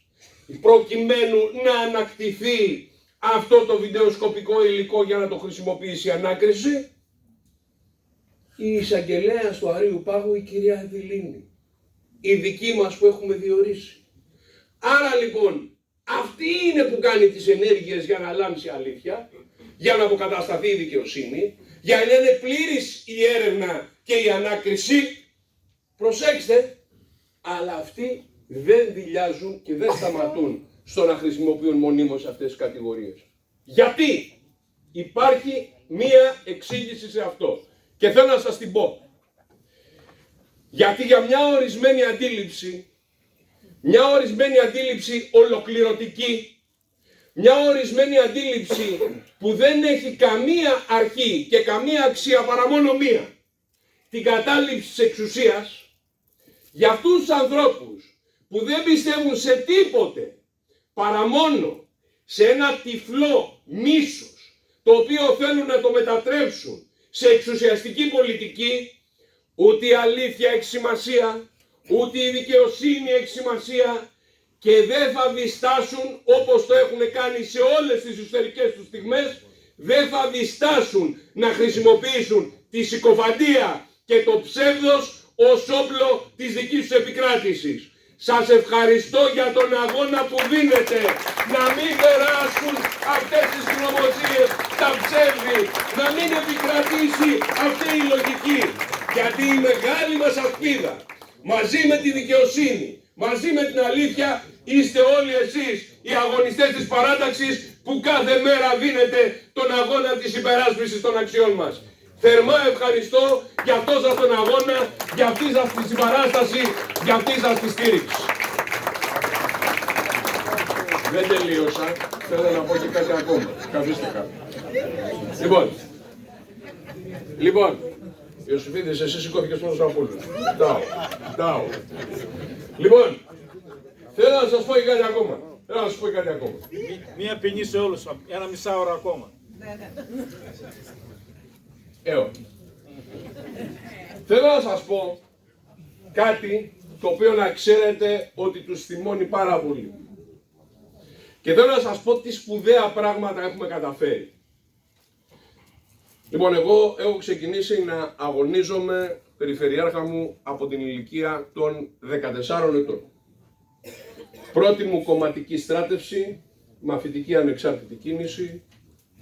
προκειμένου να ανακτηθεί αυτό το βιντεοσκοπικό υλικό για να το χρησιμοποιήσει η ανάκριση? Η εισαγγελέας του Αρείου Πάγου, η κυρία Δηλίνη. Η δική μας που έχουμε διορίσει. Άρα λοιπόν, αυτή είναι που κάνει τις ενέργειες για να λάμψει αλήθεια, για να αποκατασταθεί η δικαιοσύνη, για να είναι πλήρης η έρευνα και η ανάκριση. Προσέξτε, αλλά αυτοί δεν δειλιάζουν και δεν σταματούν στο να χρησιμοποιούν μονίμως αυτές τις κατηγορίες. Γιατί? Υπάρχει μία εξήγηση σε αυτό και θέλω να σας την πω. Γιατί για μια ορισμένη αντίληψη ολοκληρωτική, μια ορισμένη αντίληψη που δεν έχει καμία αρχή και καμία αξία παρά μόνο μία, την κατάληψη της εξουσίας, για αυτούς τους ανθρώπους που δεν πιστεύουν σε τίποτε παρά μόνο σε ένα τυφλό μίσος, το οποίο θέλουν να το μετατρέψουν σε εξουσιαστική πολιτική, ούτε η αλήθεια έχει σημασία, ούτε η δικαιοσύνη έχει σημασία και δεν θα διστάσουν, όπως το έχουν κάνει σε όλες τις ιστορικές τους στιγμές, δεν θα διστάσουν να χρησιμοποιήσουν τη συκοφαντία και το ψεύδος ως όπλο της δικής τους επικράτησης. Σας ευχαριστώ για τον αγώνα που δίνετε να μην περάσουν αυτές τις νομοθεσίες, τα ψεύδη, να μην επικρατήσει αυτή η λογική. Γιατί η μεγάλη μας ασπίδα, μαζί με τη δικαιοσύνη, μαζί με την αλήθεια, είστε όλοι εσείς οι αγωνιστές της παράταξης που κάθε μέρα δίνετε τον αγώνα της υπεράσπισης των αξιών μας. Θερμά ευχαριστώ για αυτό σας τον αγώνα, για αυτή σας τη συμπαράσταση, για αυτή σας τη στήριξη. Δεν τελείωσα, θέλω να πω και κάτι ακόμα. Καθίστε κάτω. Λοιπόν, Ιωσήφιδης, εσύ σηκώθηκες πρώτος από όλους. Ντάου. Λοιπόν, θέλω να σας πω και κάτι ακόμα. Μία ποινή σε όλους, ένα μισάωρο ακόμα. Θέλω να σας πω κάτι το οποίο να ξέρετε ότι τους θυμώνει πάρα πολύ. Και θέλω να σας πω τι σπουδαία πράγματα έχουμε καταφέρει. Λοιπόν, εγώ έχω ξεκινήσει να αγωνίζομαι περιφερειάρχα μου από την ηλικία των 14 ετών. Πρώτη μου κομματική στράτευση, μαθητική ανεξάρτητη κίνηση,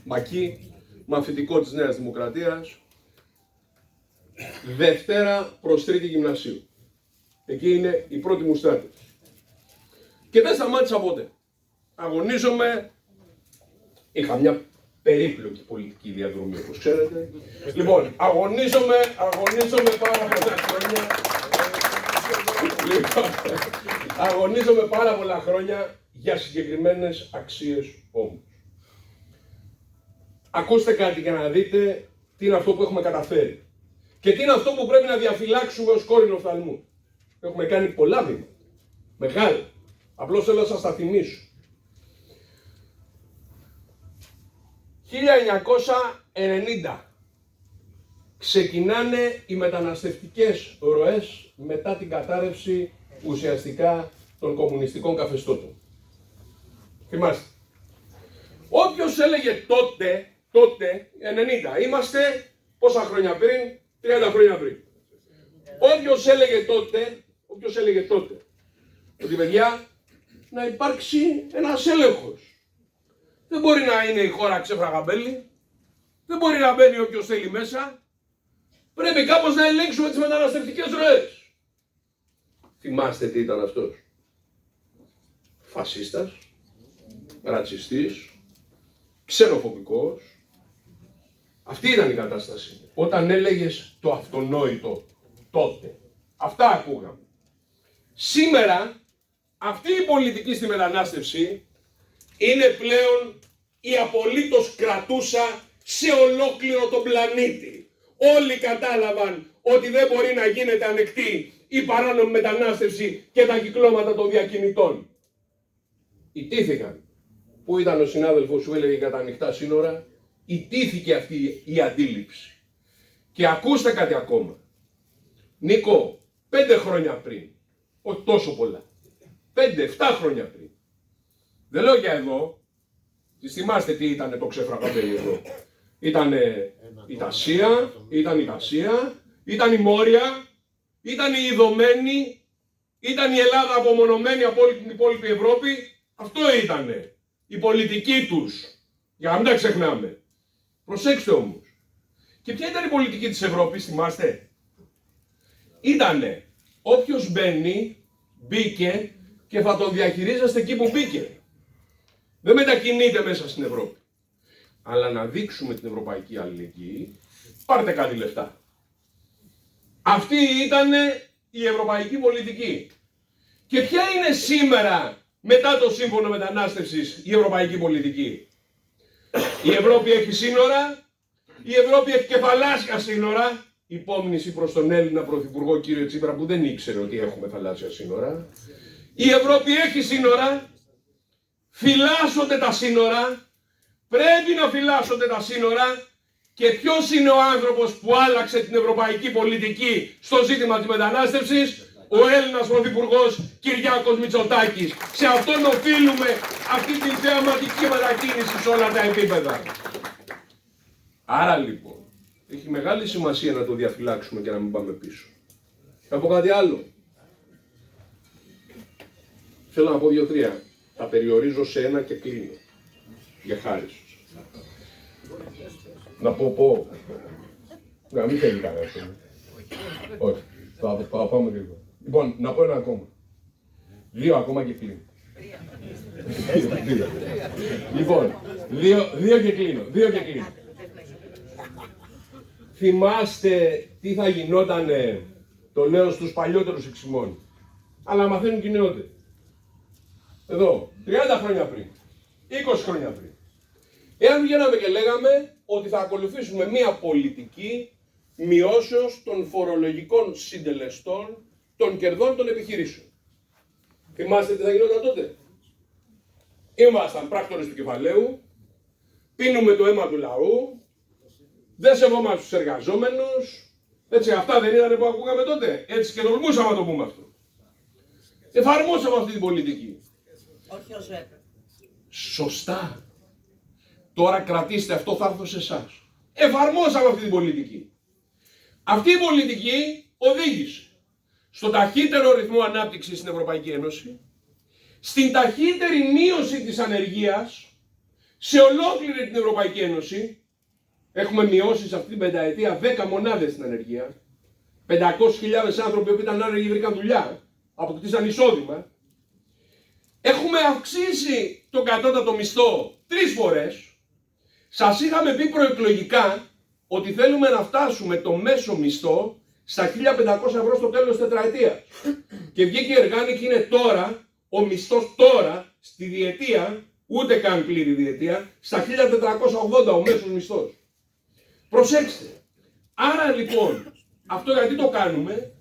ΜΑΚΙ, μαθητικό της Νέας Δημοκρατίας, Δευτέρα προς Τρίτη Γυμνασίου. Εκεί είναι η πρώτη μου στράτευση. Και δεν σταμάτησα ποτέ. Αγωνίζομαι, είχα μια περίπλοκη πολιτική διαδρομή, όπως ξέρετε. Λοιπόν, αγωνίζομαι πάρα πολλά χρόνια. Αγωνίζομαι πάρα πολλά χρόνια για συγκεκριμένες αξίες όμως. Ακούστε κάτι για να δείτε τι είναι αυτό που έχουμε καταφέρει. Και τι είναι αυτό που πρέπει να διαφυλάξουμε ως κόρηνο οφθαλμού. Έχουμε κάνει πολλά βήματα. Μεγάλα. Απλώς θέλω να σας τα θυμίσω. 1990 ξεκινάνε οι μεταναστευτικές ροές μετά την κατάρρευση ουσιαστικά των κομμουνιστικών καθεστώτων. Θυμάστε. Όποιος έλεγε τότε, 90, είμαστε πόσα χρόνια πριν, 30 χρόνια πριν. Όποιος έλεγε τότε, ότι παιδιά, να υπάρξει ένας έλεγχος. Δεν μπορεί να είναι η χώρα ξεφραγαμπέλη, δεν μπορεί να μπαίνει όποιος θέλει μέσα, πρέπει κάπως να ελέγξουμε τις μεταναστευτικές ροές. Θυμάστε τι ήταν αυτός? Φασίστας, ρατσιστής, ξενοφοβικός, Αυτή ήταν η κατάσταση. Όταν έλεγες το αυτονόητο τότε. Αυτά ακούγαμε. Σήμερα αυτή η πολιτική στη μετανάστευση είναι πλέον η απολύτως κρατούσα σε ολόκληρο τον πλανήτη. Όλοι κατάλαβαν ότι δεν μπορεί να γίνεται ανεκτή η παράνομη μετανάστευση και τα κυκλώματα των διακινητών. Ιτήθηκαν. Πού ήταν ο συνάδελφος που έλεγε για τα ανοιχτά σύνορα? Ιτήθηκε αυτή η αντίληψη. Και ακούστε κάτι ακόμα. Νίκο, 5 χρόνια πριν, όχι τόσο πολλά, 5-7 χρόνια πριν, δεν λέω για εδώ, θυμάστε τι ήταν το ξεφραγαμπέλι εδώ. Ήτανε η Τασία, ήταν η Κασία, ήταν η Μόρια, ήταν η Ιδωμένη, ήταν η Ελλάδα απομονωμένη από όλη την υπόλοιπη Ευρώπη. Αυτό ήτανε η πολιτική τους, για να μην τα ξεχνάμε. Προσέξτε όμως. Και ποια ήταν η πολιτική της Ευρώπης, θυμάστε? Ήτανε όποιος μπαίνει, μπήκε και θα τον διαχειρίζεστε εκεί που μπήκε. Δεν μετακινείται μέσα στην Ευρώπη. Αλλά να δείξουμε την ευρωπαϊκή αλληλεγγύη, πάρτε κάτι λεφτά. Αυτή ήταν η ευρωπαϊκή πολιτική. Και ποια είναι σήμερα, μετά το σύμφωνο μετανάστευσης, η ευρωπαϊκή πολιτική? Η Ευρώπη έχει σύνορα, η Ευρώπη έχει κεφαλάσια σύνορα, υπόμνηση προς τον Έλληνα Πρωθυπουργό κύριο Τσίπρα που δεν ήξερε ότι έχουμε θαλάσσια σύνορα. Η Ευρώπη έχει σύνορα, φυλάσσονται τα σύνορα, πρέπει να φυλάσσονται τα σύνορα. Και ποιος είναι ο άνθρωπος που άλλαξε την ευρωπαϊκή πολιτική στο ζήτημα της μετανάστευσης? Ο Έλληνας Πρωθυπουργός Κυριάκος Μητσοτάκης. Σε αυτόν οφείλουμε αυτή την θεαματική μετακίνηση σε όλα τα επίπεδα. Άρα λοιπόν, έχει μεγάλη σημασία να το διαφυλάξουμε και να μην πάμε πίσω. Θα πω κάτι άλλο. Θέλω να πω 2-3. Θα περιορίζω σε ένα και κλείνω. Για χάρη σου. Να πω. Να μην θέλει κανένα. Όχι. Θα πάμε γρήγορα. Λοιπόν, να πω ένα ακόμα. 2 ακόμα και κλείνω. Λοιπόν, 2 και κλείνω. Θυμάστε τι θα γινότανε, το λέω στους παλιότερους εξημών, αλλά μαθαίνουν και οι νεότεροι. Εδώ, 30 χρόνια πριν, 20 χρόνια πριν. Εάν βγαίναμε και λέγαμε ότι θα ακολουθήσουμε μία πολιτική μειώσεως των φορολογικών συντελεστών των κερδών των επιχειρήσεων. Θυμάστε τι θα γινόταν τότε? Ήμασταν πράκτορες του κεφαλαίου, πίνουμε το αίμα του λαού, δεν σεβόμαστε τους εργαζόμενους, έτσι, αυτά δεν ήταν που ακούγαμε τότε? Έτσι και τολμούσαμε να το πούμε αυτό. Εφαρμόσαμε αυτή την πολιτική. Όχι όσο έπρεπε. Σωστά. Τώρα κρατήστε αυτό, θα έρθω σε εσάς. Εφαρμόσαμε αυτή την πολιτική. Αυτή η πολιτική οδήγησε στο ταχύτερο ρυθμό ανάπτυξης στην Ευρωπαϊκή Ένωση, στην ταχύτερη μείωση της ανεργίας σε ολόκληρη την Ευρωπαϊκή Ένωση. Έχουμε μειώσει σε αυτή την πενταετία 10 μονάδες στην ανεργία. 500.000 άνθρωποι που ήταν άνεργοι βρήκαν δουλειά, αποκτήσαν εισόδημα. Έχουμε αυξήσει τον κατώτατο μισθό 3 φορές. Σας είχαμε πει προεκλογικά ότι θέλουμε να φτάσουμε το μέσο μισθό στα 1.500 ευρώ στο τέλος της τετραετίας. Και βγήκε η Εργάνη και είναι τώρα, ο μισθός τώρα, στη διετία, ούτε καν πλήρη διετία, στα 1.480 ο μέσος μισθός. Προσέξτε. Άρα λοιπόν, αυτό γιατί το κάνουμε?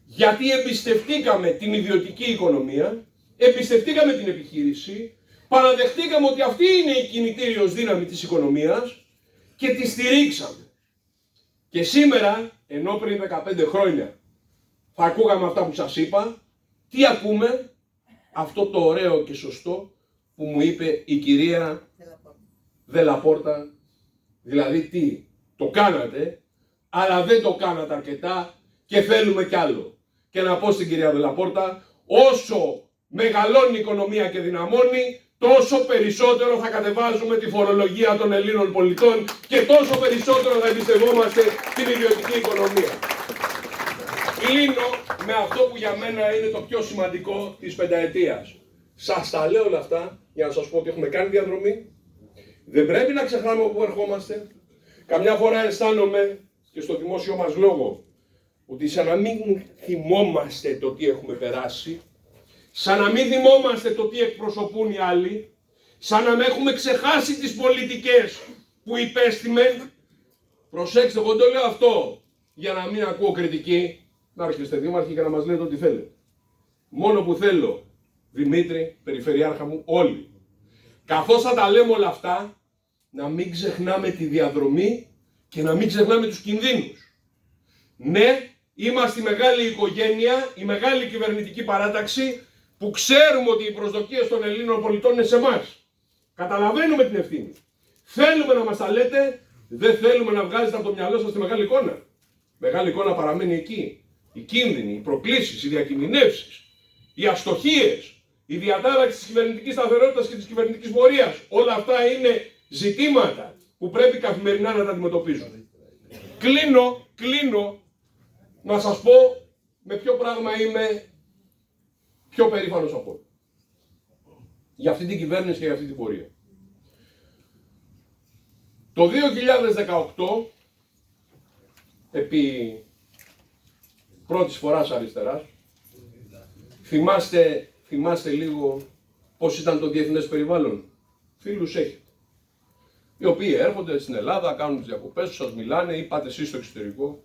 Γιατί εμπιστευτήκαμε την ιδιωτική οικονομία, εμπιστευτήκαμε την επιχείρηση, παραδεχτήκαμε ότι αυτή είναι η κινητήριος δύναμη της οικονομίας και τη στηρίξαμε. Και σήμερα, ενώ πριν 15 χρόνια θα ακούγαμε αυτά που σας είπα, τι ακούμε? Αυτό το ωραίο και σωστό που μου είπε η κυρία Δελαπόρτα. Δηλαδή τι? Το κάνατε, αλλά δεν το κάνατε αρκετά και θέλουμε κι άλλο. Και να πω στην κυρία Δελαπόρτα, όσο μεγαλώνει η οικονομία και δυναμώνει, τόσο περισσότερο θα κατεβάζουμε τη φορολογία των Ελλήνων πολιτών και τόσο περισσότερο θα εμπιστευόμαστε την ιδιωτική οικονομία. Κλείνω με αυτό που για μένα είναι το πιο σημαντικό της πενταετίας. Σας τα λέω όλα αυτά για να σας πω ότι έχουμε κάνει διαδρομή. Δεν πρέπει να ξεχνάμε από πού ερχόμαστε. Καμιά φορά αισθάνομαι και στο δημόσιο μας λόγο ότι σαν να μην θυμόμαστε το τι έχουμε περάσει, σαν να μην θυμόμαστε το τι εκπροσωπούν οι άλλοι, σαν να με έχουμε ξεχάσει τις πολιτικές που υπέστημε. Προσέξτε, εγώ το λέω αυτό για να μην ακούω κριτική. Να έρχεστε δήμαρχοι και να μας λέτε ό,τι θέλετε. Μόνο που θέλω, Δημήτρη, Περιφερειάρχα μου, όλοι, καθώς θα τα λέμε όλα αυτά, να μην ξεχνάμε τη διαδρομή και να μην ξεχνάμε τους κινδύνους. Ναι, είμαστε η μεγάλη οικογένεια, η μεγάλη κυβερνητική παράταξη, που ξέρουμε ότι οι προσδοκίες των Ελλήνων πολιτών είναι σε εμάς. Καταλαβαίνουμε την ευθύνη. Θέλουμε να μας τα λέτε, δεν θέλουμε να βγάζετε από το μυαλό σας τη μεγάλη εικόνα. Μεγάλη εικόνα παραμένει εκεί. Οι κίνδυνοι, οι προκλήσεις, οι διακινδυνεύσεις, οι αστοχίες, η διατάραξη της κυβερνητικής σταθερότητας και της κυβερνητικής πορείας. Όλα αυτά είναι ζητήματα που πρέπει καθημερινά να τα αντιμετωπίζουμε. Κλείνω να σας πω με ποιο πράγμα είμαι πιο περήφανος από όλους. Για αυτή την κυβέρνηση και για αυτή την πορεία. Το 2018, επί πρώτης φοράς αριστεράς, θυμάστε λίγο πώς ήταν το διεθνές περιβάλλον. Φίλους έχετε. Οι οποίοι έρχονται στην Ελλάδα, κάνουν τις διακοπές τους, σας μιλάνε ή πάτε εσείς στο εξωτερικό.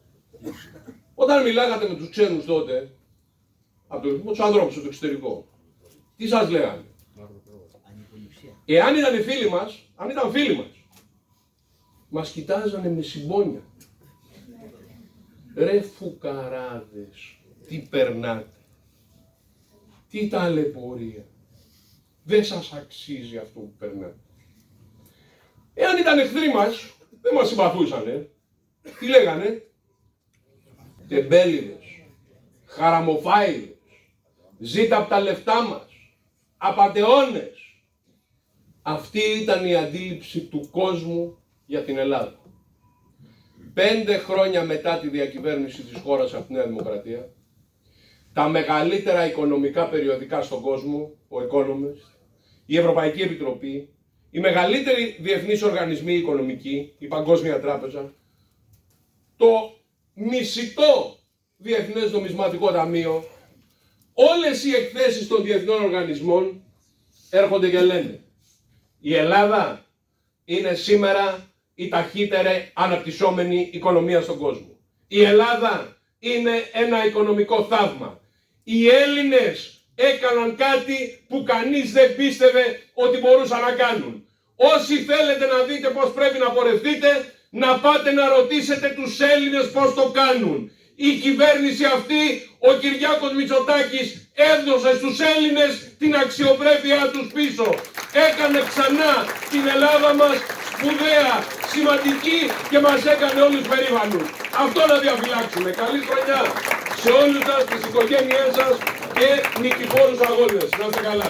Όταν μιλάγατε με τους ξένους τότε, από τους ανθρώπους στο εξωτερικό, τι σας λέγανε? Εάν ήταν φίλοι μας, αν ήταν φίλοι μας κοιτάζανε με συμπόνια. Ρε φουκαράδες, τι περνάτε, τι ταλαιπωρία, δεν σας αξίζει αυτό που περνάτε. Εάν ήταν εχθροί μας, δεν μας συμπαθούσανε. Τι λέγανε? Τεμπέληδες, χαραμοφάιδες, ζήτα από τα λεφτά μας, απατεώνες. Αυτή ήταν η αντίληψη του κόσμου για την Ελλάδα. 5 χρόνια μετά τη διακυβέρνηση της χώρας από τη Νέα Δημοκρατία, τα μεγαλύτερα οικονομικά περιοδικά στον κόσμο, ο Economist, η Ευρωπαϊκή Επιτροπή, οι μεγαλύτεροι διεθνείς οργανισμοί οικονομικοί, η Παγκόσμια Τράπεζα, το μισητό Διεθνές Νομισματικό Ταμείο, όλες οι εκθέσεις των διεθνών οργανισμών έρχονται και λένε: η Ελλάδα είναι σήμερα η ταχύτερη αναπτυσσόμενη οικονομία στον κόσμο. Η Ελλάδα είναι ένα οικονομικό θαύμα. Οι Έλληνες έκαναν κάτι που κανείς δεν πίστευε ότι μπορούσαν να κάνουν. Όσοι θέλετε να δείτε πώς πρέπει να πορευτείτε, να πάτε να ρωτήσετε τους Έλληνες πώς το κάνουν. Η κυβέρνηση αυτή, ο Κυριάκος Μητσοτάκης, έδωσε στους Έλληνες την αξιοπρέπειά τους πίσω. Έκανε ξανά την Ελλάδα μας σπουδαία, σημαντική και μας έκανε όλους περήφανους. Αυτό να διαφυλάξουμε. Καλή χρονιά σε όλους σας, τις οικογένειές σας και νικηφόρους αγώνες. Να είστε καλά.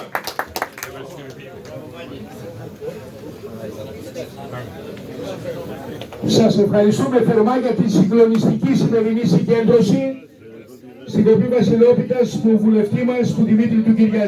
Σας ευχαριστούμε θερμά για τη συγκλονιστική σημερινή συγκέντρωση στην Κοπή Βασιλόπιτας του βουλευτή μας, του Δημήτρη του Κυριαζή.